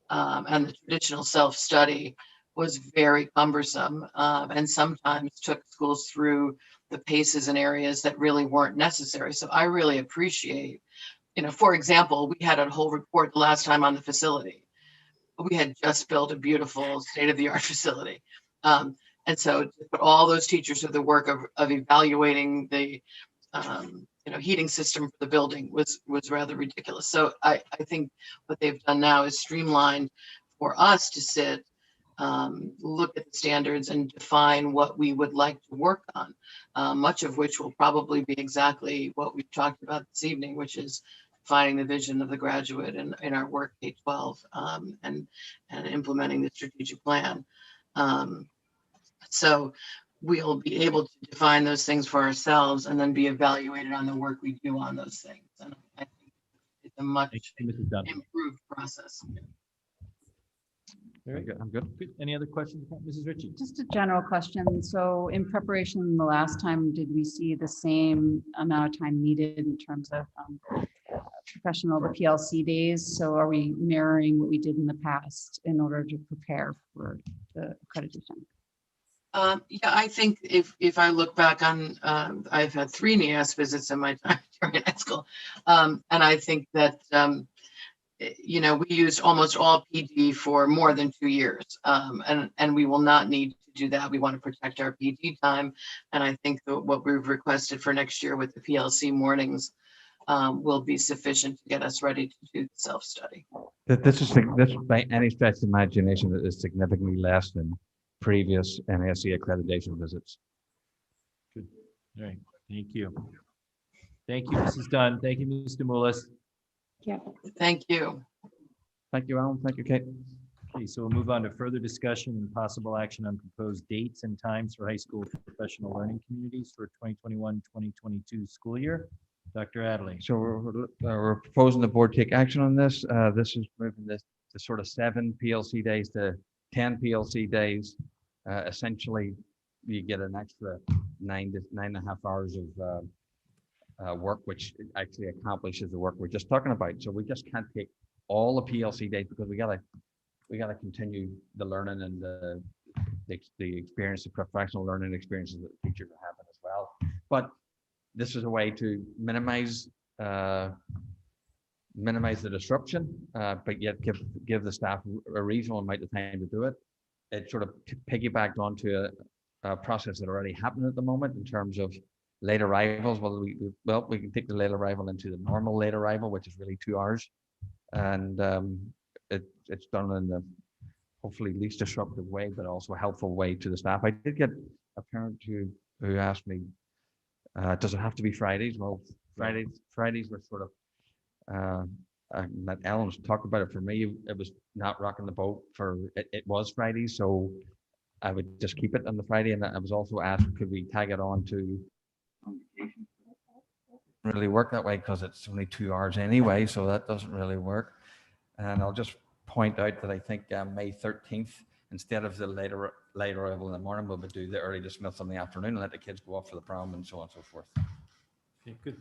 and the traditional self-study was very cumbersome, and sometimes took schools through the paces and areas that really weren't necessary. So I really appreciate, for example, we had a whole report the last time on the facility. We had just built a beautiful state-of-the-art facility. And so to put all those teachers through the work of evaluating the heating system for the building was rather ridiculous. So I think what they've done now is streamlined for us to sit, look at the standards and define what we would like to work on, much of which will probably be exactly what we've talked about this evening, which is defining the vision of the graduate in our work K-12 and implementing the strategic plan. So we'll be able to define those things for ourselves and then be evaluated on the work we do on those things. And I think it's a much improved process. Very good. I'm good. Any other questions, Mrs. Ritchie? Just a general question. So in preparation, the last time, did we see the same amount of time needed in terms of professional, the PLC days? So are we mirroring what we did in the past in order to prepare for the accreditation? Yeah, I think if I look back on, I've had 3 NIAS visits in my time during high school. And I think that, we used almost all PD for more than 2 years. And we will not need to do that. We want to protect our PD time. And I think that what we've requested for next year with the PLC mornings will be sufficient to get us ready to do the self-study. This by any stretch of imagination that is significantly less than previous NSC accreditation visits. Good. All right. Thank you. Thank you, Mrs. Dunn. Thank you, Mr. Moulis. Yeah. Thank you. Thank you, Alan. Thank you, Kate. Okay, so we'll move on to further discussion and possible action on proposed dates and times for high school professional learning communities for 2021-2022 school year. Dr. Adley. So we're proposing the board take action on this. This is moving this to sort of 7 PLC days to 10 PLC days. Essentially, you get an extra 9 to 9.5 hours of work, which actually accomplishes the work we're just talking about. So we just can't take all the PLC days because we gotta continue the learning and the experience, the professional learning experiences that the teachers are having as well. But this is a way to minimize the disruption, but yet give the staff a reasonable amount of time to do it. It sort of piggybacked onto a process that already happened at the moment in terms of late arrivals. Well, we can take the late arrival into the normal late arrival, which is really 2 hours, and it's done in the hopefully least disruptive way, but also a helpful way to the staff. I did get a parent who asked me, does it have to be Fridays? Well, Fridays were sort of, that Ellen's talked about it. For me, it was not rocking the boat for, it was Fridays, so I would just keep it on the Friday. And I was also asked, could we tag it on to really work that way, because it's only 2 hours anyway, so that doesn't really work. And I'll just point out that I think May 13th, instead of the later arrival in the morning, we'll do the early dismissal in the afternoon and let the kids go off for the prom and so on and so forth. Okay, good.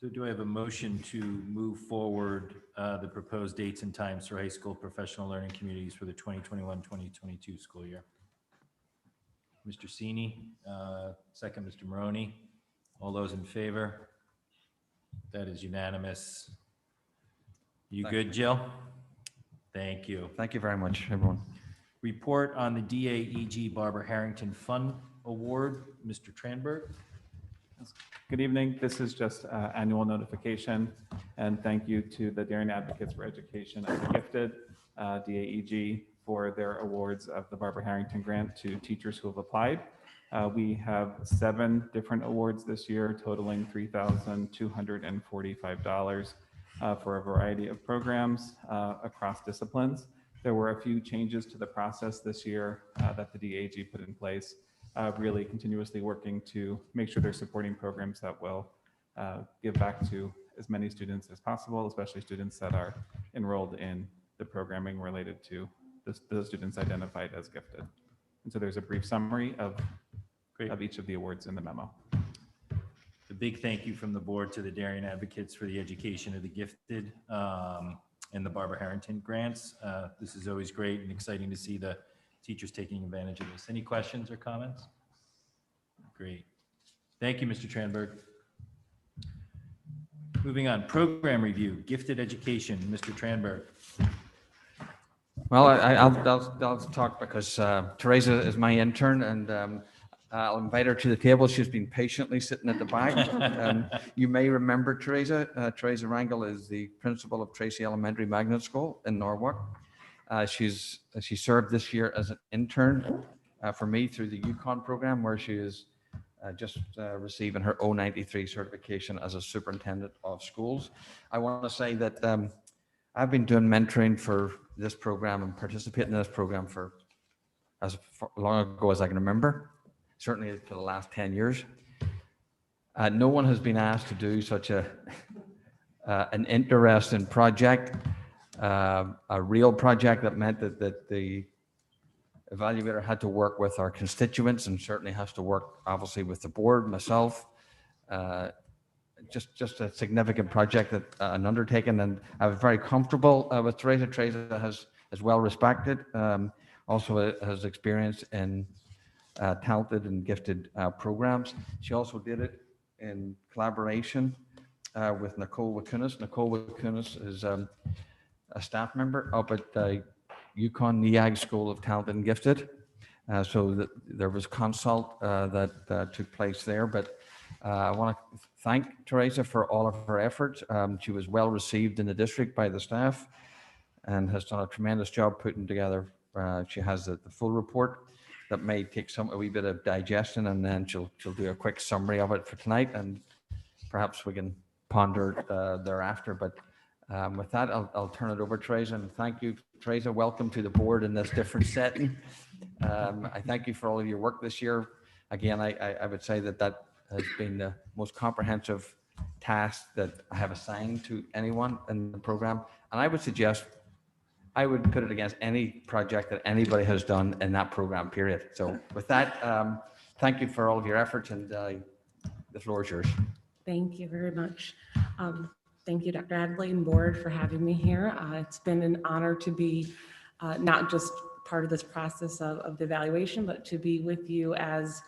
So do I have a motion to move forward the proposed dates and times for high school professional learning communities for the 2021-2022 school year? Mr. Sini, second, Mr. Maroney. All those in favor? That is unanimous. You good, Jill? Thank you. Thank you very much, everyone. Report on the DAEG Barbara Harrington Fund Award, Mr. Tranberg. Good evening. This is just annual notification, and thank you to the Darien Advocates for Education and the Gifted, DAEG, for their awards of the Barbara Harrington Grant to teachers who have applied. We have 7 different awards this year, totaling $3,245 for a variety of programs across disciplines. There were a few changes to the process this year that the DAEG put in place, really continuously working to make sure they're supporting programs that will give back to as many students as possible, especially students that are enrolled in the programming related to those students identified as gifted. And so there's a brief summary of each of the awards in the memo. A big thank you from the board to the Darien Advocates for the Education of the Gifted and the Barbara Harrington grants. This is always great and exciting to see the teachers taking advantage of this. Any questions or comments? Great. Thank you, Mr. Tranberg. Moving on, program review, gifted education, Mr. Tranberg. Well, I'll talk because Theresa is my intern, and I'll invite her to the table. She's been patiently sitting at the back. You may remember Theresa. Theresa Rangel is the principal of Tracy Elementary Magnet School in Norwalk. She served this year as an intern for me through the UConn program, where she is just receiving her O93 certification as a superintendent of schools. I want to say that I've been doing mentoring for this program and participating in this program for as long ago as I can remember, certainly for the last 10 years. No one has been asked to do such an interesting project, a real project that meant that the evaluator had to work with our constituents and certainly has to work obviously with the board, myself. Just a significant project, that an undertaking, and I was very comfortable with Theresa. Theresa is well respected, also has experience in talented and gifted programs. She also did it in collaboration with Nicole Wakunis. Nicole Wakunis is a staff member up at UConn NEAG School of Talented and Gifted. So there was consult that took place there, but I want to thank Theresa for all of her efforts. She was well received in the district by the staff and has done a tremendous job putting together. She has the full report that may take a wee bit of digestion, and then she'll do a quick summary of it for tonight, and perhaps we can ponder thereafter. But with that, I'll turn it over to Theresa, and thank you, Theresa. Welcome to the board in this different setting. I thank you for all of your work this year. Again, I would say that has been the most comprehensive task that I have assigned to anyone in the program. And I would suggest, I would put it against any project that anybody has done in that program, period. So with that, thank you for all of your efforts, and the floor is yours. Thank you very much. Thank you, Dr. Adley and board, for having me here. It's been an honor to be not just part of this process of the evaluation, but to be with you as,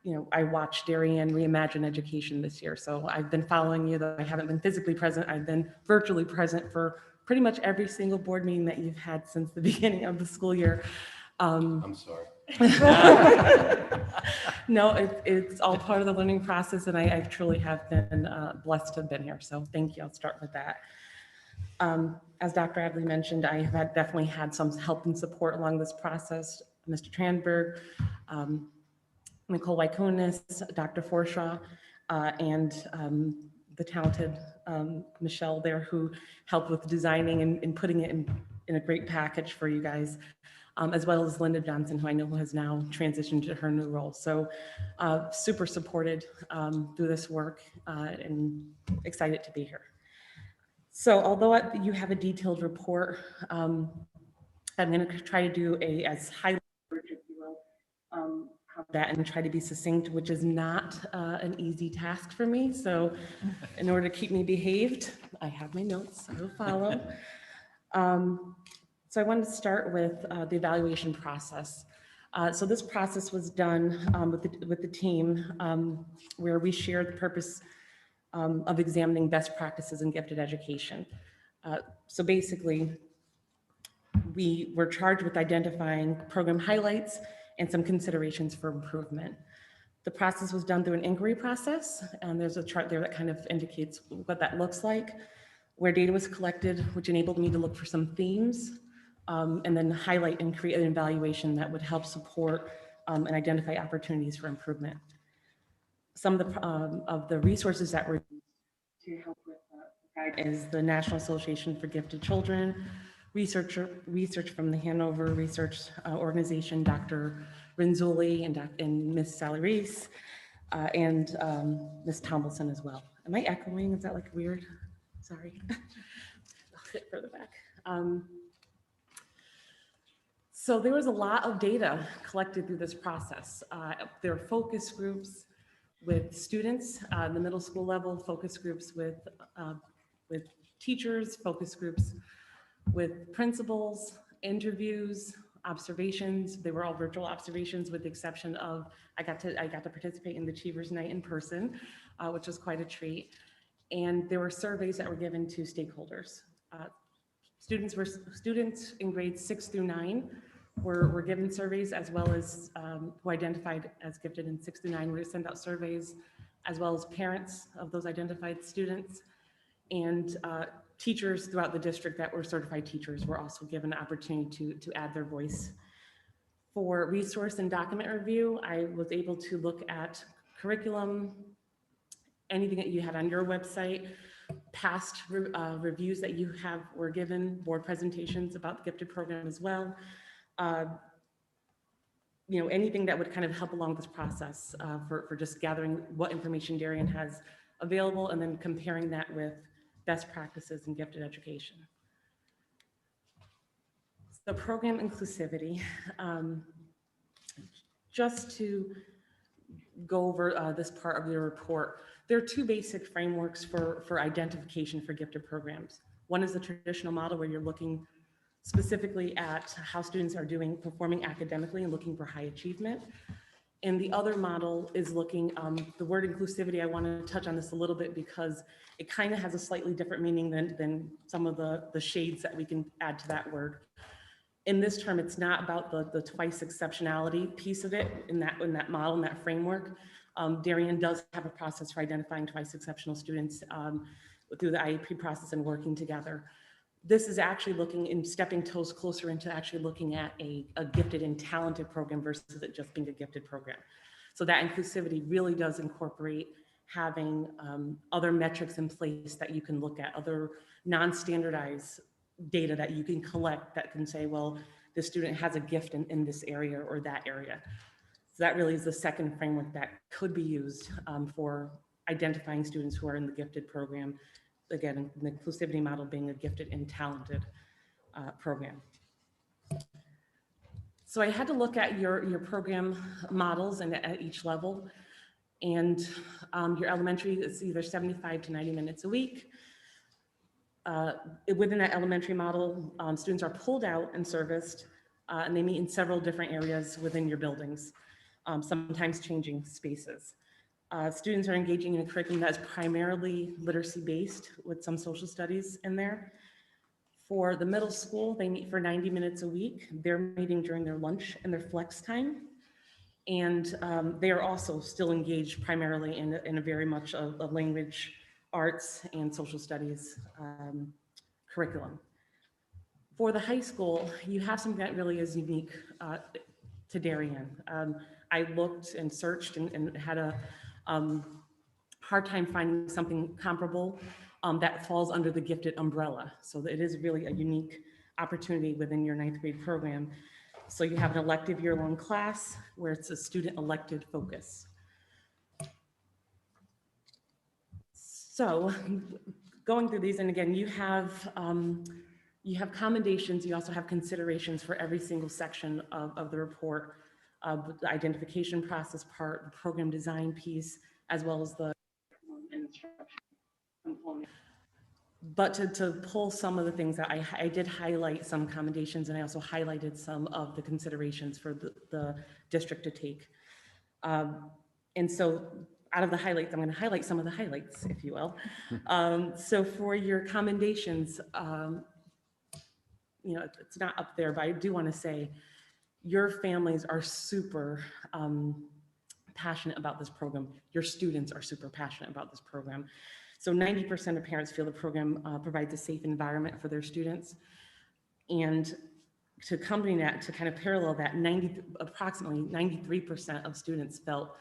you know, I watched Darien Reimagine Education this year. So I've been following you, though I haven't been physically present. I've been virtually present for pretty much every single board meeting that you've had since the beginning of the school year. I'm sorry. No, it's all part of the learning process, and I truly have been blessed to have been here. So thank you. I'll start with that. As Dr. Adley mentioned, I have definitely had some help and support along this process. Mr. Tranberg, Nicole Wykonis, Dr. Forshaw, and the talented Michelle there, who helped with designing and putting it in a great package for you guys, as well as Linda Johnson, who I know has now transitioned to her new role. So super supported through this work and excited to be here. So although you have a detailed report, I'm going to try to do as high level, if you will, of that and try to be succinct, which is not an easy task for me. So in order to keep me behaved, I have my notes, I will follow. So I wanted to start with the evaluation process. So this process was done with the team where we shared the purpose of examining best practices in gifted education. So basically, we were charged with identifying program highlights and some considerations for improvement. The process was done through an inquiry process, and there's a chart there that kind of indicates what that looks like, where data was collected, which enabled me to look for some themes, and then highlight and create an evaluation that would help support and identify opportunities for improvement. Some of the resources that were to help with that is the National Association for Gifted Children, research from the Hanover Research Organization, Dr. Renzulli and Ms. Sally Reese, and Ms. Tomlinson as well. Am I echoing? Is that like weird? Sorry. I'll sit further back. So there was a lot of data collected through this process. There are focus groups with students, the middle school level, focus groups with teachers, focus groups with principals, interviews, observations. They were all virtual observations with the exception of, I got to participate in the Achievers Night in person, which was quite a treat. And there were surveys that were given to stakeholders. Students in grades 6 through 9 were given surveys, as well as who identified as gifted in 6 through 9 were to send out surveys, as well as parents of those identified students. And teachers throughout the district that were certified teachers were also given an opportunity to add their voice. For resource and document review, I was able to look at curriculum, anything that you had on your website, past reviews that you were given, board presentations about the gifted program as well. You know, anything that would kind of help along this process for just gathering what information Darien has available and then comparing that with best practices in gifted education. So program inclusivity, just to go over this part of the report, there are two basic frameworks for identification for gifted programs. One is the traditional model where you're looking specifically at how students are performing academically and looking for high achievement. And the other model is looking, the word inclusivity, I want to touch on this a little bit because it kind of has a slightly different meaning than some of the shades that we can add to that word. In this term, it's not about the twice exceptionality piece of it in that model, in that framework. Darien does have a process for identifying twice exceptional students through the IEP process and working together. This is actually looking and stepping toes closer into actually looking at a gifted and talented program versus it just being a gifted program. So that inclusivity really does incorporate having other metrics in place that you can look at, other non-standardized data that you can collect that can say, well, the student has a gift in this area or that area. So that really is the second framework that could be used for identifying students who are in the gifted program. Again, the inclusivity model being a gifted and talented program. So I had to look at your program models and at each level. And your elementary is either 75 to 90 minutes a week. Within that elementary model, students are pulled out and serviced, and they meet in several different areas within your buildings, sometimes changing spaces. Students are engaging in a curriculum that is primarily literacy-based with some social studies in there. For the middle school, they meet for 90 minutes a week. They're meeting during their lunch and their flex time. And they are also still engaged primarily in a very much a language, arts, and social studies curriculum. For the high school, you have something that really is unique to Darien. I looked and searched and had a hard time finding something comparable that falls under the gifted umbrella. So it is really a unique opportunity within your 9th grade program. So you have an elective year-long class where it's a student elected focus. So going through these, and again, you have commendations, you also have considerations for every single section of the report, the identification process part, the program design piece, as well as the instruction component. But to pull some of the things that I did highlight some commendations, and I also highlighted some of the considerations for the district to take. And so out of the highlights, I'm going to highlight some of the highlights, if you will. So for your commendations, you know, it's not up there, but I do want to say your families are super passionate about this program. Your students are super passionate about this program. So 90% of parents feel the program provides a safe environment for their students. And to accompany that, to kind of parallel that, approximately 93% of students felt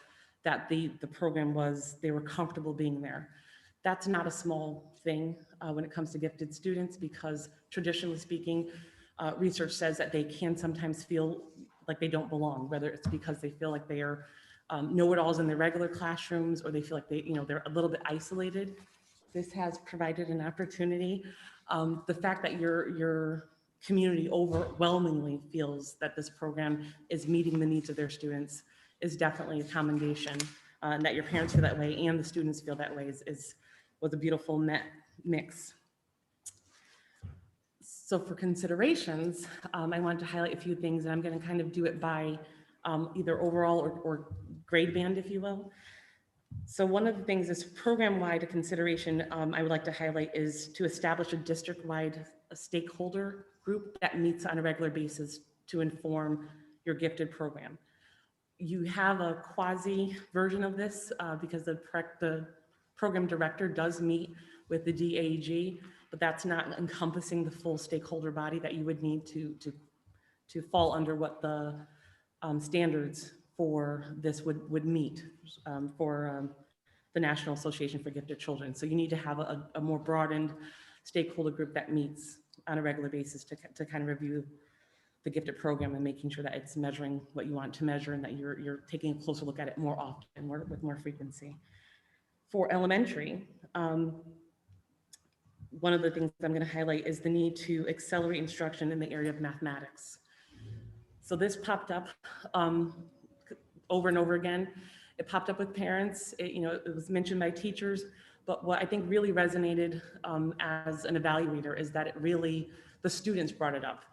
that the program they were comfortable being there. That's not a small thing when it comes to gifted students, because traditionally speaking, research says that they can sometimes feel like they don't belong, whether it's because they feel like they are know-it-alls in their regular classrooms, or they feel like they're a little bit isolated. This has provided an opportunity. The fact that your community overwhelmingly feels that this program is meeting the needs of their students is definitely a commendation. And that your parents feel that way and the students feel that way was a beautiful mix. So for considerations, I wanted to highlight a few things, and I'm going to kind of do it by either overall or grade band, if you will. So one of the things is program-wide consideration I would like to highlight is to establish a district-wide stakeholder group that meets on a regular basis to inform your gifted program. You have a quasi version of this because the program director does meet with the DAG, but that's not encompassing the full stakeholder body that you would need to fall under what the standards for this would meet for the National Association for Gifted Children. So you need to have a more broadened stakeholder group that meets on a regular basis to kind of review the gifted program and making sure that it's measuring what you want to measure and that you're taking a closer look at it more often, with more frequency. For elementary, one of the things I'm going to highlight is the need to accelerate instruction in the area of mathematics. So this popped up over and over again. It popped up with parents. It was mentioned by teachers, but what I think really resonated as an evaluator is that the students brought it up.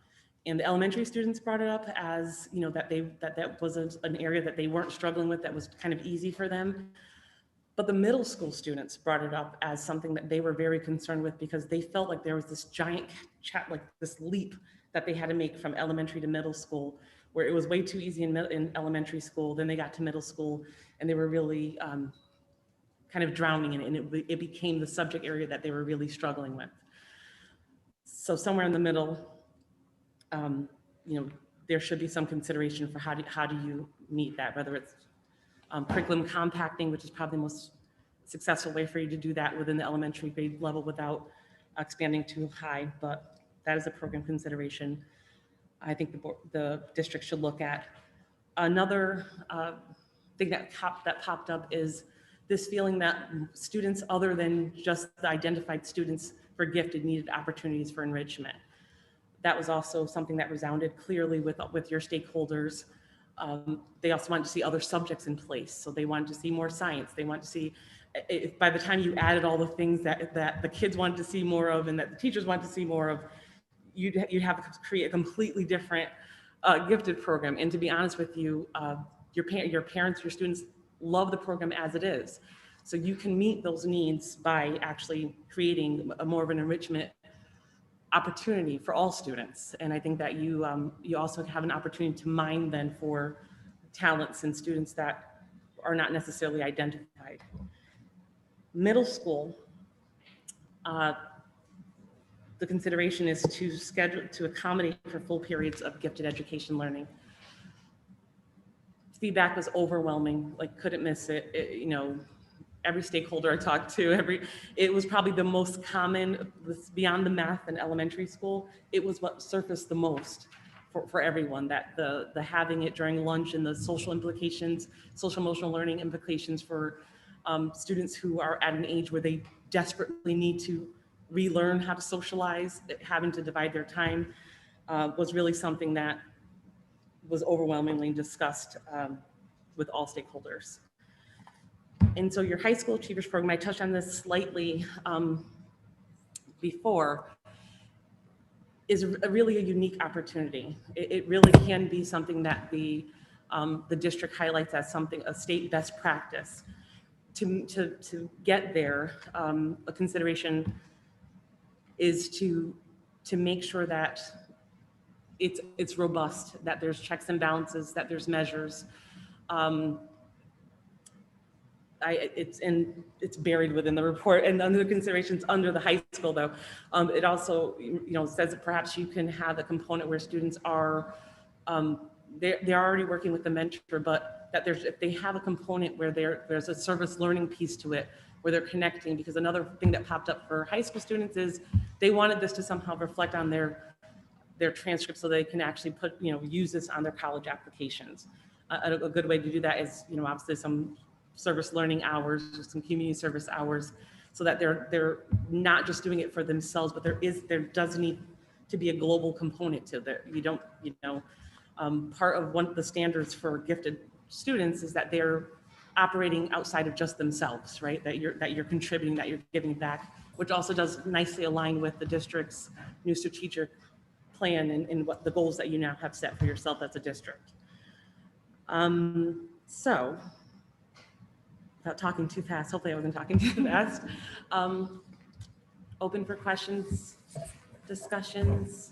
And the elementary students brought it up as, that was an area that they weren't struggling with, that was kind of easy for them. But the middle school students brought it up as something that they were very concerned with, because they felt like there was this giant this leap that they had to make from elementary to middle school, where it was way too easy in elementary school. Then they got to middle school and they were really kind of drowning in it, and it became the subject area that they were really struggling with. So somewhere in the middle, there should be some consideration for how do you meet that, whether it's curriculum compacting, which is probably the most successful way for you to do that within the elementary grade level without expanding too high, but that is a program consideration I think the district should look at. Another thing that popped up is this feeling that students other than just the identified students for gifted needed opportunities for enrichment. That was also something that resounded clearly with your stakeholders. They also wanted to see other subjects in place. So they wanted to see more science. They wanted to see, if by the time you added all the things that the kids wanted to see more of and that the teachers wanted to see more of, you'd have to create a completely different gifted program. And to be honest with you, your parents, your students love the program as it is. So you can meet those needs by actually creating more of an enrichment opportunity for all students. And I think that you also have an opportunity to mine then for talents and students that are not necessarily identified. Middle school, the the consideration is to schedule, to accommodate for full periods of gifted education learning. Feedback was overwhelming, like couldn't miss it. You know, every stakeholder I talked to, it was probably the most common, beyond the math in elementary school, it was what surfaced the most for everyone, that the having it during lunch and the social implications, social emotional learning implications for students who are at an age where they desperately need to relearn how to socialize, having to divide their time was really something that was overwhelmingly discussed with all stakeholders. And so your high school achievers program, I touched on this slightly before, is really a unique opportunity. It really can be something that the district highlights as something, a state best practice. To get there, a consideration is to make sure that it's robust, that there's checks and balances, that there's measures. It's buried within the report and under the considerations under the high school though. It also, says that perhaps you can have a component where students are, they're already working with the mentor, but that if they have a component where there's a service learning piece to it, where they're connecting, because another thing that popped up for high school students is they wanted this to somehow reflect on their transcripts so they can actually use this on their college applications. A good way to do that is, obviously some service learning hours, some community service hours, so that they're not just doing it for themselves, but there does need to be a global component to that. Part of one of the standards for gifted students is that they're operating outside of just themselves, right? That you're contributing, that you're giving back, which also does nicely align with the district's new strategic plan and what the goals that you now have set for yourself as a district. So, without talking too fast, hopefully I wasn't talking too fast. Open for questions, discussions.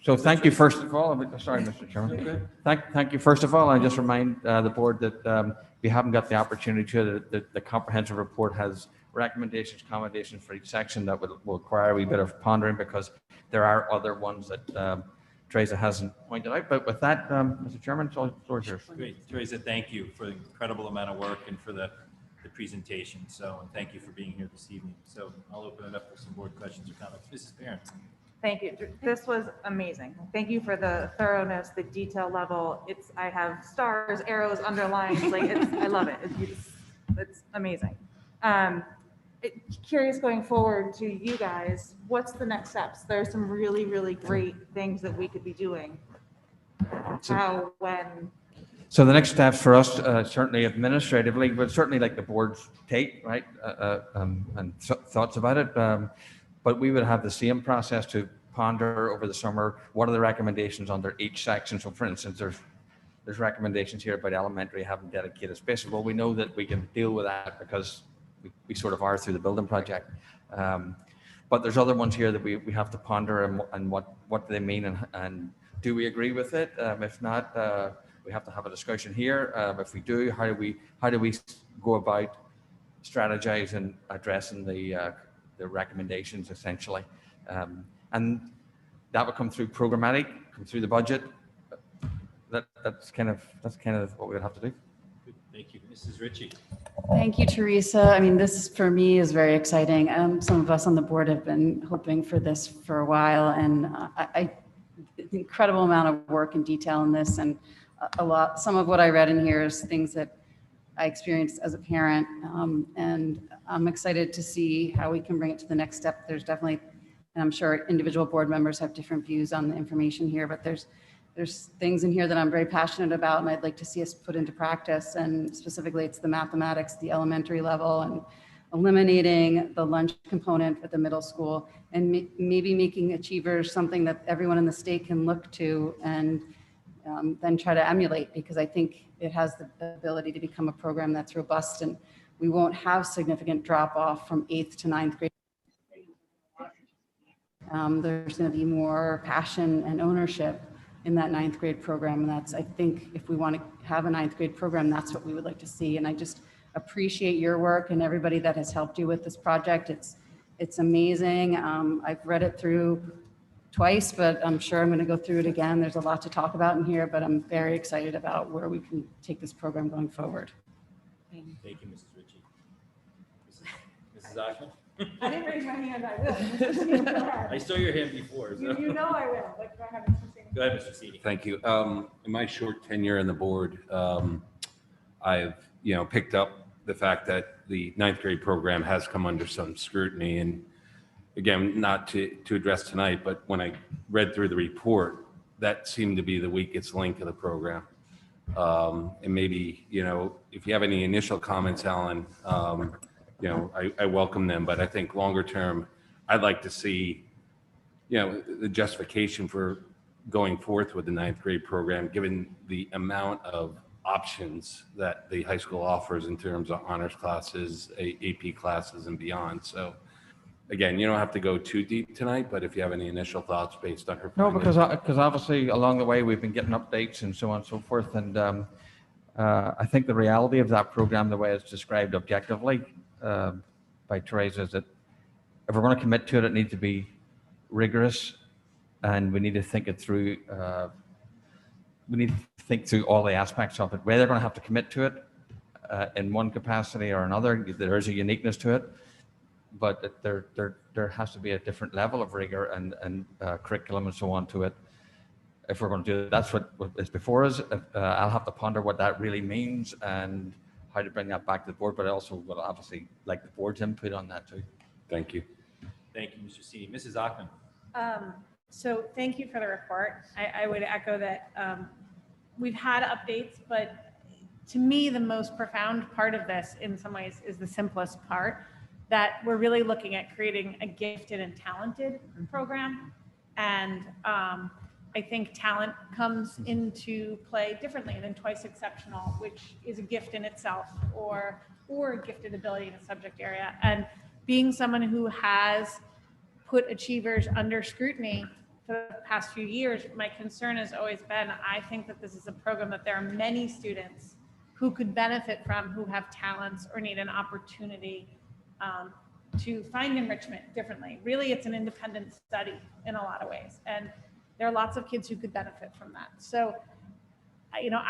So thank you first of all. Sorry, Mr. Chairman. Thank you first of all. I just remind the board that we haven't got the opportunity to. The comprehensive report has recommendations, accommodations for each section that will require a wee bit of pondering, because there are other ones that Theresa hasn't pointed out. But with that, Mr. Chairman, it's all yours. Great. Theresa, thank you for the incredible amount of work and for the presentation. And thank you for being here this evening. So I'll open it up for some board questions or comments. Mrs. Barron. Thank you. This was amazing. Thank you for the thoroughness, the detail level. I have stars, arrows, underlines. I love it. It's amazing. Curious going forward to you guys, what's the next steps? There are some really, really great things that we could be doing. How, when? So the next steps for us, certainly administratively, but certainly like the board's take, right, and thoughts about it. But we would have the same process to ponder over the summer. What are the recommendations under each section? So for instance, there's recommendations here about elementary having dedicated spaces. Well, we know that we can deal with that because we sort of are through the building project. But there's other ones here that we have to ponder and what do they mean and do we agree with it? If not, we have to have a discussion here. If we do, how do we go about strategizing and addressing the recommendations essentially, and that would come through programmatic, come through the budget. That's kind of what we would have to do. Good. Thank you, Mrs. Ritchie. Thank you, Theresa. I mean, this for me is very exciting. Some of us on the board have been hoping for this for a while, and incredible amount of work and detail in this, and some of what I read in here is things that I experienced as a parent, and I'm excited to see how we can bring it to the next step. There's definitely, and I'm sure individual board members have different views on the information here, but there's things in here that I'm very passionate about and I'd like to see us put into practice. And specifically it's the mathematics, the elementary level, and eliminating the lunch component at the middle school, and maybe making achievers something that everyone in the state can look to and then try to emulate, because I think it has the ability to become a program that's robust and we won't have significant drop off from 8th to 9th grade. There's going to be more passion and ownership in that 9th grade program. And that's, I think, if we want to have a 9th grade program, that's what we would like to see. And I just appreciate your work and everybody that has helped you with this project. It's amazing. I've read it through twice, but I'm sure I'm going to go through it again. There's a lot to talk about in here, but I'm very excited about where we can take this program going forward. Thank you, Mrs. Ritchie. Mrs. Achman? I didn't raise my hand, I will. I saw your hand before. So. You know I will, but go ahead, Mr. Senior. Go ahead, Mr. Seedy. Thank you. In my short tenure on the board, I've picked up the fact that the ninth grade program has come under some scrutiny. And again, not to address tonight, but when I read through the report, that seemed to be the weakest link of the program. And maybe, if you have any initial comments, Alan, I welcome them, but I think longer term, I'd like to see, the justification for going forth with the ninth grade program, given the amount of options that the high school offers in terms of honors classes, AP classes and beyond. So again, you don't have to go too deep tonight, but if you have any initial thoughts based on her. No, because obviously along the way, we've been getting updates and so on and so forth. And I think the reality of that program, the way it's described objectively by Theresa, is that if we're going to commit to it, it needs to be rigorous, and we need to think it through. We need to think through all the aspects of it. Whether they're going to have to commit to it in one capacity or another, there is a uniqueness to it, but there has to be a different level of rigor and curriculum and so on to it. If we're going to do it, that's what is before us. I'll have to ponder what that really means and how to bring that back to the board, but I also will obviously like the board's input on that too. Thank you. Thank you, Mr. Seedy. Mrs. Achman. So thank you for the report. I would echo that we've had updates, but to me, the most profound part of this in some ways is the simplest part, that we're really looking at creating a gifted and talented program. And I think talent comes into play differently than twice exceptional, which is a gift in itself, or a gifted ability in a subject area. And being someone who has put achievers under scrutiny for the past few years, my concern has always been, I think that this is a program that there are many students who could benefit from, who have talents or need an opportunity to find enrichment differently. Really, it's an independent study in a lot of ways. And there are lots of kids who could benefit from that. So,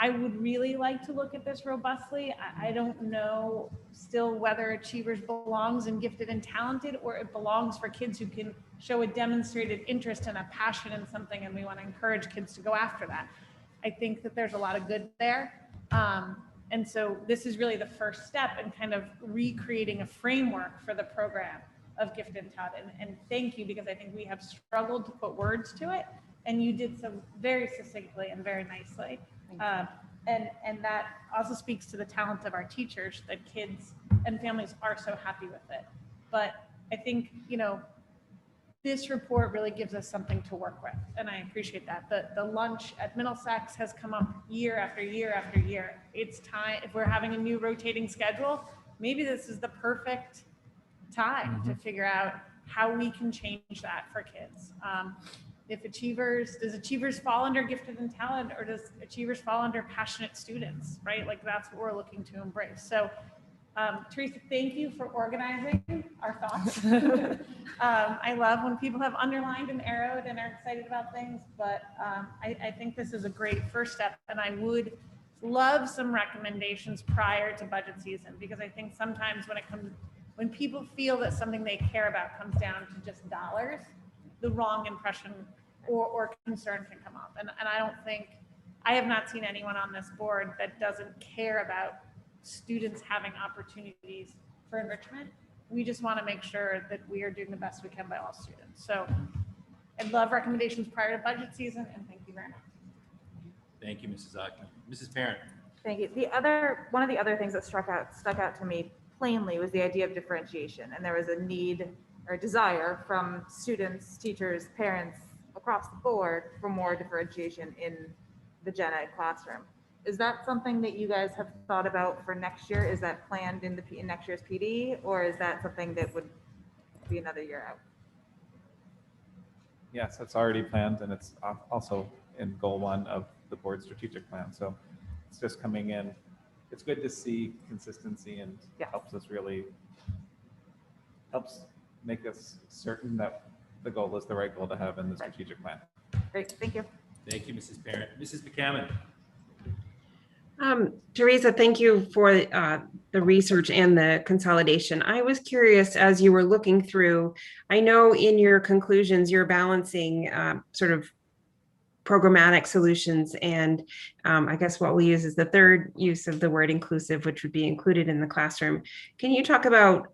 I would really like to look at this robustly. I don't know still whether Achievers belongs in gifted and talented, or it belongs for kids who can show a demonstrated interest and a passion in something, and we want to encourage kids to go after that. I think that there's a lot of good there. And so this is really the first step in kind of recreating a framework for the program of gifted and talented. And thank you, because I think we have struggled to put words to it, and you did so very succinctly and very nicely. And that also speaks to the talent of our teachers, that kids and families are so happy with it. But I think, this report really gives us something to work with, and I appreciate that. The lunch at Middlesex has come up year after year after year. It's time, if we're having a new rotating schedule, maybe this is the perfect time to figure out how we can change that for kids. Does Achievers fall under gifted and talent, or does Achievers fall under passionate students, right? Like, that's what we're looking to embrace. So Theresa, thank you for organizing our thoughts. I love when people have underlined and arrowed and are excited about things, but I think this is a great first step, and I would love some recommendations prior to budget season, because I think sometimes when people feel that something they care about comes down to just dollars, the wrong impression or concern can come up. And I have not seen anyone on this board that doesn't care about students having opportunities for enrichment. We just want to make sure that we are doing the best we can by all students. So I'd love recommendations prior to budget season, and thank you very much. Thank you, Mrs. Achman. Mrs. Parent. Thank you. One of the other things that stuck out to me plainly was the idea of differentiation, and there was a need or desire from students, teachers, parents across the board for more differentiation in the gen ed classroom. Is that something that you guys have thought about for next year? Is that planned in next year's PD, or is that something that would be another year out? Yes, it's already planned, and it's also in goal 1 of the board strategic plan. So it's just coming in. It's good to see consistency, and helps make us certain that the goal is the right goal to have in the strategic plan. Great, thank you. Thank you, Mrs. Parent. Mrs. McCammon. Theresa, thank you for the research and the consolidation. I was curious as you were looking through, I know in your conclusions, you're balancing sort of programmatic solutions and I guess what we use is the third use of the word inclusive, which would be included in the classroom. Can you talk about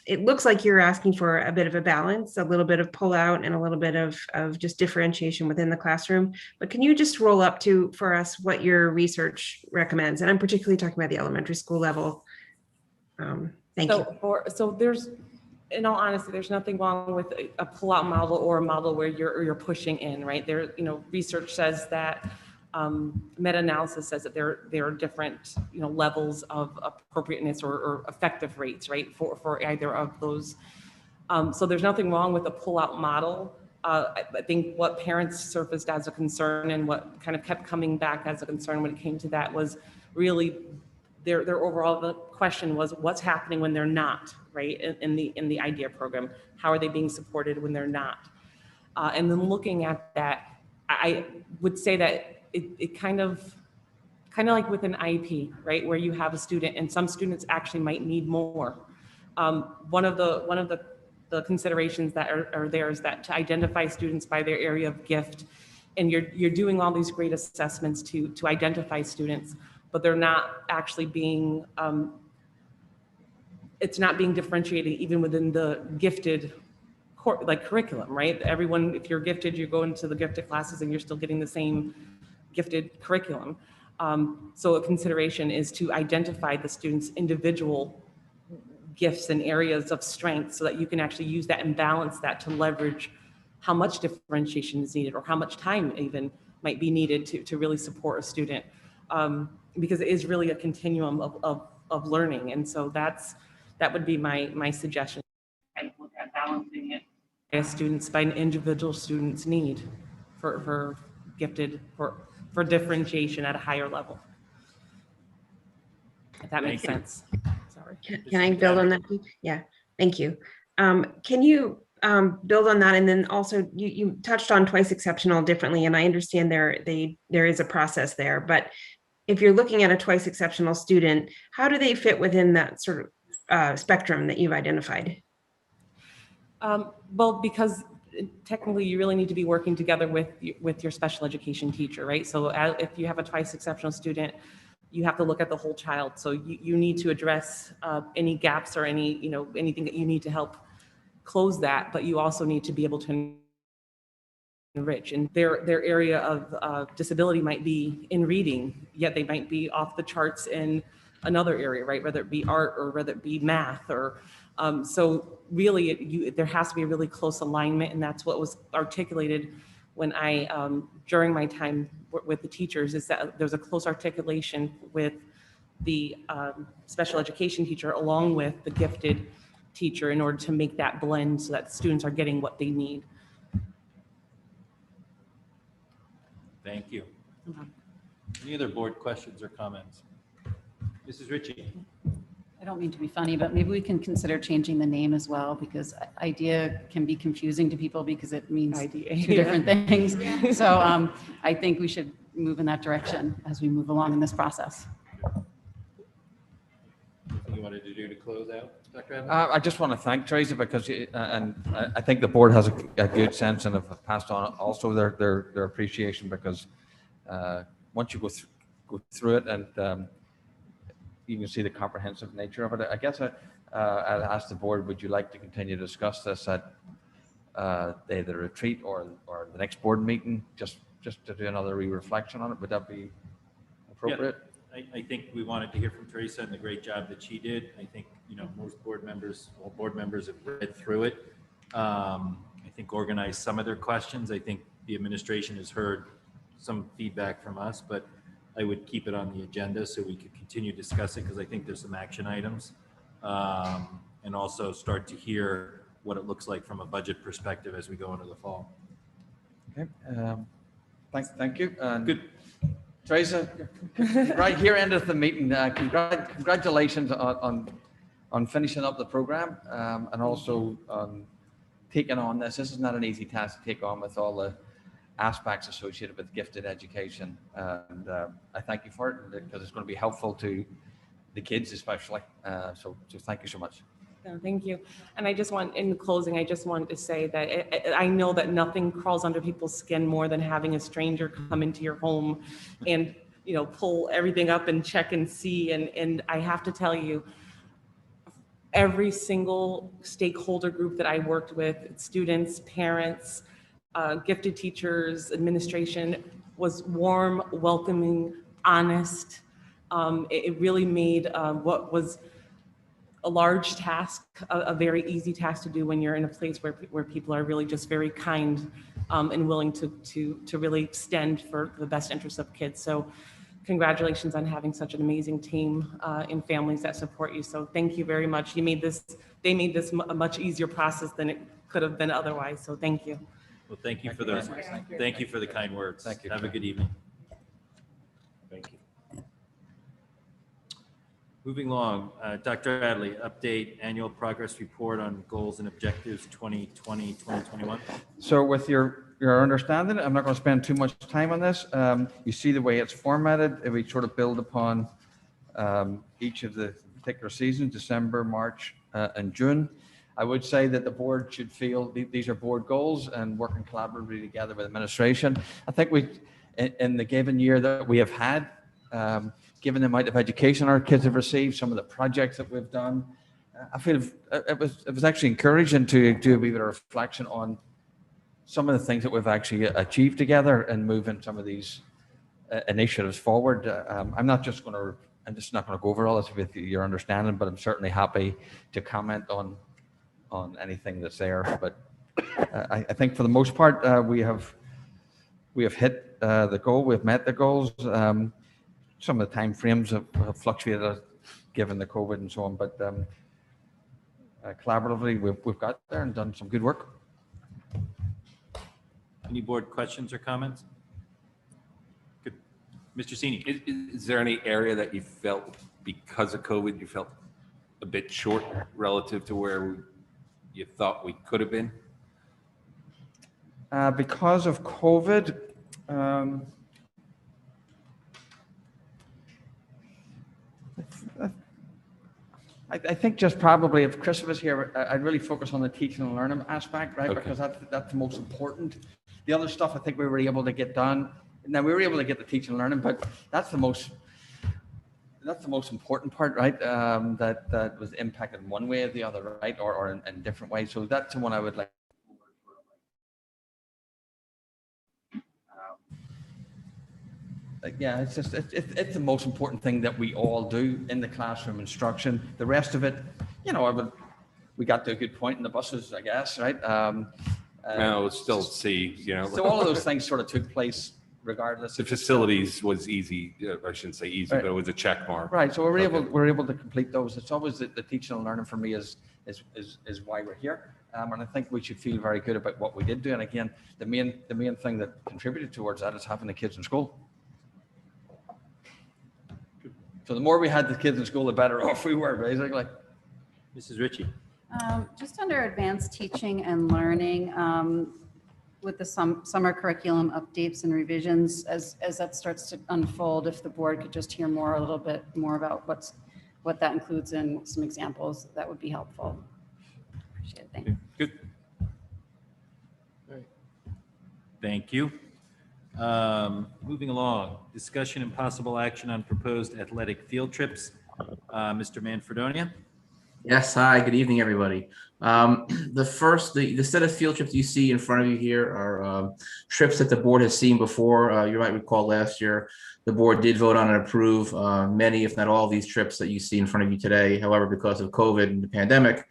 it looks like you're asking for a bit of a balance, a little bit of pull out and a little bit of just differentiation within the classroom. But can you just roll up for us what your research recommends? And I'm particularly talking about the elementary school level. Thank you. So there's, in all honesty, there's nothing wrong with a pull-out model or a model where you're pushing in, right? There, research says that, meta-analysis says that there are different, levels of appropriateness or effective rates, right, for either of those. So there's nothing wrong with a pull-out model. I think what parents surfaced as a concern and what kind of kept coming back as a concern when it came to that was really their overall question was what's happening when they're not, right, in the IDEA program. How are they being supported when they're not? And then looking at that, I would say that it kind of like with an IEP, right, where you have a student and some students actually might need more. One of the considerations that are there is that to identify students by their area of gift, and you're doing all these great assessments to identify students, but they're not actually being it's not being differentiated even within the gifted curriculum, right? Everyone, if you're gifted, you go into the gifted classes and you're still getting the same gifted curriculum. So a consideration is to identify the student's individual gifts and areas of strength so that you can actually use that and balance that to leverage how much differentiation is needed or how much time even might be needed to really support a student. Because it is really a continuum of learning. And so that would be my suggestion. I look at balancing it by students, by an individual student's need for gifted, for differentiation at a higher level. If that makes sense. Sorry. Can I build on that? Yeah, thank you. Can you build on that? And then also you touched on twice exceptional differently, and I understand there is a process there, but if you're looking at a twice exceptional student, how do they fit within that sort of spectrum that you've identified? Well, because technically you really need to be working together with your special education teacher, right? So if you have a twice exceptional student, you have to look at the whole child. So you need to address any gaps or anything that you need to help close that, but you also need to be able to enrich. And their area of disability might be in reading, yet they might be off the charts in another area, right? Whether it be art or whether it be math or so really there has to be a really close alignment, and that's what was articulated when I during my time with the teachers, is that there's a close articulation with the special education teacher along with the gifted teacher in order to make that blend so that students are getting what they need. Thank you. Any other board questions or comments? Mrs. Ritchie. I don't mean to be funny, but maybe we can consider changing the name as well, because IDEA can be confusing to people because it means two different things. So I think we should move in that direction as we move along in this process. Anything you wanted to do to close out, Dr. Adley? I just want to thank Theresa because, and I think the board has a good sense and have passed on also their appreciation, because once you go through it and you can see the comprehensive nature of it. I guess I'd ask the board, would you like to continue to discuss this at the retreat or the next board meeting, just to do another re-reflection on it? Would that be appropriate? Yeah, I think we wanted to hear from Theresa and the great job that she did. I think, most board members have read through it. I think organized some of their questions. I think the administration has heard some feedback from us, but I would keep it on the agenda so we could continue to discuss it, because I think there's some action items, and also start to hear what it looks like from a budget perspective as we go into the fall. Okay. Thank you. Good. Theresa, right here, end of the meeting. Congratulations on on finishing up the program and also taking on this. This is not an easy task to take on with all the aspects associated with gifted education. And I thank you for it because it's going to be helpful to the kids especially. So thank you so much. No, thank you. And I just want, in closing, I just want to say that I know that nothing crawls under people's skin more than having a stranger come into your home and, you know, pull everything up and check and see. And I have to tell you, every single stakeholder group that I worked with, students, parents, gifted teachers, administration, was warm, welcoming, honest. It really made what was a large task, a very easy task to do when you're in a place where people are really just very kind and willing to really stand for the best interests of kids. So congratulations on having such an amazing team and families that support you. So thank you very much. They made this a much easier process than it could have been otherwise. So thank you. Well, thank you for those. Thank you for the kind words. Thank you. Have a good evening. Thank you. Moving along, Dr. Adley, update annual progress report on goals and objectives 2020, 2021. So with your understanding, I'm not going to spend too much time on this. You see the way it's formatted. We sort of build upon each of the particular seasons, December, March, and June. I would say that the board should feel these are board goals and working collaboratively together with administration. I think in the given year that we have had, given the amount of education our kids have received, some of the projects that we've done, I feel it was actually encouraging to do a wee bit of reflection on some of the things that we've actually achieved together and moving some of these initiatives forward. I'm not just going to go over all this with your understanding, but I'm certainly happy to comment on anything that's there. But I think for the most part, we have hit the goal. We've met the goals. Some of the time frames have fluctuated given the COVID and so on, but collaboratively we've got there and done some good work. Any board questions or comments? Good. Mr. Sini. Is there any area that you felt because of COVID, you felt a bit short relative to where you thought we could have been? Because of COVID, I think just probably if Chris was here, I'd really focus on the teaching and learning aspect, right? Okay. Because that's the most important. The other stuff I think we were able to get done. Now we were able to get the teaching and learning, but that's the most important part, right? That was impacted in one way or the other, right? Or in different ways. So that's the one I would like. Yeah, it's just it's the most important thing that we all do in the classroom instruction. The rest of it, you know, we got to a good point in the buses, I guess, right? No, still see, you know. So all of those things sort of took place regardless. The facilities was easy. I shouldn't say easy, right. But it was a check mark. Right. So we're able to complete those. It's always the teaching and learning for me is why we're here. And I think we should feel very good about what we did do. And again, the main thing that contributed towards that is having the kids in school. So the more we had the kids in school, the better off we were, basically. Mrs. Ritchie. Just under advanced teaching and learning, with the summer curriculum updates and revisions, as that starts to unfold, if the board could just hear a little bit more about what that includes and some examples, that would be helpful. Appreciate it. Thank you. Good. Thank you. Moving along, discussion and possible action on proposed athletic field trips. Mr. Manfredonia. Yes, hi, good evening, everybody. The set of field trips you see in front of you here are trips that the board has seen before. You might recall last year, the board did vote on and approve many, if not all, of these trips that you see in front of you today. However, because of COVID and the pandemic,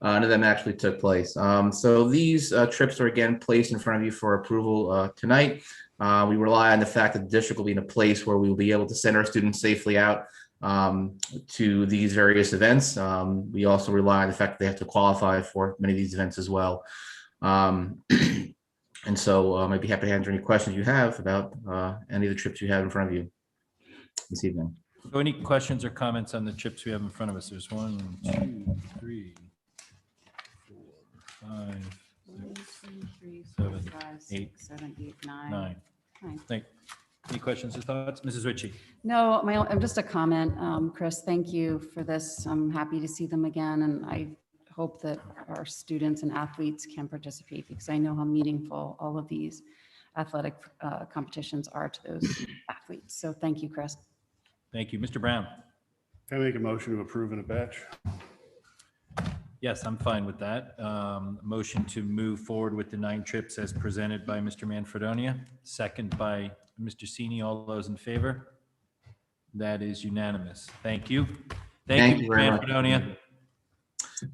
none of them actually took place. So these trips are again placed in front of you for approval tonight. We rely on the fact that the district will be in a place where we will be able to send our students safely out to these various events. We also rely on the fact that they have to qualify for many of these events as well. And so I'd be happy to answer any questions you have about any of the trips you have in front of you this evening. So any questions or comments on the trips we have in front of us? There's 1, 2, 3, 4, 5, 6, 7, 8, 9. Any questions or thoughts? Mrs. Ritchie? No, just a comment. Chris, thank you for this. I'm happy to see them again, and I hope that our students and athletes can participate because I know how meaningful all of these athletic competitions are to those athletes. So thank you, Chris. Thank you. Mr. Brown? Can I make a motion to approve in a batch? Yes, I'm fine with that. Motion to move forward with the 9 trips as presented by Mr. Manfredonia, second by Mr. Sini. All those in favor? That is unanimous. Thank you. Thank you, Mr. very much. Manfredonia.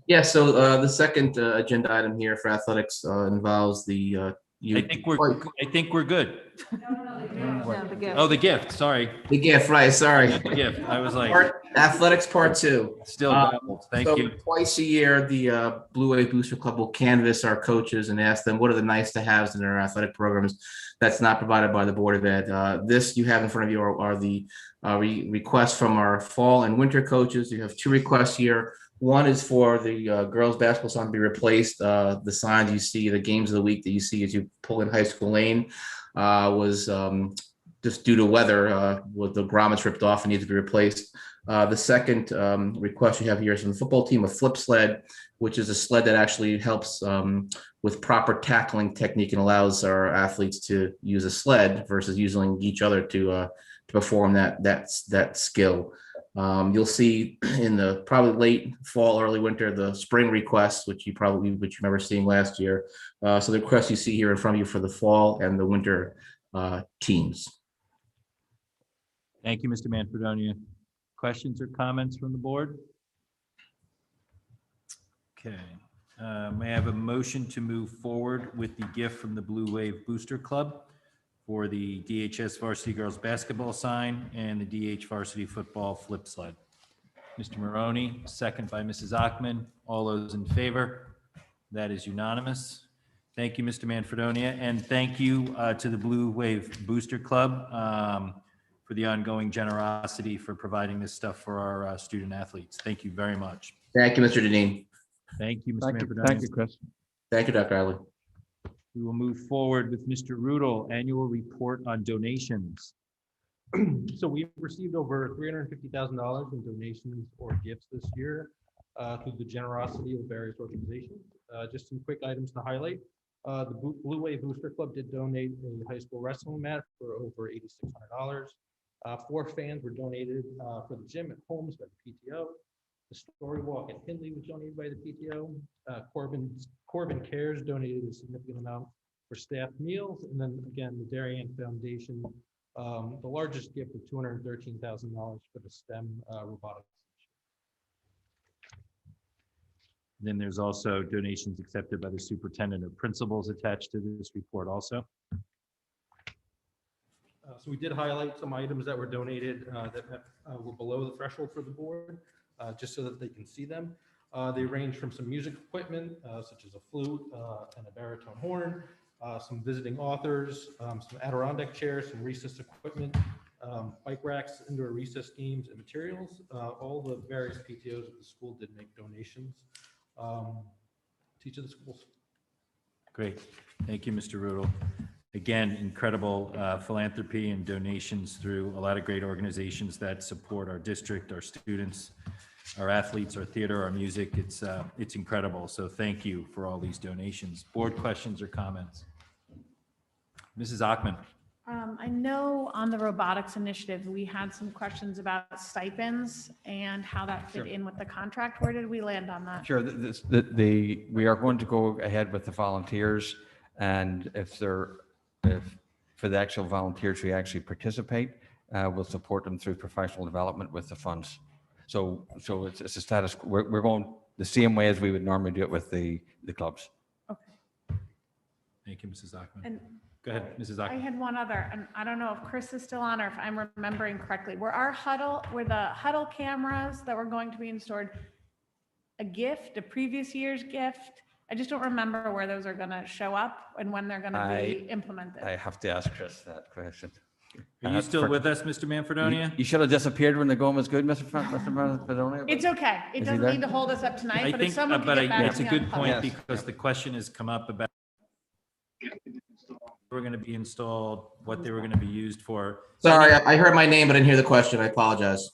Yeah, so the second agenda item here for athletics involves the I think we're good. the gift. Oh, the gift, sorry. The gift, right, sorry. The gift. I was like, Athletics Part 2. Still babbled. Thank so you. Twice a year, the Blue Wave Booster Club will canvass our coaches and ask them what are the nice to haves in their athletic programs that's not provided by the Board of Ed. This you have in front of you are the requests from our fall and winter coaches. You have 2 requests here. One is for the girls basketball sign to be replaced. The signs you see, the games of the week that you see as you pull in High School Lane was just due to weather, with the grommets ripped off and needs to be replaced. The second request you have here is from the football team, a flip sled, which is a sled that actually helps with proper tackling technique and allows our athletes to use a sled versus using each other to perform that skill. You'll see in the probably late fall, early winter, the spring requests, which you remember seeing last year. So the requests you see here in front of you for the fall and the winter teams. Thank you, Mr. Manfredonia. Questions or comments from the board? Okay. May I have a motion to move forward with the gift from the Blue Wave Booster Club for the DHS varsity girls basketball sign and the DH varsity football flip sled? Mr. Maroney, second by Mrs. Achman. All those in favor? That is unanimous. Thank you, Mr. Manfredonia, and thank you to the Blue Wave Booster Club for the ongoing generosity for providing this stuff for our student athletes. Thank you very much. Thank you, Mr. Deneen. Thank you, Mr. Manfredonia. Thank you, Chris. Thank you, Dr. Adley. We will move forward with Mr. Rudel, annual report on donations. So we've received over $350,000 in donations or gifts this year through the generosity of various organizations. Just some quick items to highlight. The Blue Wave Booster Club did donate a high school wrestling mat for over $8,600. 4 fans were donated for the gym at Holmes by the PTO. The story walk at Hindley was donated by the PTO. Corbin Cares donated a significant amount for staff meals. And then again, the Darien Foundation, the largest gift of $213,000 for the STEM robotics. Then there's also donations accepted by the superintendent of principals attached to this report also. So we did highlight some items that were donated that were below the threshold for the board, just so that they can see them. They range from some music equipment, such as a flute and a baritone horn, some visiting authors, some Adirondack chairs, some recess equipment, bike racks, indoor recess games, and materials. All the various PTOs of the school did make donations to each of the schools. Great. Thank you, Mr. Rudel. Again, incredible philanthropy and donations through a lot of great organizations that support our district, our students, our athletes, our theater, our music. It's incredible. So thank you for all these donations. Board questions or comments? Mrs. Achman. I know on the robotics initiative, we had some questions about stipends and how that fit in with the contract. Where did we land on that? Sure. We are going to go ahead with the volunteers, and if for the actual volunteers who actually participate, we'll support them through professional development with the funds. So it's a status. We're going the same way as we would normally do it with the clubs. Okay. Thank you, Mrs. Achman. And go ahead, Mrs. Achman. I had one other, and I don't know if Chris is still on or if I'm remembering correctly. Were the huddle cameras that were going to be installed a gift, a previous year's gift? I just don't remember where those are going to show up and when they're going to be implemented. I have to ask Chris that question. Are you still with us, Mr. Manfredonia? You should have disappeared when the going was good, Mr. Manfredonia. It's okay. It Is he doesn't there? need to hold us up tonight, I but if think, someone but can get back it's to a me good on point public. because the question has come up about were going to be installed, what they were going to be used for. Sorry, I heard my name, but I didn't hear the question. I apologize.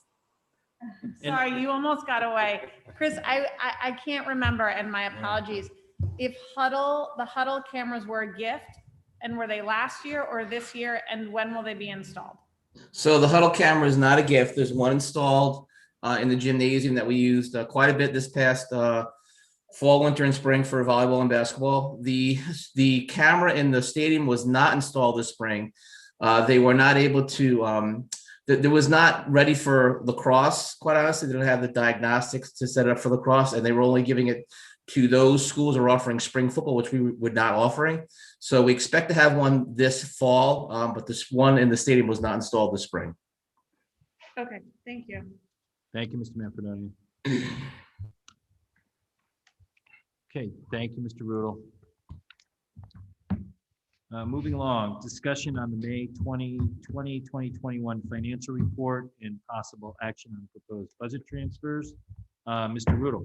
Sorry, you almost got away. Chris, I can't remember, and my apologies. If the Huddle cameras were a gift, and were they last year or this year, and when will they be installed? So the Huddle camera is not a gift. There's one installed in the gymnasium that we used quite a bit this past fall, winter, and spring for volleyball and basketball. The camera in the stadium was not installed this spring. They were not able to. There was not ready for lacrosse. Quite honestly, they didn't have the diagnostics to set it up for lacrosse, and they were only giving it to those schools who are offering spring football, which we were not offering. So we expect to have one this fall, but this one in the stadium was not installed this spring. Okay, thank you. Thank you, Mr. Manfredonia. Okay, thank you, Mr. Rudel. Moving along, discussion on the May 2021 financial report and possible action on proposed budget transfers. Mr. Rudel.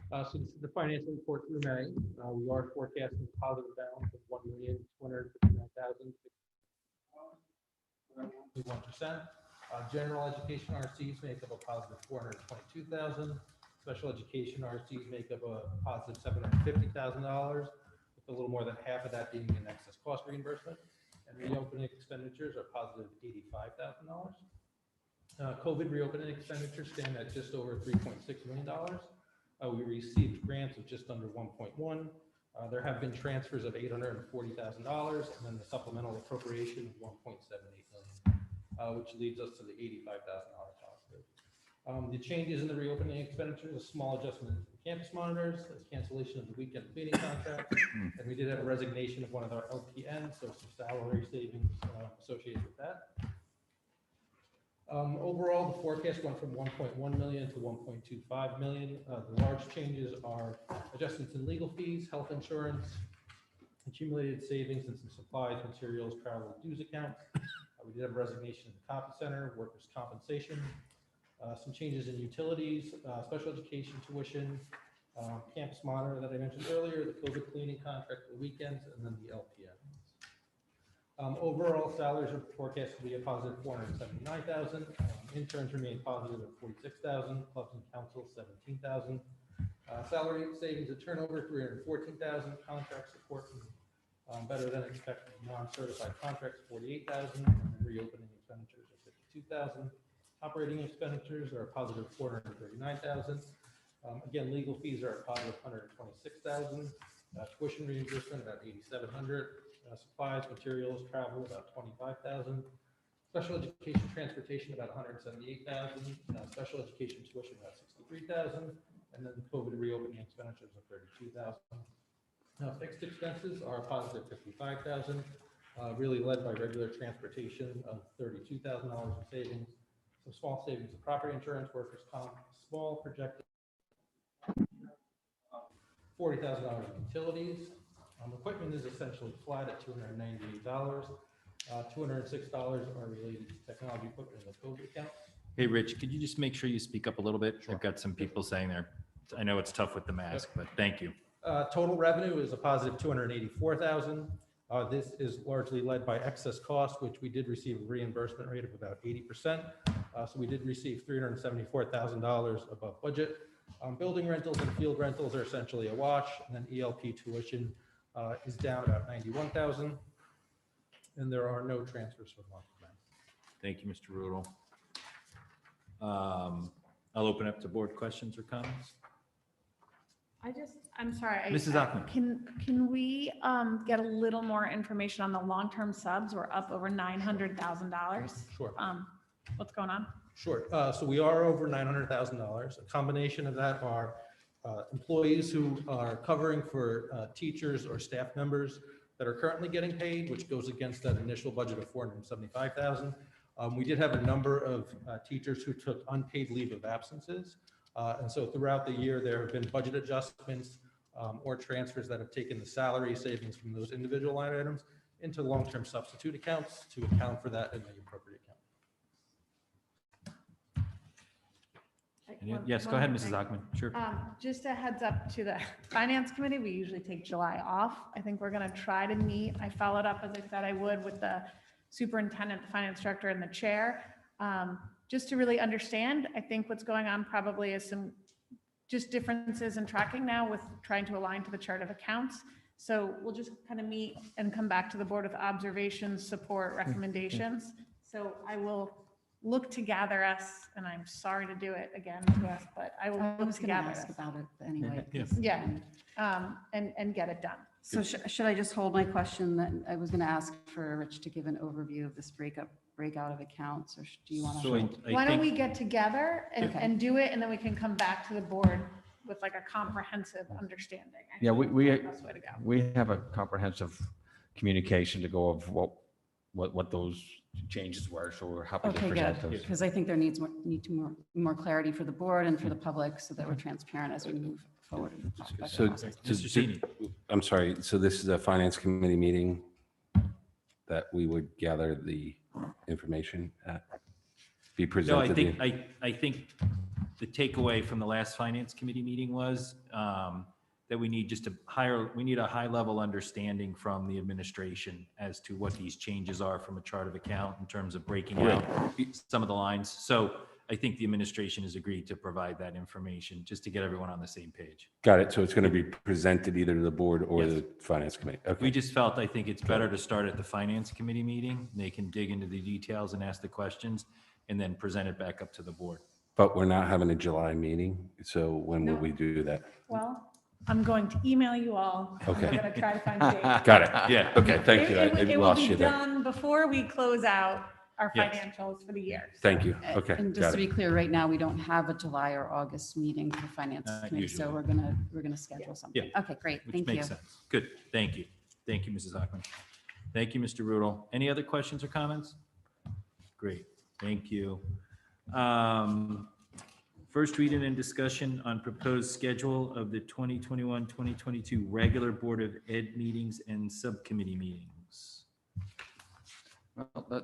So this is the financial report through May. We are forecasting a positive balance of $1,259,051%. General education RCs make up a positive $422,000. Special education RCs make up a positive $750,000, with a little more than half of that being in excess cost reimbursement. And reopening expenditures are positive $85,000. COVID reopening expenditures stand at just over $3.6 million. We received grants of just under 1.1. There have been transfers of $840,000, and then the supplemental appropriation of 1.78 million, which leads us to the $85,000 positive. The changes in the reopening expenditures, a small adjustment to the campus monitors, a cancellation of the weekend cleaning contract, and we did have a resignation of one of our LPNs, so some salary savings associated with that. Overall, the forecast went from 1.1 million to 1.25 million. The large changes are adjustments in legal fees, health insurance, accumulated savings, and some supplies, materials, travel, and dues accounts. We did have a resignation in the copy center, workers' compensation, some changes in utilities, special education tuition, campus monitor that I mentioned earlier, the COVID cleaning contract for the weekends, and then the LPN. Overall salaries are forecast to be a positive 479,000. Interns remain positive at 46,000. Clubs and councils 17,000. Salary savings and turnover 314,000. Contract support better than expected non-certified contracts 48,000. And reopening expenditures are 52,000. Operating expenditures are a positive 439,000. Again, legal fees are a positive 126,000. Tuition reimbursement about 8,700. Supplies, materials, travel about 25,000. Special education transportation about 178,000. Special education tuition about 63,000, and then the COVID reopening expenditures of 32,000. Now, fixed expenses are a positive 55,000, really led by regular transportation of $32,000 in savings. Some small savings in property insurance, workers' comp, small projected $40,000 in utilities. Equipment is essentially flat at $298. $206 are related to technology equipment in the COVID account. Hey, Rich, could you just make sure you speak up a little bit? I've got some people saying there. I know it's tough with the mask, but thank you. Total revenue is a positive 284,000. This is largely led by excess cost, which we did receive a reimbursement rate of about 80%. So we did receive $374,000 above budget. Building rentals and field rentals are essentially a wash, and then ELP tuition is down about 91,000, and there are no transfers from month to month. Thank you, Mr. Rudel. I'll open up to board questions or comments. I'm sorry. Mrs. Achman. Can we get a little more information on the long-term subs? We're up over $900,000. Sure. What's going on? Sure. So we are over $900,000. A combination of that are employees who are covering for teachers or staff members that are currently getting paid, which goes against that initial budget of $475,000. We did have a number of teachers who took unpaid leave of absences. And so throughout the year, there have been budget adjustments or transfers that have taken the salary savings from those individual line items into long-term substitute accounts to account for that in the appropriate account. Yes, go ahead, Mrs. Ackman. Sure. Just a heads up to the finance committee, we usually take July off. I think we're going to try to meet. I followed up, as I said I would, with the superintendent, the finance director, and the chair, just to really understand. I think what's going on probably is some just differences in tracking now with trying to align to the chart of accounts. So we'll just kind of meet and come back to the board with observations, support, recommendations. So I will look to gather us, and I'm sorry to do it again to us, but I will look to gather us. About it anyway. Yeah, and get it done. So should I just hold my question that I was going to ask for Rich to give an overview of this breakout of accounts, or do you want to? So Why don't we get together and, Okay. and do it, and then we can come back to the board with like a comprehensive understanding. I Yeah, think we that's the best way to go. we have a comprehensive communication to go of what those changes were, so we're happy to Okay, present good, those. because I think there needs more clarity for the board and for the public so that we're transparent as we move forward. in the budget So, process. Mr. Sini. I'm sorry, so this is a finance committee meeting that we would gather the information at, be No, presented? I think the takeaway from the last finance committee meeting was that we need a high level understanding from the administration as to what these changes are from a chart of account in terms of breaking out some of the lines. So I think the administration has agreed to provide that information just to get everyone on the same page. Got it. So it's going to be presented either to the board or Yes. the finance committee. Okay. We just felt, I think it's better to start at the finance committee meeting. They can dig into the details and ask the questions and then present it back up to the board. But we're not having a July meeting. So when will No. we do that? Well, I'm going to email you all. Okay. We're going to try to find dates. Got it. Yeah. Okay. Thank you. I It will lost be you there. done before we close out our Yes. financials for the year. Thank you. And- Okay. And just Got to be it. clear, right now, we don't have a July or August meeting for finance committee, so usually. we're gonna schedule something. Yeah. Okay, great, Which thank you. makes sense. Good. Thank you. Thank you, Mrs. Ackman. Thank you, Mr. Rudel. Any other questions or comments? Great. Thank you. First reading and discussion on proposed schedule of the 2021-2022 regular Board of Ed meetings and subcommittee meetings.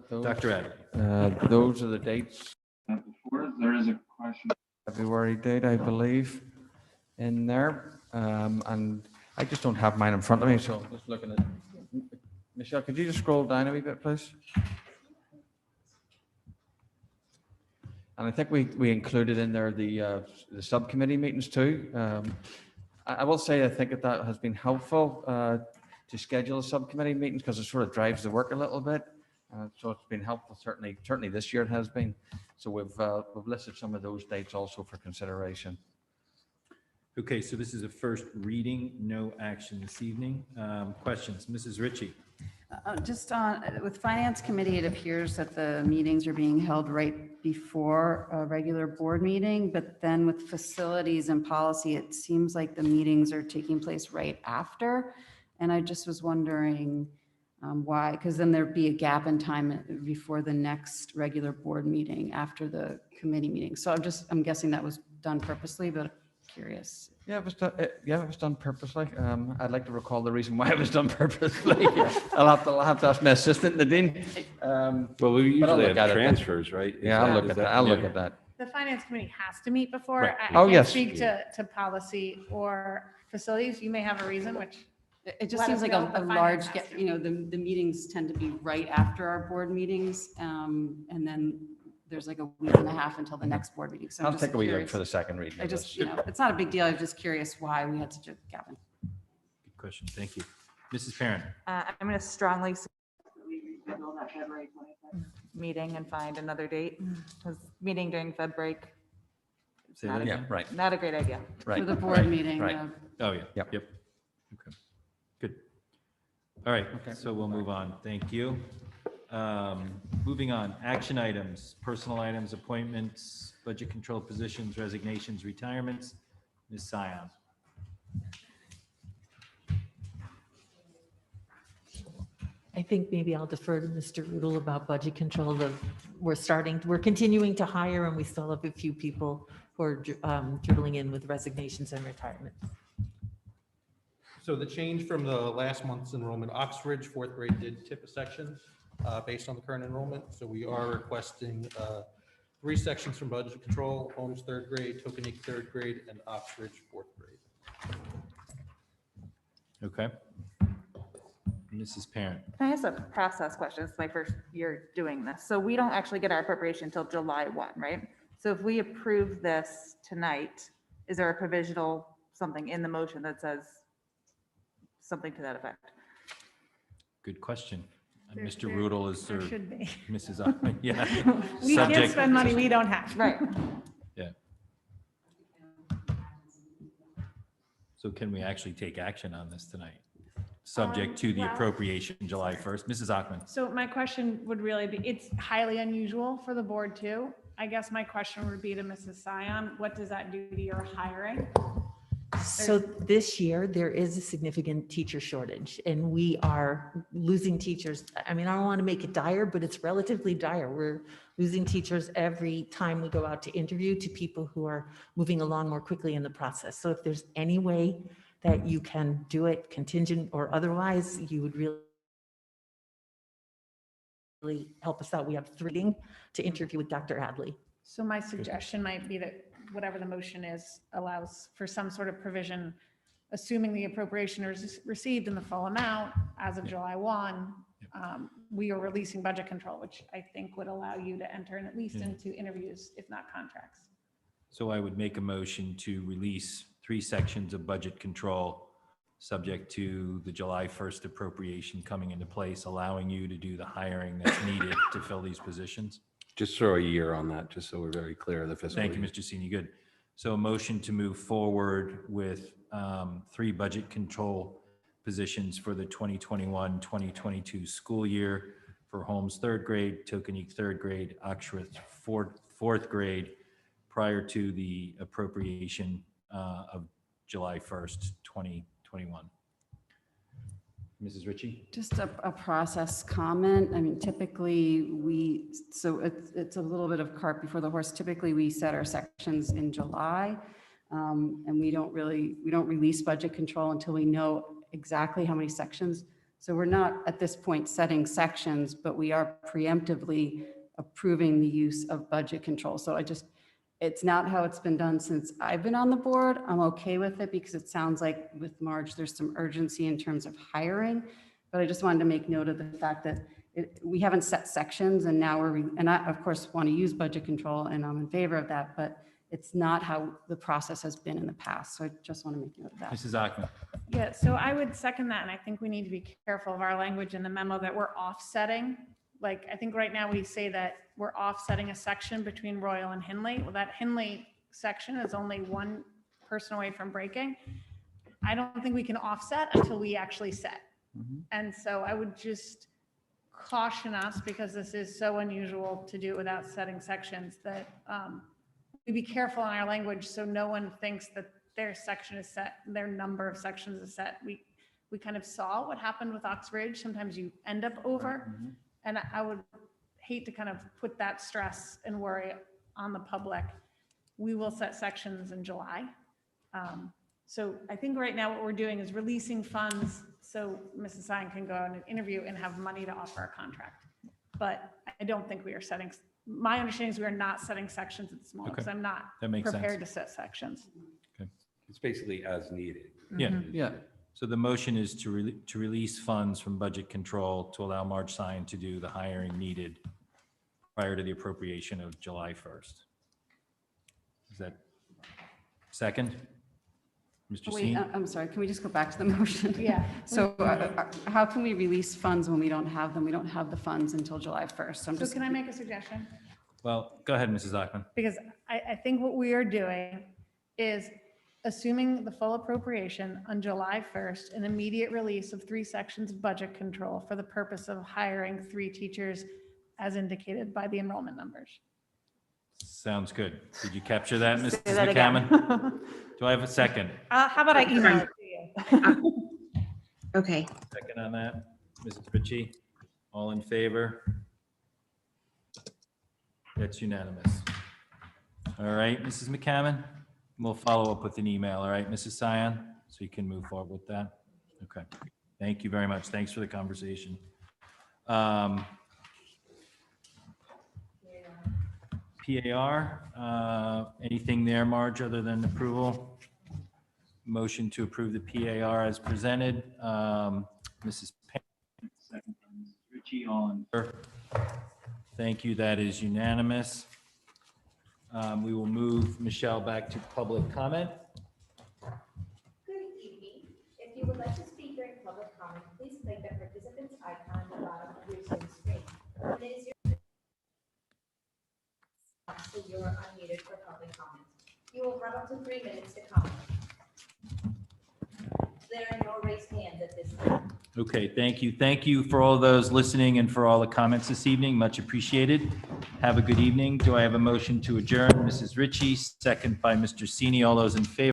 Dr. Adley. Those are the dates. There is a question. February date, I believe, in there. And I just don't have mine in front of me, so I'm just looking at. Michelle, could you just scroll down a wee bit, please? And I think we included in there the subcommittee meetings too. I will say, I think that has been helpful to schedule the subcommittee meetings because it sort of drives the work a little bit. So it's been helpful, certainly this year it has been. So we've listed some of those dates also for consideration. Okay, so this is a first reading, no action this evening. Questions, Mrs. Ritchie? Just on, with finance committee, it appears that the meetings are being held right before a regular board meeting, but then with facilities and policy, it seems like the meetings are taking place right after. And I just was wondering why, because then there'd be a gap in time before the next regular board meeting after the committee meeting. So I'm guessing that was done purposely, but curious. Yeah, it was done. It was done purposely. I'd like to recall the reason why it was done purposely. I'll have to ask my assistant, Nadine. Well, we but I'll usually look have at it. transfers, right? Yeah, I'll look at that. I'll look at that. The finance committee has to meet before. Right. I Oh, can't yes. speak to policy or facilities. You may have a reason, which. It just let seems us like know, a but large, finance has to. the meetings tend to be right after our board meetings. And then there's like a week and a half until the next board meeting. So I'm I'll just take a wee look curious. for the second reading. I of just, this. it's not a big deal. I'm just curious why we had such a gap in. Good question. Thank you. Mrs. Perrin? I'm going to strongly suggest that we reschedule that February 25th meeting and find another date, because meeting during Feb break, Say not that a- again? Yeah, right. not a great idea. Right. For the board right, meeting. Right. Oh, yeah. Yep. Yep. Okay. Good. All right, so we'll move on. Thank you. Moving on, action items, personal items, appointments, budget control positions, resignations, retirements. Ms. Sion. I think maybe I'll defer to Mr. Rudel about budget control. We're continuing to hire and we still have a few people who are dribbling in with resignations and retirements. So the change from the last month's enrollment, Oxbridge, fourth grade did tip a section based on the current enrollment. So we are requesting 3 sections from budget control: Holmes third grade, Tokenique third grade, and Oxbridge fourth grade. Okay. Mrs. Parent. Can I ask a process question? It's my first year doing this. So we don't actually get our appropriation until July 1, right? So if we approve this tonight, is there a provisional something in the motion that says something to that effect? Good question. There- Mr. there- Rudel is there there. should be. Mrs. Ahmed, yeah. We can't Subject- spend money we don't have. Right. Yeah. So can we actually take action on this tonight? Subject to the well- appropriation July 1st. Mrs. Achman. So my question would really be, it's highly unusual for the board too. I guess my question would be to Mrs. Sion, what does that do to your hiring? So this year, there is a significant teacher shortage and we are losing teachers. I mean, I don't want to make it dire, but it's relatively dire. We're losing teachers every time we go out to interview to people who are moving along more quickly in the process. So if there's any way that you can do it contingent or otherwise, you would really help us out. We have 3 to interview with Dr. Adley. So my suggestion might be that whatever the motion is allows for some sort of provision, assuming the appropriation is received in the full amount as of July 1, we are releasing budget control, which I think would allow you to enter in at least into interviews, if not contracts. So I would make a motion to release 3 sections of budget control subject to the July 1st appropriation coming into place, allowing you to do the hiring that's needed to fill these positions. Just throw a year on that, just so we're very clear of the fiscal Thank you, year. Mr. Sini. Good. So a motion to move forward with 3 budget control positions for the 2021-2022 school year for Holmes third grade, Tokenique third grade, Oxford fourth grade, prior to the appropriation of July 1st, 2021. Mrs. Ritchie? Just a process comment. I mean, typically so it's a little bit of cart before the horse. Typically, we set our sections in July, and we don't release budget control until we know exactly how many sections. So we're not at this point setting sections, but we are preemptively approving the use of budget control. So it's not how it's been done since I've been on the board. I'm okay with it because it sounds like with Marge, there's some urgency in terms of hiring. But I just wanted to make note of the fact that we haven't set sections and now and I, of course, want to use budget control and I'm in favor of that, but it's not how the process has been in the past. So I just want to make note of that. Mrs. Achman? Yeah, so I would second that, and I think we need to be careful of our language in the memo that we're offsetting. Like, I think right now we say that we're offsetting a section between Royal and Hindley. Well, that Hindley section is only 1 person away from breaking. I don't think we can offset until we actually set. And so I would just caution us, because this is so unusual to do it without setting sections, that we be careful in our language so no one thinks that their section is set, their number of sections is set. We kind of saw what happened with Oxbridge. Sometimes you end up over. And I would hate to kind of put that stress and worry on the public. We will set sections in July. So I think right now what we're doing is releasing funds so Mrs. Sion can go on an interview and have money to offer a contract. But I don't think we are setting, my understanding is we are not setting sections at this moment, because I'm not That makes sense. prepared to set sections. It's basically as needed. Yeah. Yeah. So the motion is to release funds from budget control to allow Marge Sion to do the hiring needed prior to the appropriation of July 1st. Is that second? Mr. Wait, Seen? I'm sorry, can we just go back to the motion? Yeah. So how can we release funds when we don't have them? We don't have the funds until July 1st. So I'm So just. can I make a suggestion? Well, go ahead, Mrs. Achman. Because I think what we are doing is assuming the full appropriation on July 1st, an immediate release of 3 sections of budget control for the purpose of hiring 3 teachers as indicated by the enrollment numbers. Sounds good. Did you capture that, Mrs. that again. McCammon? Do I have a second? How about I email it to you? Okay. Second on that, Mrs. Ritchie? All in favor? That's unanimous. All right, Mrs. McCammon, we'll follow up with an email, all right, Mrs. Sion, so you can move forward with that. Okay. Thank you very much. Thanks for the conversation. PAR, anything there, Marge, other than approval? Motion to approve the PAR as presented. Mrs. Payne, second by Mrs. Ritchie, all in favor? Thank you. That is unanimous. We will move Michelle back to public comment. Good evening. If you would like to speak during public comment, please click the participant's icon at the bottom of your Zoom screen. When it is your so you are unmuted for public comment. You will have up to 3 minutes to comment. There are no raised hands at this time. Okay, thank you. Thank you for all those listening and for all the comments this evening. Much appreciated. Have a good evening. Do I have a motion to adjourn? Mrs. Ritchie, second by Mr. Sini. All those in favor?